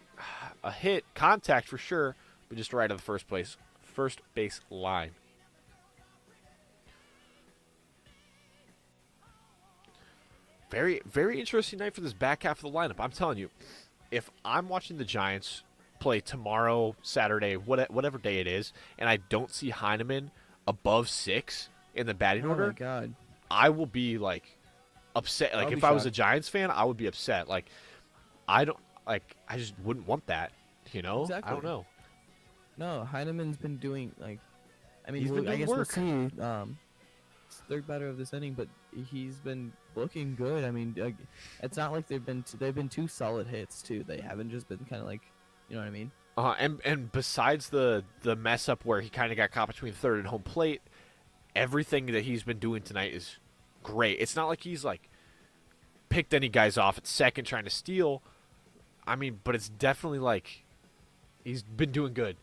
a hit. Contact for sure, but just right at the first base line. Very, very interesting night for this back half of the lineup. I'm telling you, if I'm watching the Giants play tomorrow, Saturday, whatever day it is, and I don't see Heineman above 6 in the batting order, oh my God, I will be like upset. Like if I was a Giants fan, I would be upset. Like I just wouldn't want that. You know, exactly. I don't know. No, Heineman's been doing I He's been doing work. We'll see. It's third batter of this inning, but he's been looking good. I mean, it's not like they've been 2 solid hits too. They haven't just been kind of like, you know what I mean? And besides the mess up where he kind of got caught between third and home plate, everything that he's been doing tonight is great. It's not like he's like picked any guys off at second trying to steal. I mean, but it's definitely like he's been doing good.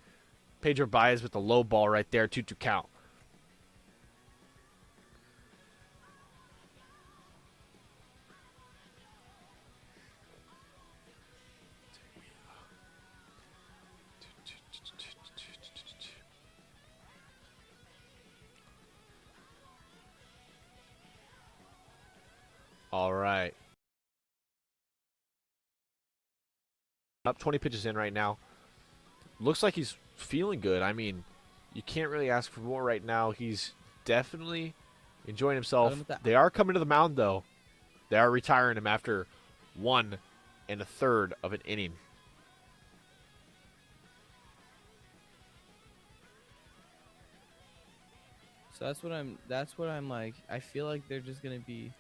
Pedro Baez with the low ball right there, 2-2 count. All right. Up 20 pitches in right now. Looks like he's feeling good. I mean, you can't really ask for more right now. He's definitely enjoying himself. They are coming to the mound, though. They are retiring him after 1 1/3 of an inning. So that's what I'm like. I feel like they're just gonna be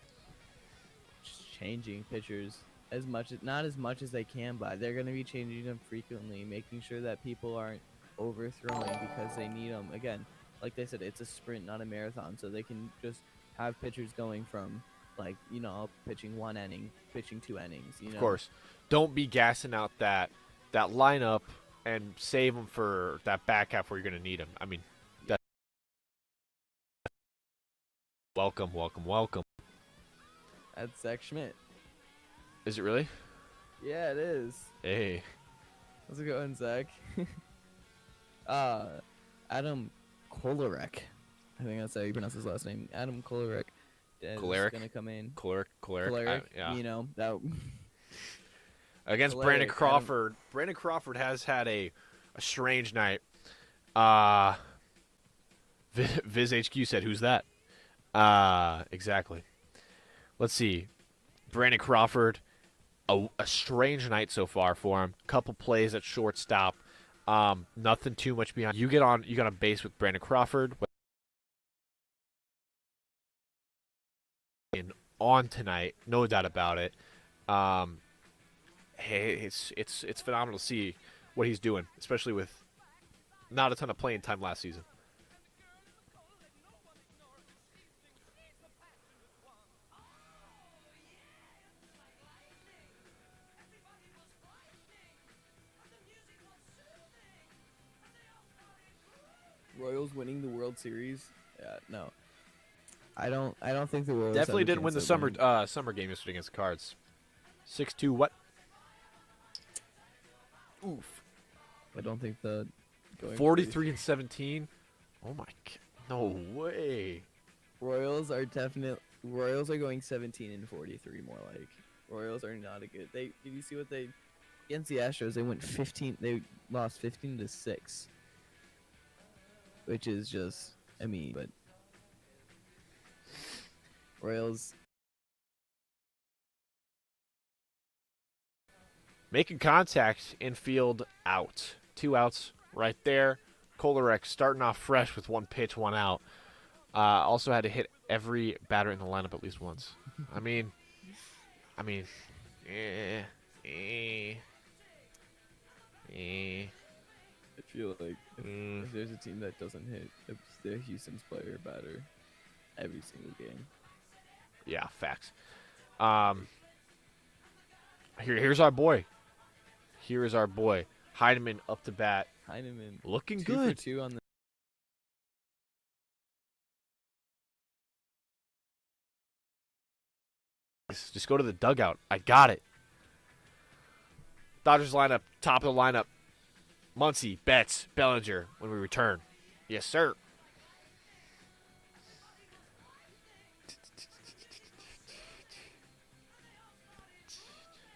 just changing pitchers not as much as they can, but they're gonna be changing them frequently, making sure that people aren't overthrowing because they need them. Again, like they said, it's a sprint, not a marathon, so they can just have pitchers going from pitching 1 inning, pitching 2 innings. Of course, don't be gassing out that lineup and save them for that back half where you're gonna need them. I mean, welcome. That's Zach Schmidt. Is it really? Yeah, it is. Hey. How's it going, Zach? Adam Kolarek. I think that's how you pronounce his last name. Adam Kolarek. is Choleric. gonna come in. Choleric. Choleric, Yeah. you know that. Against Choleric, Brandon I don't- Crawford. Brandon Crawford has had a strange night. Viz HQ said, "Who's that?" Exactly. Let's see. Brandon Crawford, a strange night so far for him. Couple plays at shortstop. Nothing too much behind. You got a base with Brandon Crawford. On tonight, no doubt about it. Hey, it's phenomenal to see what he's doing, especially with not a ton of playing time last season. Royals winning the World Series. Yeah, no. I don't think the Royals Definitely have a didn't win the chance of winning. summer game yesterday against the Cards. 6-2 what? Oof. I don't think the going 43 and 17. Oh my god. No way. Royals are going 17 and 43 more like. Royals are not a good. Did you see what they against the Astros? They went 15. They lost 15-6, which is just but Royals Making contact, infield out. 2 outs right there. Kolarek starting off fresh with 1 pitch, 1 out. Also had to hit every batter in the lineup at least once. I mean, eh. I feel like if there's a team that doesn't hit, it's the Houston's player batter every single game. Yeah, facts. Here's our boy. Here is our boy. Heineman up to bat. Heineman Looking 2 good. for 2 on the. Just go to the dugout. I got it. Dodgers lineup, top of the lineup. Muncy, Betts, Bellinger when we return. Yes, sir.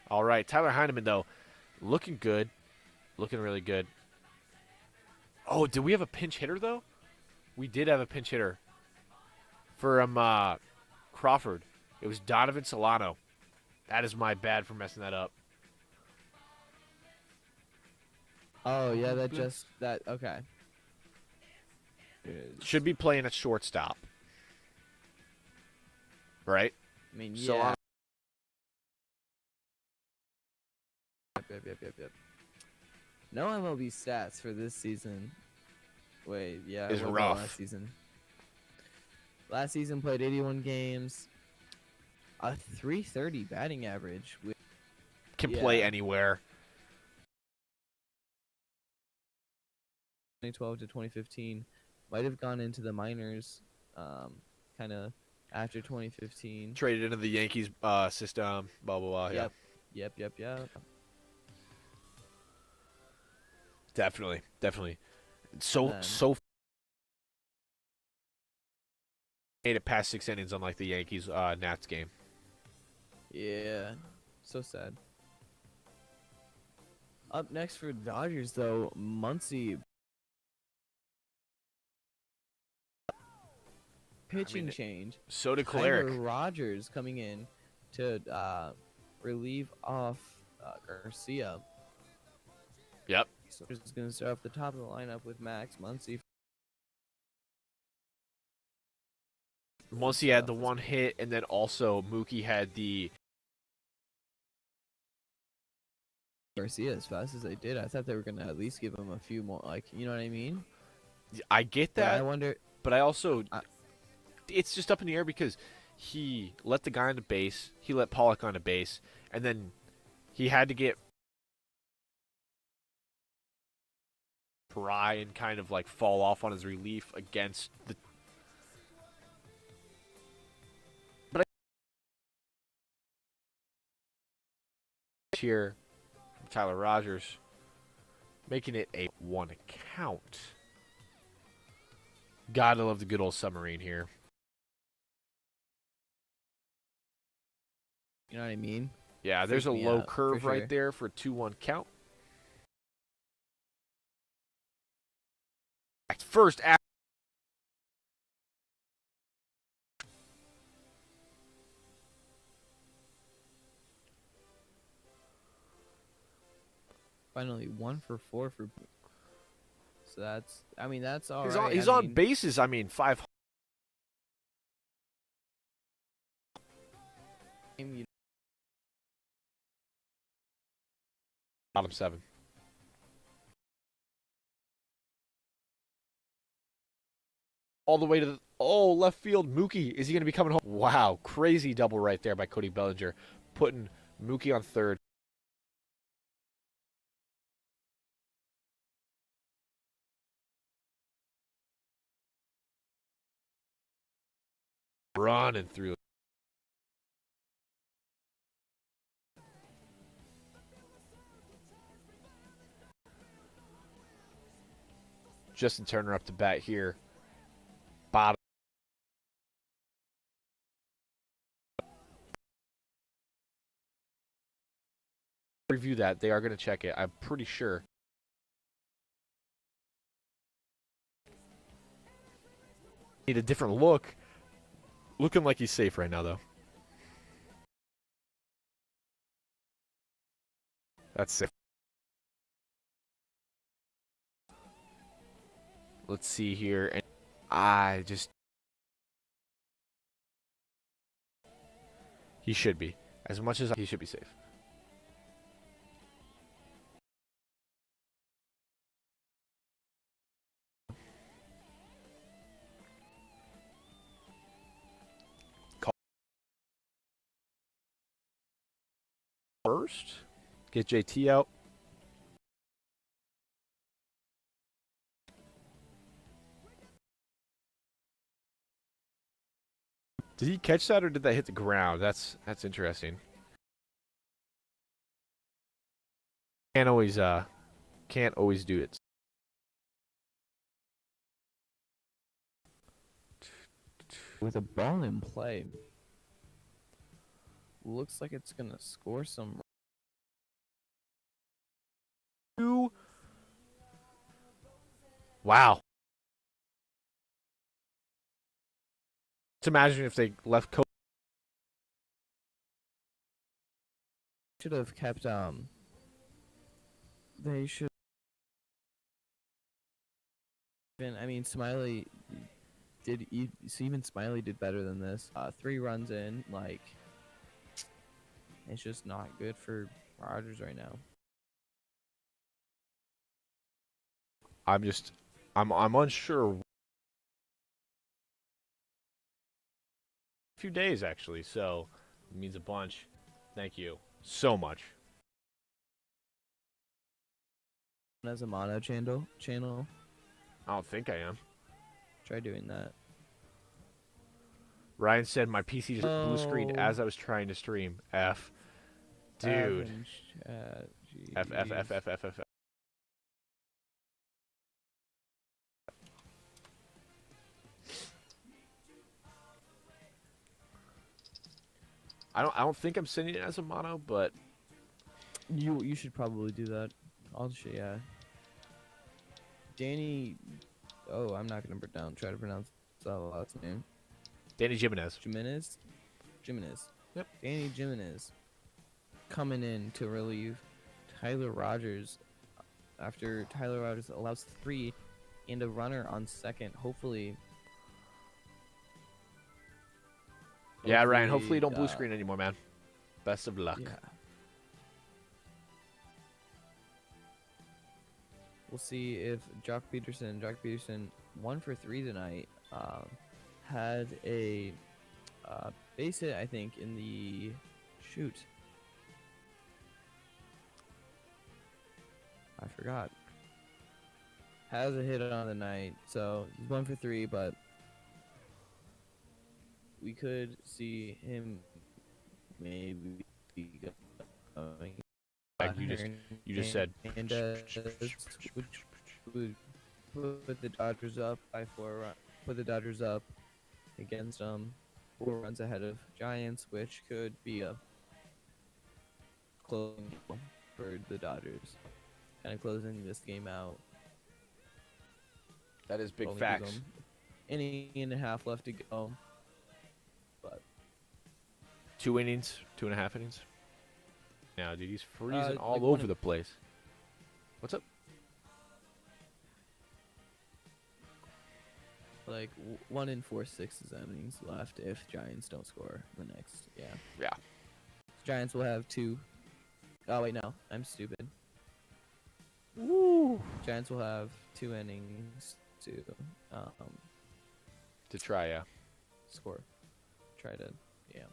All right, Tyler Heineman, though, looking good. Looking really good. Oh, did we have a pinch hitter, though? We did have a pinch hitter for Crawford. It was Donovan Solano. That is my bad for messing that up. Oh yeah, okay. Should be playing at shortstop. Right? I mean, yeah. Solano. Yep. No MLB stats for this season. Wait, yeah, Is what about rough. Last season. Last season played 81 games, a 330 batting average. Can play Yeah. anywhere. 2012 to 2015, might have gone into the minors, kind of after 2015. Traded into the Yankees system. Blah, blah, blah. Yeah. Yep. Definitely. Then- So made it past 6 innings unlike the Yankees Nats game. Yeah, so sad. Up next for Dodgers, though, Muncy. Pitching change. So did Tyler Choleric. Rogers coming in to relieve off Garcia. Yep. So we're just going to start off the top of the lineup with Max Muncy. Muncy had the 1 hit, and then also Mookie had the. Garcia as fast as they did. I thought they were going to at least give him a few more, like, you know what I mean? I get But that, I wonder. but I also. I- It's just up in the air because he let the guy on the base, he let Pollock on the base, and then he had to get try and kind of like fall off on his relief against the. But here, Tyler Rogers, making it a 1 count. Gotta love the good old submarine here. You know what I mean? Yeah, there's a Freaked me low out, curve for right sure. there for a 2-1 count. First, Finally, 1 for 4 for. So that's. I mean, that's all he's right. he's I on mean, bases. I mean, 5. you Bottom 7. All the way to the left field. Mookie, is he going to be coming home? Wow, crazy double right there by Cody Bellinger, putting Mookie on third. Running through. Justin Turner up to bat here. Bottom. Review that. They are going to check it. I'm pretty sure. Need a different look. Looking like he's safe right now, though. That's safe. Let's see here. And I just. He should be. As much as he should be safe. First, get JT out. Did he catch that or did that hit the ground? That's interesting. Can't always do it. with a ball in play. Looks like it's gonna score some. Wow. Just imagine if they left Kobe. Should have kept. They should. I mean, Smiley did. Even Smiley did better than this. 3 runs in, like. It's just not good for Rogers right now. I'm unsure. A few days actually, so it means a bunch. Thank you so much. As a mono channel. I don't think I am. Try doing that. Ryan said my PC just blue screened as I was trying to stream. F. Dude. F. I don't think I'm sending it as a mono, but You should probably do that. Yeah. Danny. Oh, I'm not gonna try to pronounce that last name. Danny Jimenez. Jimenez. Yep. Danny Jimenez coming in to relieve Tyler Rogers after Tyler Rogers allows 3 and a runner on second. Hopefully. Yeah, Ryan. Hopefully you don't blue screen anymore, man. Best of luck. Yeah. We'll see if Jock Peterson 1 for 3 tonight. Had a base hit, I think, in the shoot. I forgot. Has a hit on the night, so he's 1 for 3, but we could see him maybe going. You just said. And would put the Dodgers up by 4. Put the Dodgers up against 4 runs ahead of Giants, which could be a closing for the Dodgers. Kind of closing this game out. That is big Only facts. gives 'em an inning and a half left to go. But 2 innings, 2.5 innings. Now, dude, he's freezing all like over the place. What's up? like 1 in 4/6 innings left if Giants don't score the next. Yeah. Yeah. Giants will have 2. Oh wait, no, I'm stupid. Woo. Giants will have 2 innings to To try, yeah. score. Try to, yeah.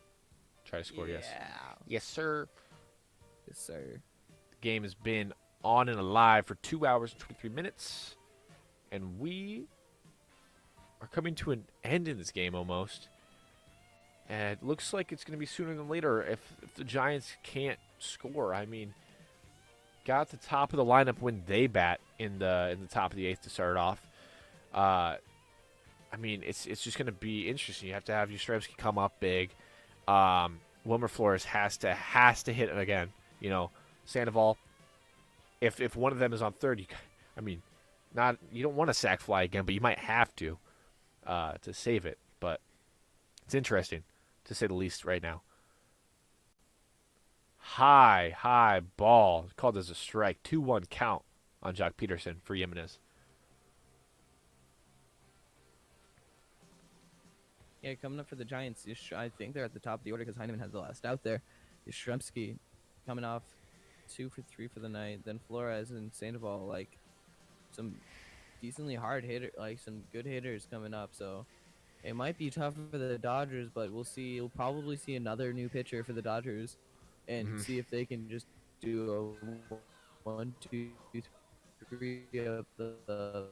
Try to score, yes. Yeah. Yes, sir. Yes, sir. The game has been on and alive for 2 hours and 23 minutes. And we are coming to an end in this game almost. And it looks like it's going to be sooner than later if the Giants can't score. I mean, got the top of the lineup when they bat in the top of the 8th to start off. I mean, it's just going to be interesting. You have to have Yastrzemski come up big. Wilmer Flores has to hit it again. You know, Sandoval, if one of them is on third, you don't want to sack fly again, but you might have to save it. But it's interesting, to say the least, right now. High ball. Called as a strike. 2-1 count on Jock Peterson for Jimenez. Yeah, coming up for the Giants, I think they're at the top of the order because Heineman had the last out there. Yastrzemski coming off 2 for 3 for the night. Then Flores and Sandoval, like some decently hard hitter, like some good hitters coming up. So it might be tough for the Dodgers, but we'll see. You'll probably see another new pitcher for the Dodgers, and see if they can just do a 1, 2, 3 of the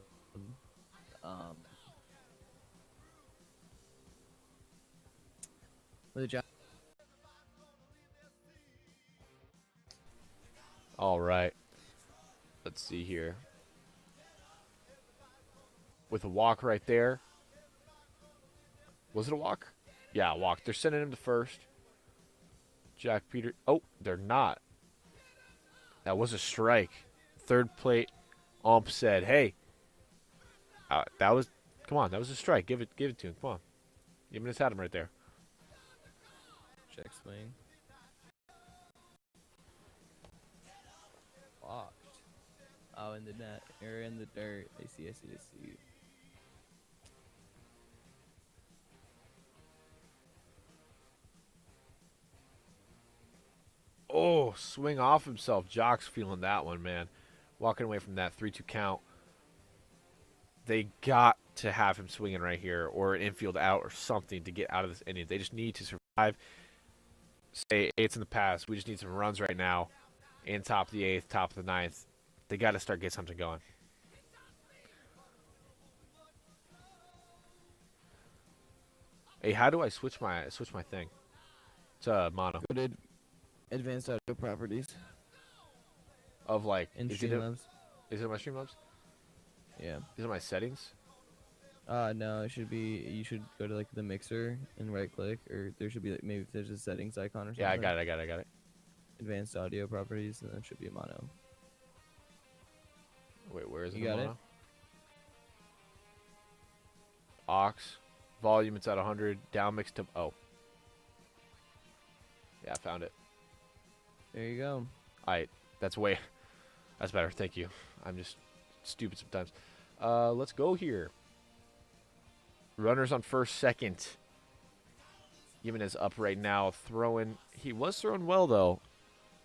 with the All right. Let's see here. With a walk right there. Was it a walk? Yeah, a walk. They're sending him to first. Jack Peter. Oh, they're not. That was a strike. Third plate ump said, "Hey, that was. Come on, that was a strike. Give it to him. Come on. Jimenez had him right there." check swing. Walked. Oh, in the net. Or in the dirt. I see. Oh, swing off himself. Jock's feeling that one, man. Walking away from that 3-2 count. They got to have him swinging right here or an infield out or something to get out of this inning. They just need to survive. Say it's in the past. We just need some runs right now in top of the 8th, top of the 9th. They got to start getting something going. Hey, how do I switch my thing to mono? Go to advanced audio properties Of like, and is it Streamlabs. in my Streamlabs? Yeah. Is it my settings? No, it should be. You should go to like the mixer and right click, or there should be like maybe if there's a settings icon or something. Yeah, I got it. Advanced audio properties, and then it should be mono. Wait, where is it? You got it? Aux. Volume, it's at 100. Down mix to... Oh. Yeah, I found it. There you go. Alright. That's better. Thank you. I'm just stupid sometimes. Let's go here. Runners on first, second. Jimenez up right now. He was throwing well, though.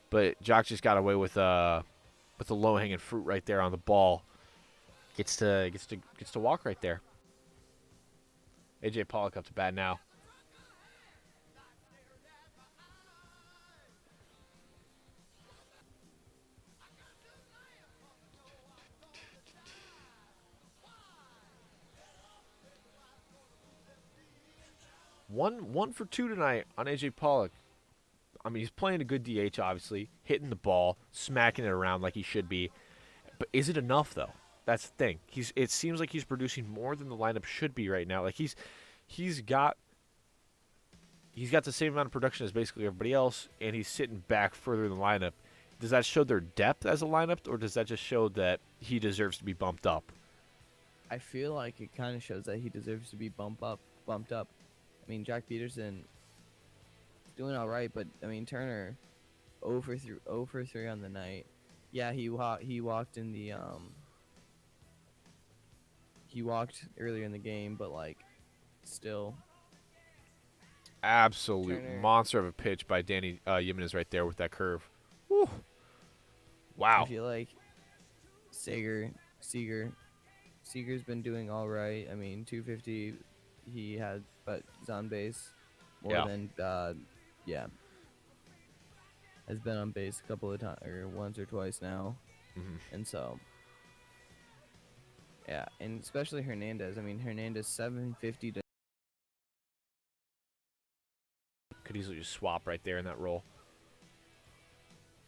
But Jock just got away with the low-hanging fruit right there on the ball. Gets to walk right there. AJ Pollock up to bat now. One for 2 tonight on AJ Pollock. I mean, he's playing a good DH, obviously, hitting the ball, smacking it around like he should be. But is it enough, though? That's the thing. It seems like he's producing more than the lineup should be right now. Like he's he's got the same amount of production as basically everybody else, and he's sitting back further in the lineup. Does that show their depth as a lineup, or does that just show that he deserves to be bumped up? I feel like it kind of shows that he deserves to be bumped up. I mean, Jack Peterson doing all right, but I mean Turner, 0 for 3 on the night. Yeah, he walked in the he walked earlier in the game, but like still. Absolute Turner. monster of a pitch by Danny Jimenez right there with that curve. Woo. Wow. I feel like Seager's been doing all right. I mean, 250 he had, but he's on base more Yeah. than has been on base a couple of times or once or twice now, Mhm. and so yeah, and especially Hernandez. I mean, Hernandez 750 to. Could easily just swap right there in that role.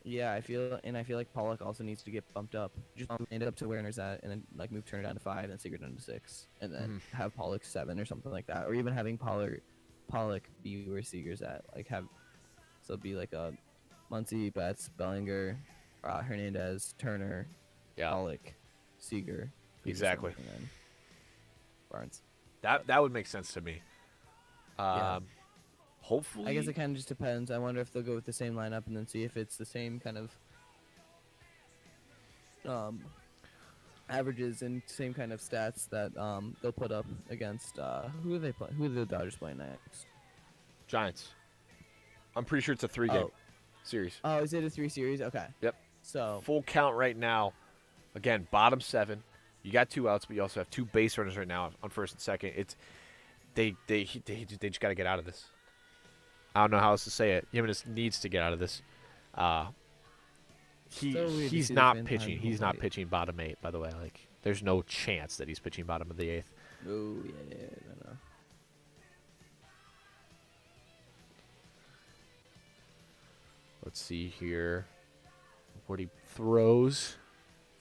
Yeah, I feel like Pollock also needs to get bumped up. Just end up to where Turner's at, and then like move Turner down to 5, and Seager down to 6, and then have Pollock 7 or something like that, or even having Pollock be where Seager's at. Like so it'd be like a Muncy, Betts, Bellinger, Hernandez, Turner, Yeah. Pollock, Seager. Exactly. And then Barnes. That would make sense to me. Yeah. Hopefully. I guess it kind of just depends. I wonder if they'll go with the same lineup and then see if it's the same kind of averages and same kind of stats that they'll put up against who are they play? Who are the Dodgers playing next? Giants. I'm pretty sure it's a 3-game series. Oh, is it a 3 series? Okay. Yep. So Full count right now. Again, bottom 7. You got 2 outs, but you also have 2 base runners right now on first and second. It's they just got to get out of this. I don't know how else to say it. Jimenez needs to get out of this. He's not pitching. He's not pitching bottom 8. By the way, like there's no chance that he's pitching bottom of the 8th. oh yeah, no. Let's see here. What he throws.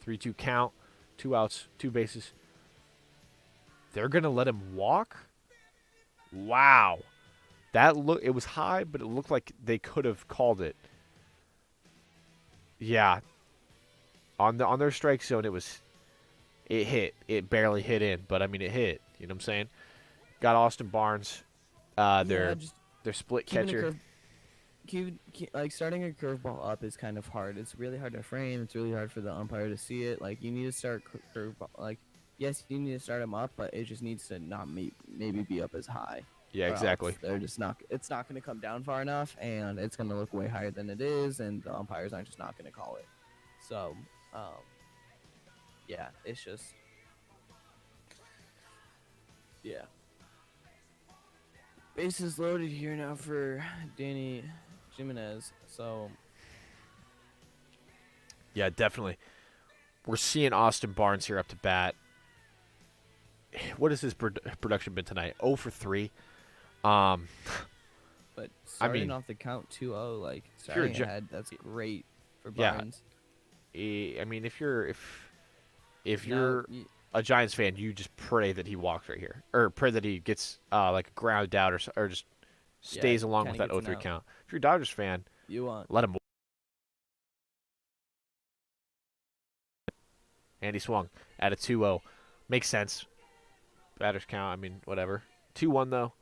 3-2 count. 2 outs. 2 bases. They're gonna let him walk. Wow. It was high, but it looked like they could have called it. Yeah. On their strike zone, it hit. It barely hit in, but I mean it hit. You know what I'm saying? Got Austin Barnes, their split catcher. Like starting a curveball up is kind of hard. It's really hard to frame. It's really hard for the umpire to see it. Like you need to start curveball. Like yes, you need to start them up, but it just needs to not maybe be up as high. Yeah, exactly. They're just not. It's not going to come down far enough, and it's going to look way higher than it is, and the umpires aren't just not going to call it. So, yeah, it's just, yeah. Bases loaded here now for Danny Jimenez. So, Yeah, definitely. We're seeing Austin Barnes here up to bat. What has his production been tonight? 0 for 3. but starting mean, off the count 2-0, like starting ahead, that's great for Yeah. Barnes. I mean, if you're a Giants fan, you just pray that he walks right here, or pray that he gets like grounded out, or just stays along with that 0-3 count. If you're a Dodgers fan, you want let him. And he swung at a 2-0. Makes sense. Batters count. I mean, whatever. 2-1 though.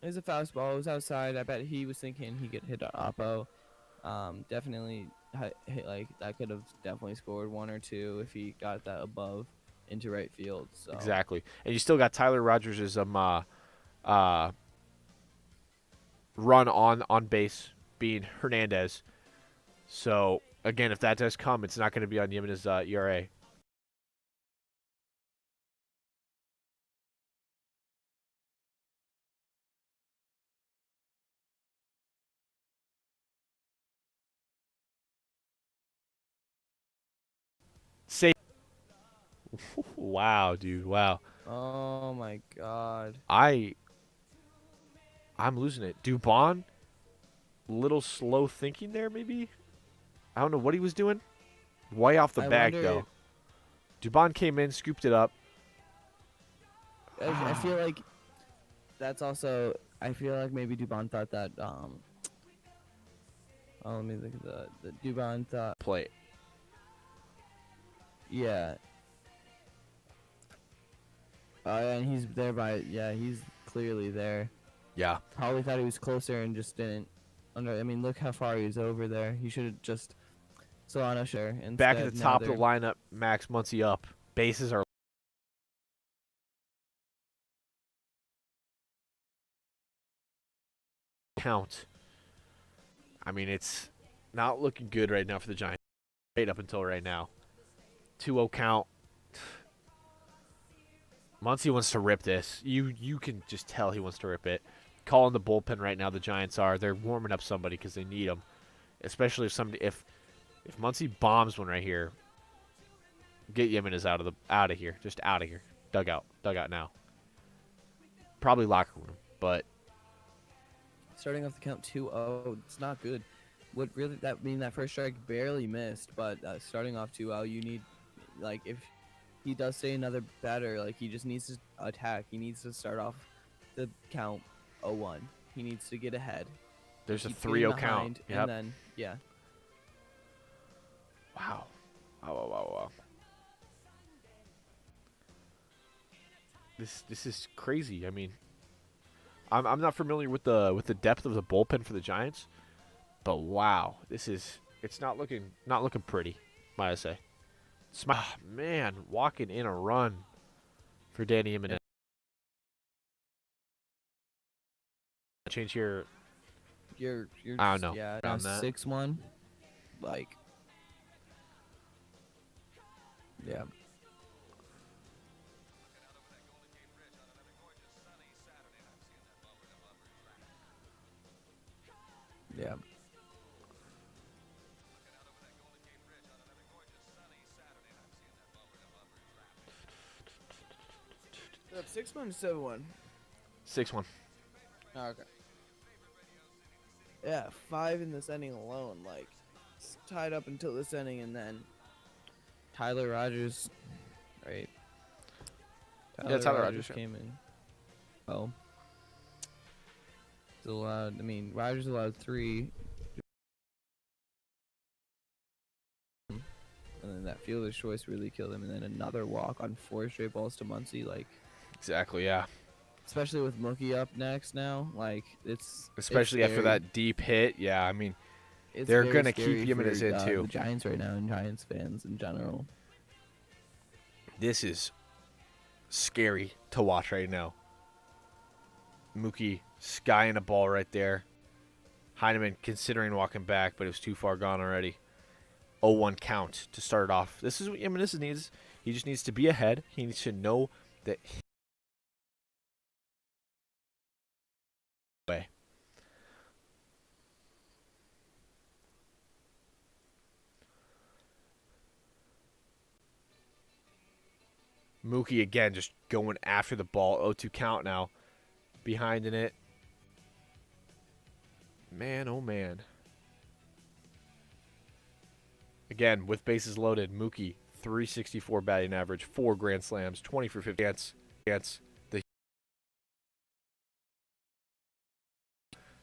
It was a fastball. It was outside. I bet he was thinking he could hit an oppo. Definitely hit, like that could have definitely scored 1 or 2 if he got that above into right field. So Exactly. And you still got Tyler Rogers' run on base being Hernandez. So again, if that does come, it's not going to be on Jimenez' ERA. Say, wow, dude, wow. Oh my God. I'm losing it. Dubon, little slow thinking there, maybe. I don't know what he was doing. Way off the I bag wonder- though. Dubon came in, scooped it up. I feel like that's also. I feel like maybe Dubon thought that. Oh, let me look at the Dubon thought. Play. Yeah. And he's there by. Yeah, he's clearly there. Yeah. Probably thought he was closer and just didn't. I mean, look how far he was over there. He should have just. Solano share instead. Back at the now top of the lineup, Max Muncy up. Bases are count. I mean, it's not looking good right now for the Giants. Right up until right now. 2-0 count. Muncy wants to rip this. You can just tell he wants to rip it. Calling the bullpen right now. The Giants are. They're warming up somebody because they need them. Especially if Muncy bombs one right here. Get Jimenez out of here. Just out of here. Dugout now. Probably locker room, but starting off the count 2-0, it's not good. What really that first strike barely missed, but starting off 2-0, you need, like, if he does say another batter, like, he just needs to attack. He needs to start off the count 0-1. He needs to get ahead. There's a Keep 3-0 getting count. behind, and then yeah. Wow. Wow. This is crazy. I mean, I'm not familiar with the depth of the bullpen for the Giants, but wow, it's not looking pretty, might I say. Man, walking in a run for Danny Jimenez. Change here. You're I don't know. Yeah, Around that. 6-1, like, yeah. Yeah. 6-1 to 7-1. 6-1. Oh, okay. Yeah, 5 in this inning alone. Like, it's tied up until this inning, and then Tyler Rogers, right? Tyler Rogers came in. Oh. He's allowed. I mean, Rogers allowed 3. And then that fielder's choice really killed him, and then another walk on 4 straight balls to Muncy, like. Exactly, yeah. Especially with Mookie up next now, like, especially it's after that deep hit, yeah. I mean, it's they're very gonna scary keep Jimenez for, in too. The Giants right now, and Giants fans in general. This is scary to watch right now. Mookie skying a ball right there. Heineman considering walking back, but it was too far gone already. 0-1 count to start off. This is what Jimenez needs. He just needs to be ahead. He needs to know that. Way. Mookie again just going after the ball. 0-2 count now. Behind in it. Man, oh man. Again, with bases loaded, Mookie, 364 batting average, 4 grand slams, 20 for 50 against the.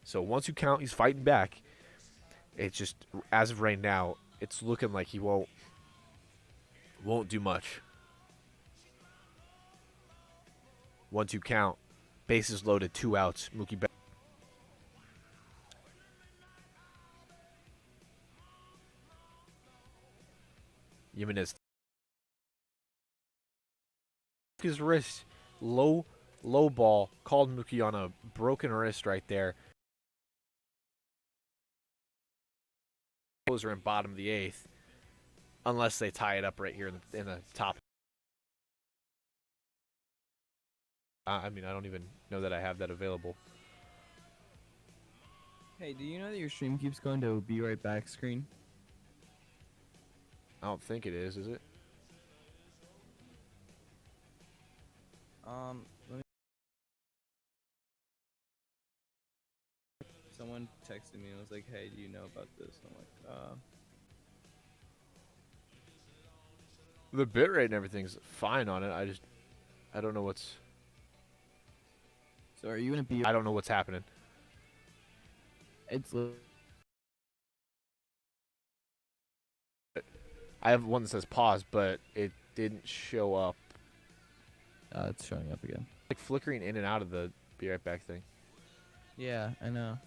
So once you count, he's fighting back. It's just, as of right now, it's looking like he won't do much. 1-2 count, bases loaded, 2 outs. Mookie back. Jimenez. His wrist, low ball, called Mookie on a broken wrist right there. Those are in bottom of the 8th, unless they tie it up right here in the top. I mean, I don't even know that I have that available. Hey, do you know that your stream keeps going to be right back screen? I don't think it is it? Let me. Someone texted me and was like, "Hey, do you know about this?" I'm like, The bitrate and everything's fine on it. I don't know what's. So are you gonna be? I don't know what's happening. It's. I have one that says pause, but it didn't show up. It's showing up again. Like flickering in and out of the be right back thing. Yeah, I know.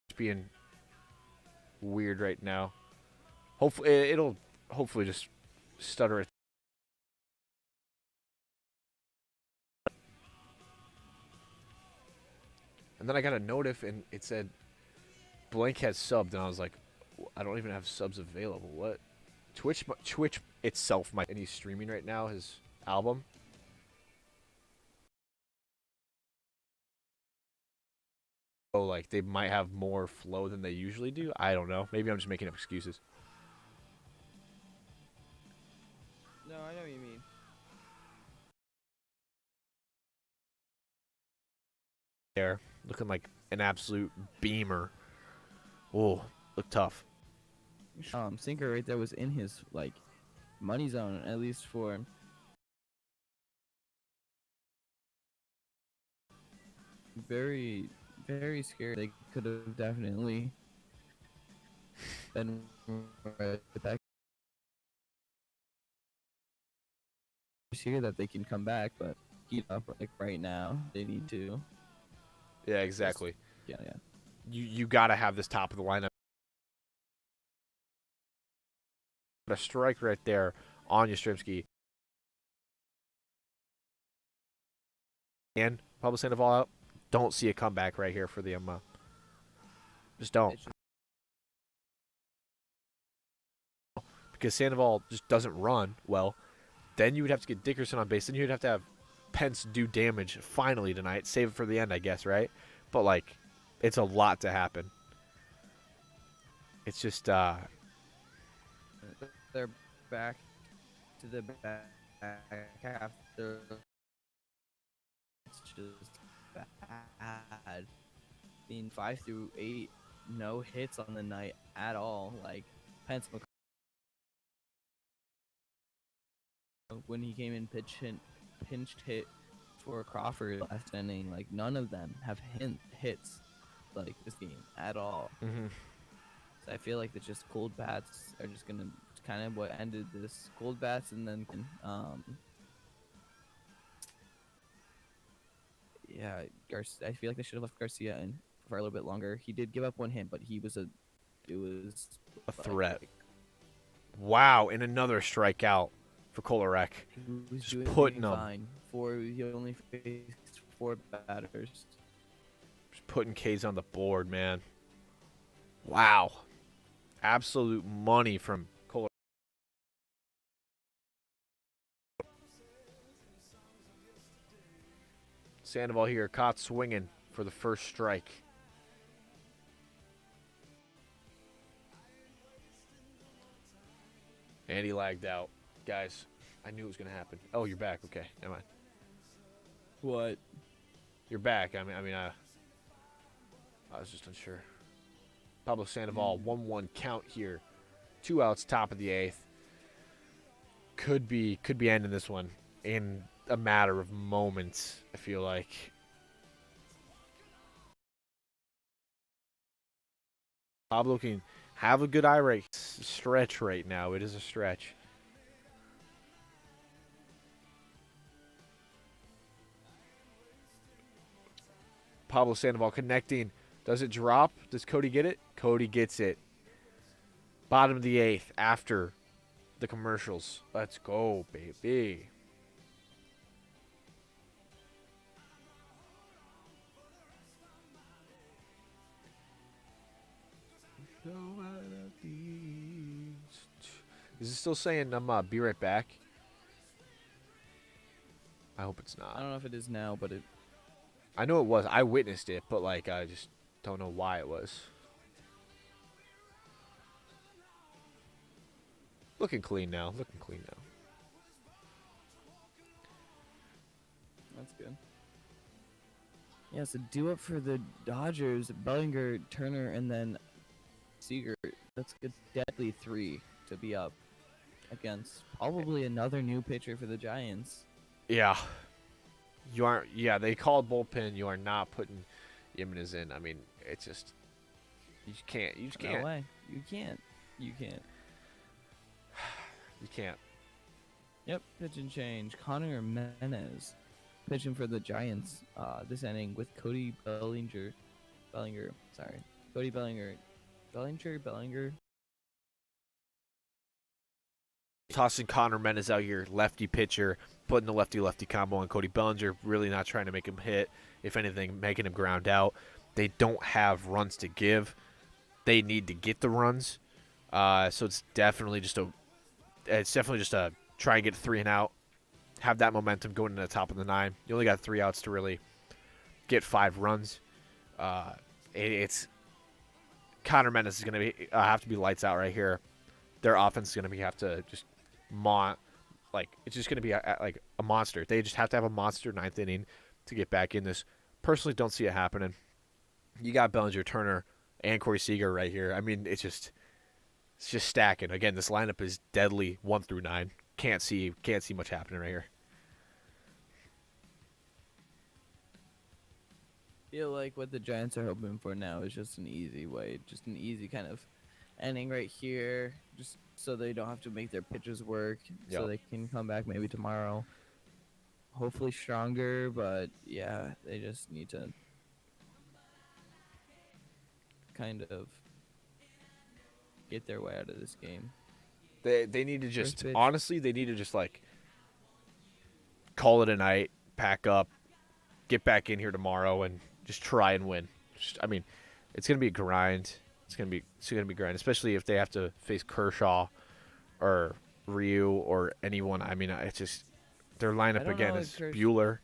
It's being weird right now. Hopefully, it'll hopefully just stutter it. And then I got a notif and it said Blank has subbed, and I was like, I don't even have subs available. What? Twitch itself might, and he's streaming right now his album. So like they might have more flow than they usually do. I don't know. Maybe I'm just making up excuses. No, I know what you mean. There, looking like an absolute beamer. Oh, look tough. Sinker right there was in his like money zone, at least for very, very scary. They could have definitely been right back here that they can come back, but heat up like right now. They need to. Yeah, exactly. Yeah. You gotta have this top of the lineup. A strike right there on Yastrzemski. And Pablo Sandoval out. Don't see a comeback right here for the just don't. Because Sandoval just doesn't run well. Then you would have to get Dickerson on base. Then you'd have to have Pence do damage finally tonight. Save it for the end, I guess, right? But like, it's a lot to happen. It's just they're back to the back after. It's just bad. Being 5 through 8, no hits on the night at all. Like Pence when he came in pinched hit for Crawford last inning, like none of them have hits like this game at all. mm-hmm. So I feel like it's just cold bats are just gonna kind of what ended this. Cold bats, and then yeah, I feel like they should have left Garcia in for a little bit longer. He did give up one hit, but it was a threat. Wow, and another strikeout for Kolarek. He was just doing putting them. fine. He only faced 4 batters. Just putting K's on the board, man. Wow. Absolute money from Kolarek. Sandoval here, caught swinging for the first strike. And he lagged out. Guys, I knew it was going to happen. Oh, you're back. Okay, never mind. What? You're back. I was just unsure. Pablo Sandoval, 1-1 count here. 2 outs, top of the 8th. Could be ending this one in a matter of moments, I feel like. Pablo can have a good eye rate stretch right now. It is a stretch. Pablo Sandoval connecting. Does it drop? Does Cody get it? Cody gets it. Bottom of the 8th after the commercials. Let's go, baby. Is it still saying be right back? I hope it's not. I don't know if it is now, but I know it was. I witnessed it, but like I just don't know why it was. Looking clean now. That's good. Yeah, so due up for the Dodgers, Bellinger, Turner, and then Seager. That's a deadly 3 to be up against probably another new pitcher for the Giants. Yeah. You aren't. Yeah, they called bullpen. You are not putting Jimenez in. I mean, it's just you can't. You just No can't. way. You can't. You can't. You can't. Yep. Pitch and change. Connor Menez pitching for the Giants. This inning with Cody Bellinger. Bellinger. Sorry. Cody Bellinger. Bellinger. Tossing Connor Menez out here, lefty pitcher, putting the lefty-lefty combo on Cody Bellinger, really not trying to make him hit. If anything, making him ground out. They don't have runs to give. They need to get the runs. So it's definitely just a try and get 3 and out. Have that momentum going into the top of the 9. You only got 3 outs to really get 5 runs. It's Connor Menez is going to be have to be lights out right here. Their offense is going to have to just it's just going to be like a monster. They just have to have a monster 9th inning to get back in this. Personally, don't see it happening. You got Bellinger, Turner, and Corey Seager right here. I mean, it's just stacking. Again, this lineup is deadly 1 through 9. Can't see much happening right here. Feel like what the Giants are hoping for now is just an easy way, just an easy kind of ending right here, just so they don't have to make their pitchers work, so Yep. they can come back maybe tomorrow, hopefully stronger. But yeah, they just need to kind of get their way out of this game. They need to First just pitch. honestly they need to just like call it a night, pack up, get back in here tomorrow, and just try and win. I mean, it's gonna be a grind. It's gonna be a grind, especially if they have to face Kershaw or Ryu or anyone. I mean, it's just their lineup don't again know is if Bueller.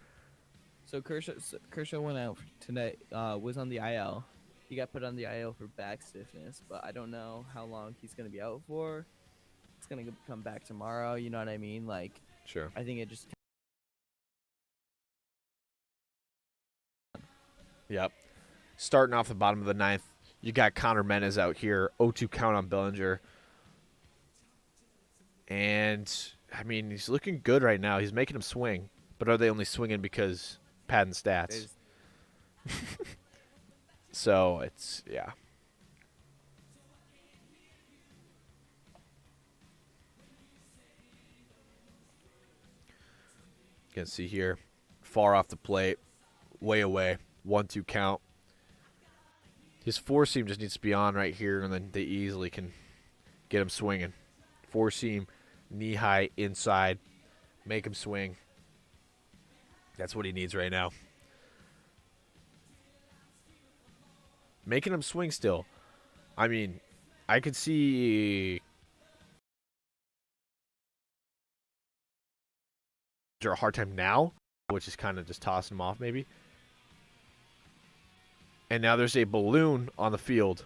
So Kershaw went out tonight. Was on the IL. He got put on the IL for back stiffness, but I don't know how long he's gonna be out for. It's gonna come back tomorrow. You know what I mean? Like, Sure. I think it just Yep. Starting off the bottom of the 9th, you got Connor Menez out here, 0-2 count on Bellinger. And, I mean, he's looking good right now. He's making him swing. But are they only swinging because padding stats? is So, it's, yeah. You can see here, far off the plate, way away, 1-2 count. His 4-seam just needs to be on right here, and then they easily can get him swinging. 4-seam, knee high, inside, make him swing. That's what he needs right now. Making him swing still. I mean, I could see a hard time now, which is kind of just tossing him off maybe. And now there's a balloon on the field.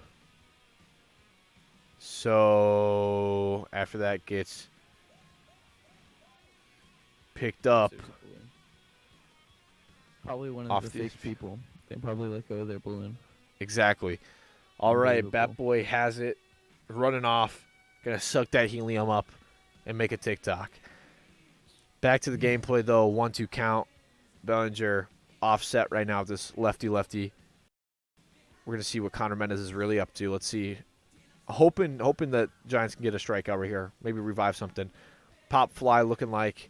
So after that gets picked up. there's a balloon. Probably one Off of the the- fake people. They probably let go of their balloon. Exactly. All right, Unbelievable. Bat Boy has it. Running off. Gonna suck that helium up and make a TikTok. Back to the gameplay though. 1-2 count. Bellinger offset right now with this lefty-lefty. We're gonna see what Connor Menez is really up to. Let's see. Hoping that Giants can get a strikeout right here. Maybe revive something. Pop fly looking like.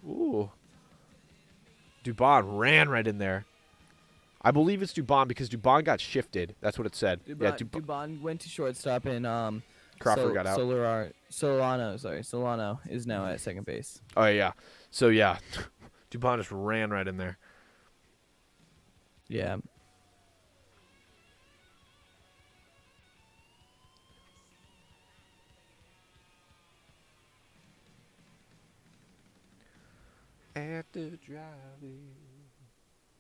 Ooh. Dubon ran right in there. I believe it's Dubon because Dubon got shifted. That's what it said. Dubon went to shortstop, and Crawford got out. Solano is now at second base. Oh, yeah. So, yeah. Dubon just ran right in there. Yeah. After driving.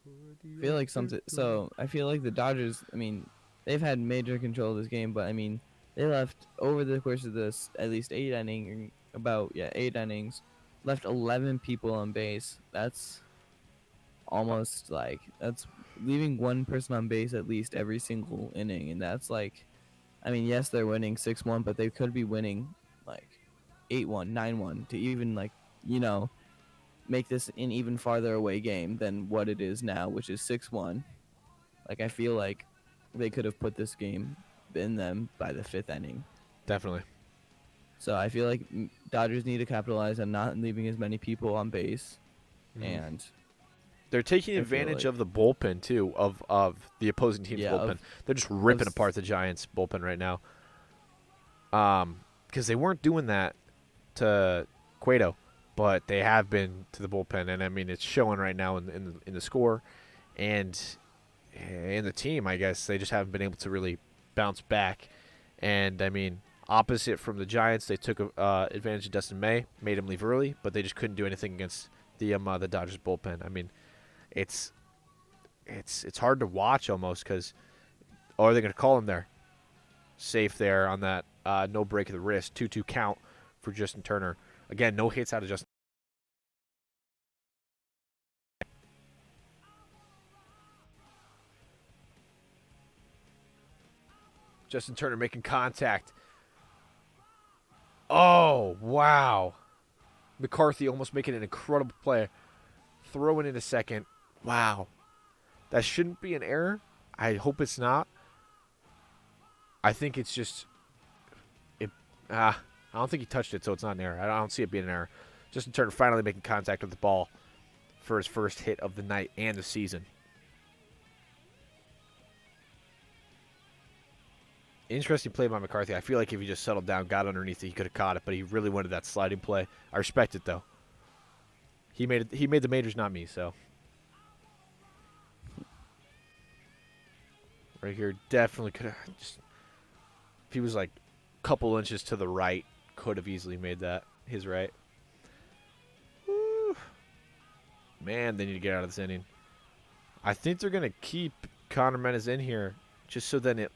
I feel like something. So I feel like the Dodgers. I mean, they've had major control of this game, but I mean, they left over the course of this at least 8 innings. 8 innings. Left 11 people on base. That's almost like that's leaving one person on base at least every single inning, and that's like, I mean, yes, they're winning 6-1, but they could be winning like 8-1, 9-1 to even like, you know, make this an even farther away game than what it is now, which is 6-1. Like I feel like they could have put this game in them by the 5th inning. Definitely. So I feel like Dodgers need to capitalize on not leaving as many people on base, and they're taking I feel advantage like- of the bullpen too, of the opposing team's Yeah, bullpen. They're just ripping s- apart the Giants' bullpen right now. Because they weren't doing that to Cueto, but they have been to the bullpen, and I mean it's showing right now in the score, and in the team. I guess they just haven't been able to really bounce back, and I mean opposite from the Giants, they took advantage of Dustin May, made him leave early, but they just couldn't do anything against the Dodgers bullpen. I mean, it's hard to watch almost because, are they going to call him there? Safe there on that no break of the wrist, 2-2 count for Justin Turner. Again, no hits out of Justin. Justin Turner making contact. Oh, wow. McCarthy almost making an incredible play. Throwing in a second. Wow. That shouldn't be an error. I hope it's not. I think it's just I don't think he touched it, so it's not an error. I don't see it being an error. Justin Turner finally making contact with the ball for his first hit of the night and the season. Interesting play by McCarthy. I feel like if he just settled down, got underneath it, he could have caught it, but he really wanted that sliding play. I respect it, though. He made the majors, not me, so. Right here, definitely could have just. If he was like a couple inches to the right, could have easily made that his right. Woo. Man, they need to get out of this inning. I think they're gonna keep Connor Menes in here just so then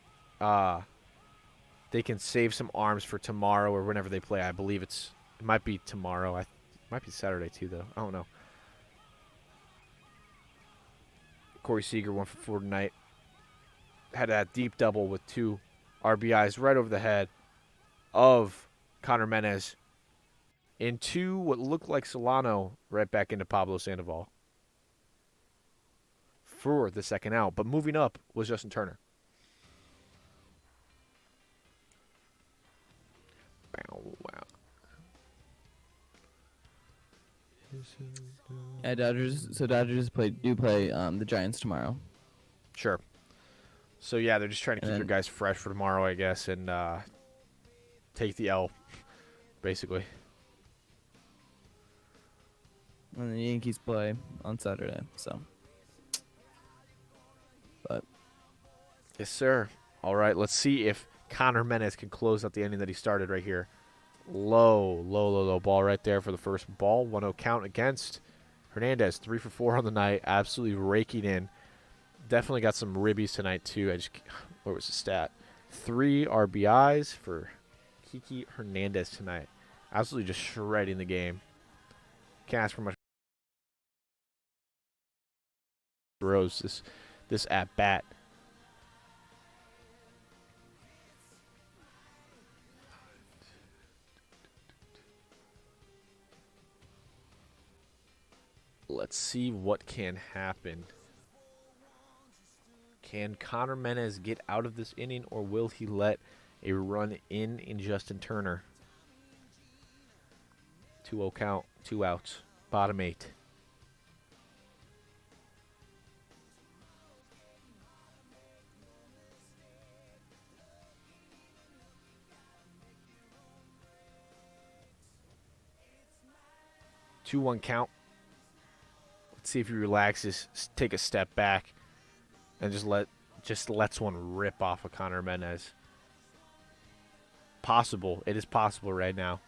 they can save some arms for tomorrow or whenever they play. I believe it might be tomorrow. It might be Saturday too, though. I don't know. Corey Seager 1 for 4 tonight. Had that deep double with 2 RBIs right over the head of Connor Menes into what looked like Solano right back into Pablo Sandoval for the second out. But moving up was Justin Turner. Wow. Yeah, Dodgers do play the Giants tomorrow. Sure. So, yeah, they're just trying to keep their guys fresh for tomorrow, I guess, and take the L, basically. And the Yankees play on Saturday, so. But Yes, sir. All right, let's see if Connor Menes can close out the inning that he started right here. Low ball right there for the first ball. 1-0 count against Hernandez. 3 for 4 on the night. Absolutely raking in. Definitely got some ribbies tonight, too. What was the stat? 3 RBIs for Kiki Hernandez tonight. Absolutely just shredding the game. Can't ask for much. Rose this at bat. Let's see what can happen. Can Connor Menes get out of this inning, or will he let a run in Justin Turner? 2-0 count, 2 outs, bottom 8. Two-one count. Let's see if he relaxes, take a step back, and just lets one rip off of Connor Menes. Possible. It is possible right now.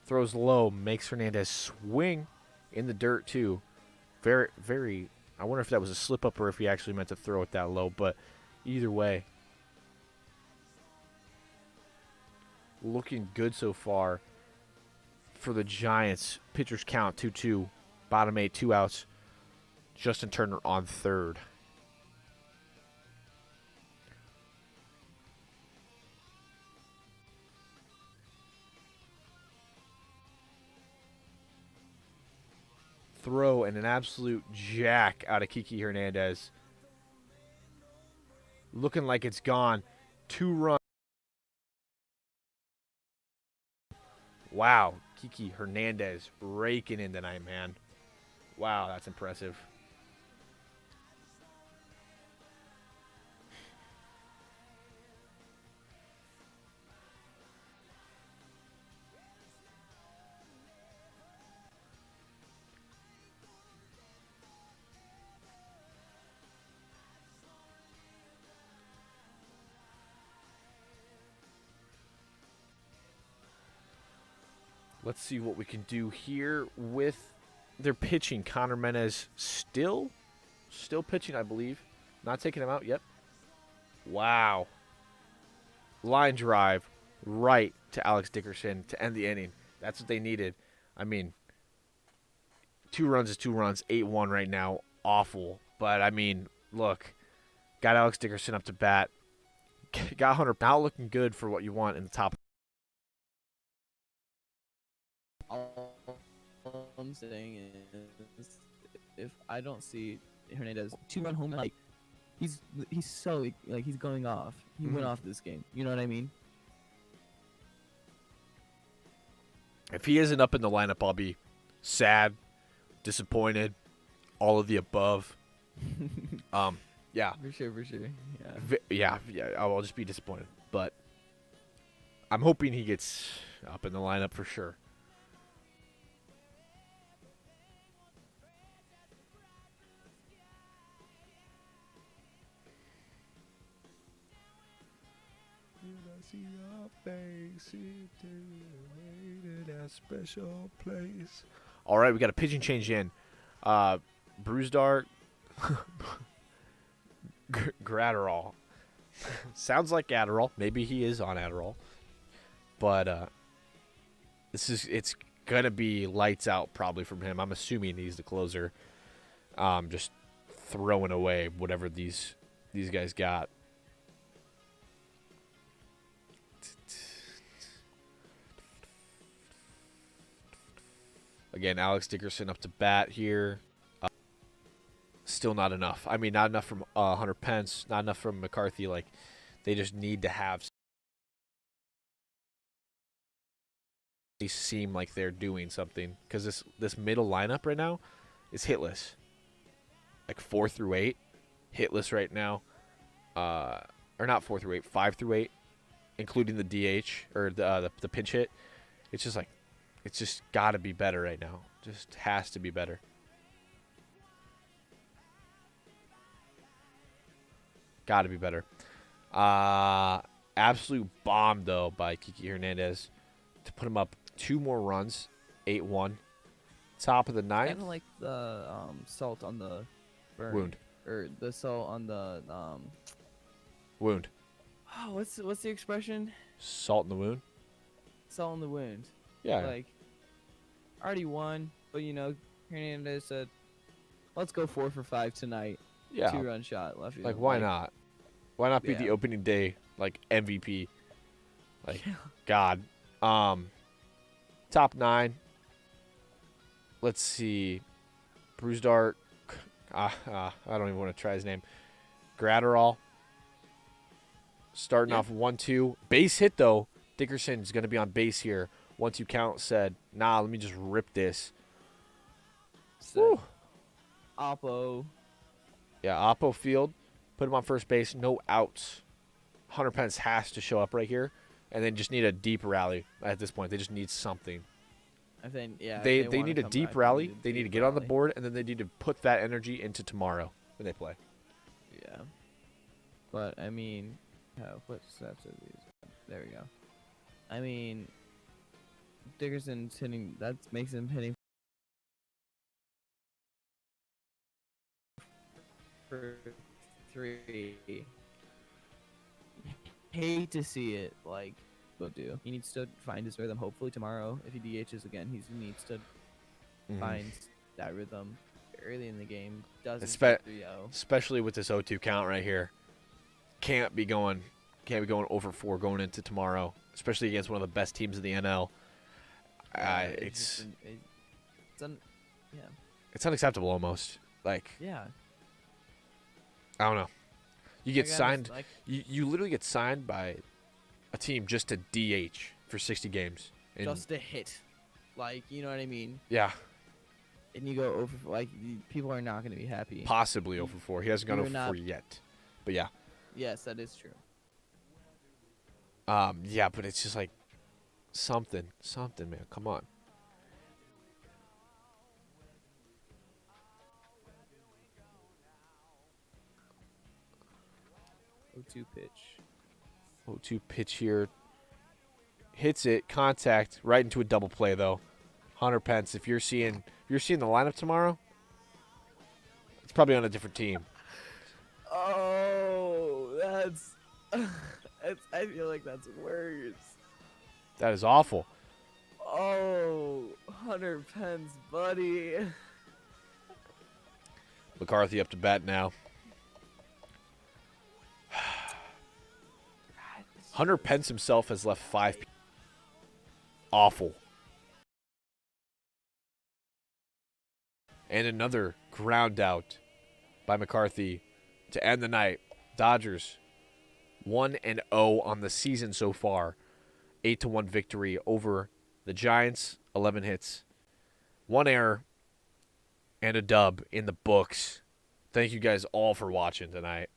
Throws low, makes Hernandez swing in the dirt too. Very, very. I wonder if that was a slip up or if he actually meant to throw it that low. But either way, looking good so far for the Giants. Pitchers count 2-2. Bottom 8, 2 outs. Justin Turner on third. throw and an absolute jack out of Kiki Hernandez. Looking like it's gone. 2 runs. Wow. Kiki Hernandez raking in tonight, man. Wow, that's impressive. Let's see what we can do here with their pitching. Connor Menez still pitching, I believe. Not taking him out yet. Wow. Line drive right to Alex Dickerson to end the inning. That's what they needed. I mean, 2 runs is 2 runs. 8-1 right now. Awful. But, I mean, look. Got Alex Dickerson up to bat. Got Hunter now looking good for what you want in the top. All I'm saying is, if I don't see Hernandez 2-run home, like he's so like he's going off. He went off this game. You know what I mean? If he isn't up in the lineup, I'll be sad, disappointed, all of the above. Yeah. For sure. Yeah. I'll just be disappointed. But I'm hoping he gets up in the lineup for sure. See your face in a special place. All right, we got a pitching change in. Bruzdar Gratterall. Sounds like Adderall. Maybe he is on Adderall. But it's gonna be lights out probably from him. I'm assuming he's the closer. Just throwing away whatever these guys got. Again, Alex Dickerson up to bat here. Still not enough. I mean, not enough from Hunter Pence. Not enough from McCarthy. Like, they just need to have. They seem like they're doing something because this middle lineup right now is hitless. Like 4 through 8, hitless right now. Or not 4 through 8, 5 through 8, including the DH or the pinch hit. It's just like. It's just got to be better right now. Just has to be better. Got to be better. Absolute bomb, though, by Kiki Hernandez to put him up 2 more runs, 8-1. Top of the 9th. Kind of like the salt on the burn. Wound. Or the salt on the Wound. Oh, what's the expression? Salt in the wound? Salt in the wound. Yeah. Like, already won, but Hernandez said, "Let's go 4 for 5 tonight." Yeah. 2-run shot left field. Like, why not? Why not be Yeah. the opening day, like, MVP? Like, God. Top 9. Let's see. Bruzdar. I don't even want to try his name. Gratterall. Starting off 1-2. Base hit, though. Dickerson's going to be on base here. 1-2 count said, nah, let me just rip this. Woo. Oppo. Yeah, Oppo Field. Put him on first base. No outs. Hunter Pence has to show up right here. And then just need a deep rally at this point. They just need something. I think, yeah. They need a deep rally. They need to get on the board. And then they need to put that energy into tomorrow when they play. Yeah. But, I mean, what stats are these? There we go. I mean, Dickerson's hitting. That makes him hitting for 3. Hate to see it, like, but do. He needs to find his rhythm. Hopefully tomorrow, if he DHs again, he needs to find that rhythm early in the game. Doesn't get 3-0. Especially with this 0-2 count right here. Can't be going over 4 going into tomorrow, especially against one of the best teams in the NL. Yeah. It's unacceptable almost. Like, Yeah. I don't know. You get Like, signed. Like, You literally get signed by a team just to DH for 60 games. And just a hit. Like, you know what I mean? yeah, And you go over, like, people are not going to be happy. possibly 0 for 4. He hasn't gone You're 0 for 4 not- yet. But yeah. Yes, that is true. Yeah, but it's just like something, man. Come on. O2 pitch. 0-2 pitch here. Hits it, contact, right into a double play though. Hunter Pence, if you're seeing the lineup tomorrow, it's probably on a different team. Oh, that's, I feel like that's worse. That is awful. Oh, Hunter Pence, buddy. McCarthy up to bat now. Hunter Pence himself has left 5. Awful. And another ground out by McCarthy to end the night. Dodgers 1-0 on the season so far. 8-1 victory over the Giants. 11 hits, 1 error, and a dub in the books. Thank you guys all for watching tonight.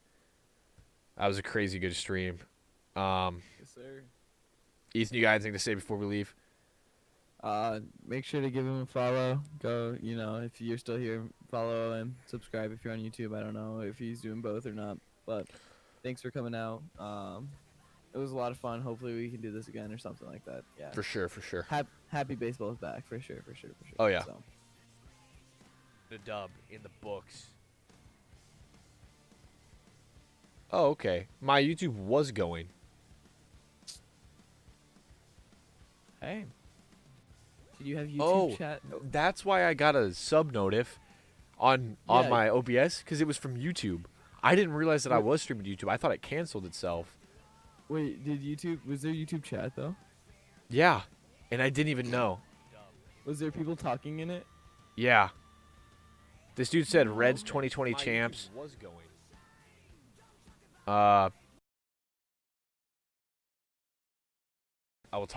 That was a crazy good stream. Yes, sir. Ethan, you got anything to say before we leave? Make sure to give him a follow. Go, if you're still here, follow and subscribe if you're on YouTube. I don't know if he's doing both or not, but thanks for coming out. It was a lot of fun. Hopefully we can do this again or something like that. Yeah. For sure. Happy baseball is back for sure. Oh, yeah. So. The dub in the books. Oh, okay. My YouTube was going. Hey. Did you have YouTube Oh, chat? that's why I got a sub notif on Yeah. my OBS, because it was from YouTube. I didn't realize that I Wait. was streaming to YouTube. I thought it canceled itself. Wait, was there YouTube chat though? Yeah, and I didn't even know. Was there people talking in it? Yeah. This dude said Reds 2020 champs.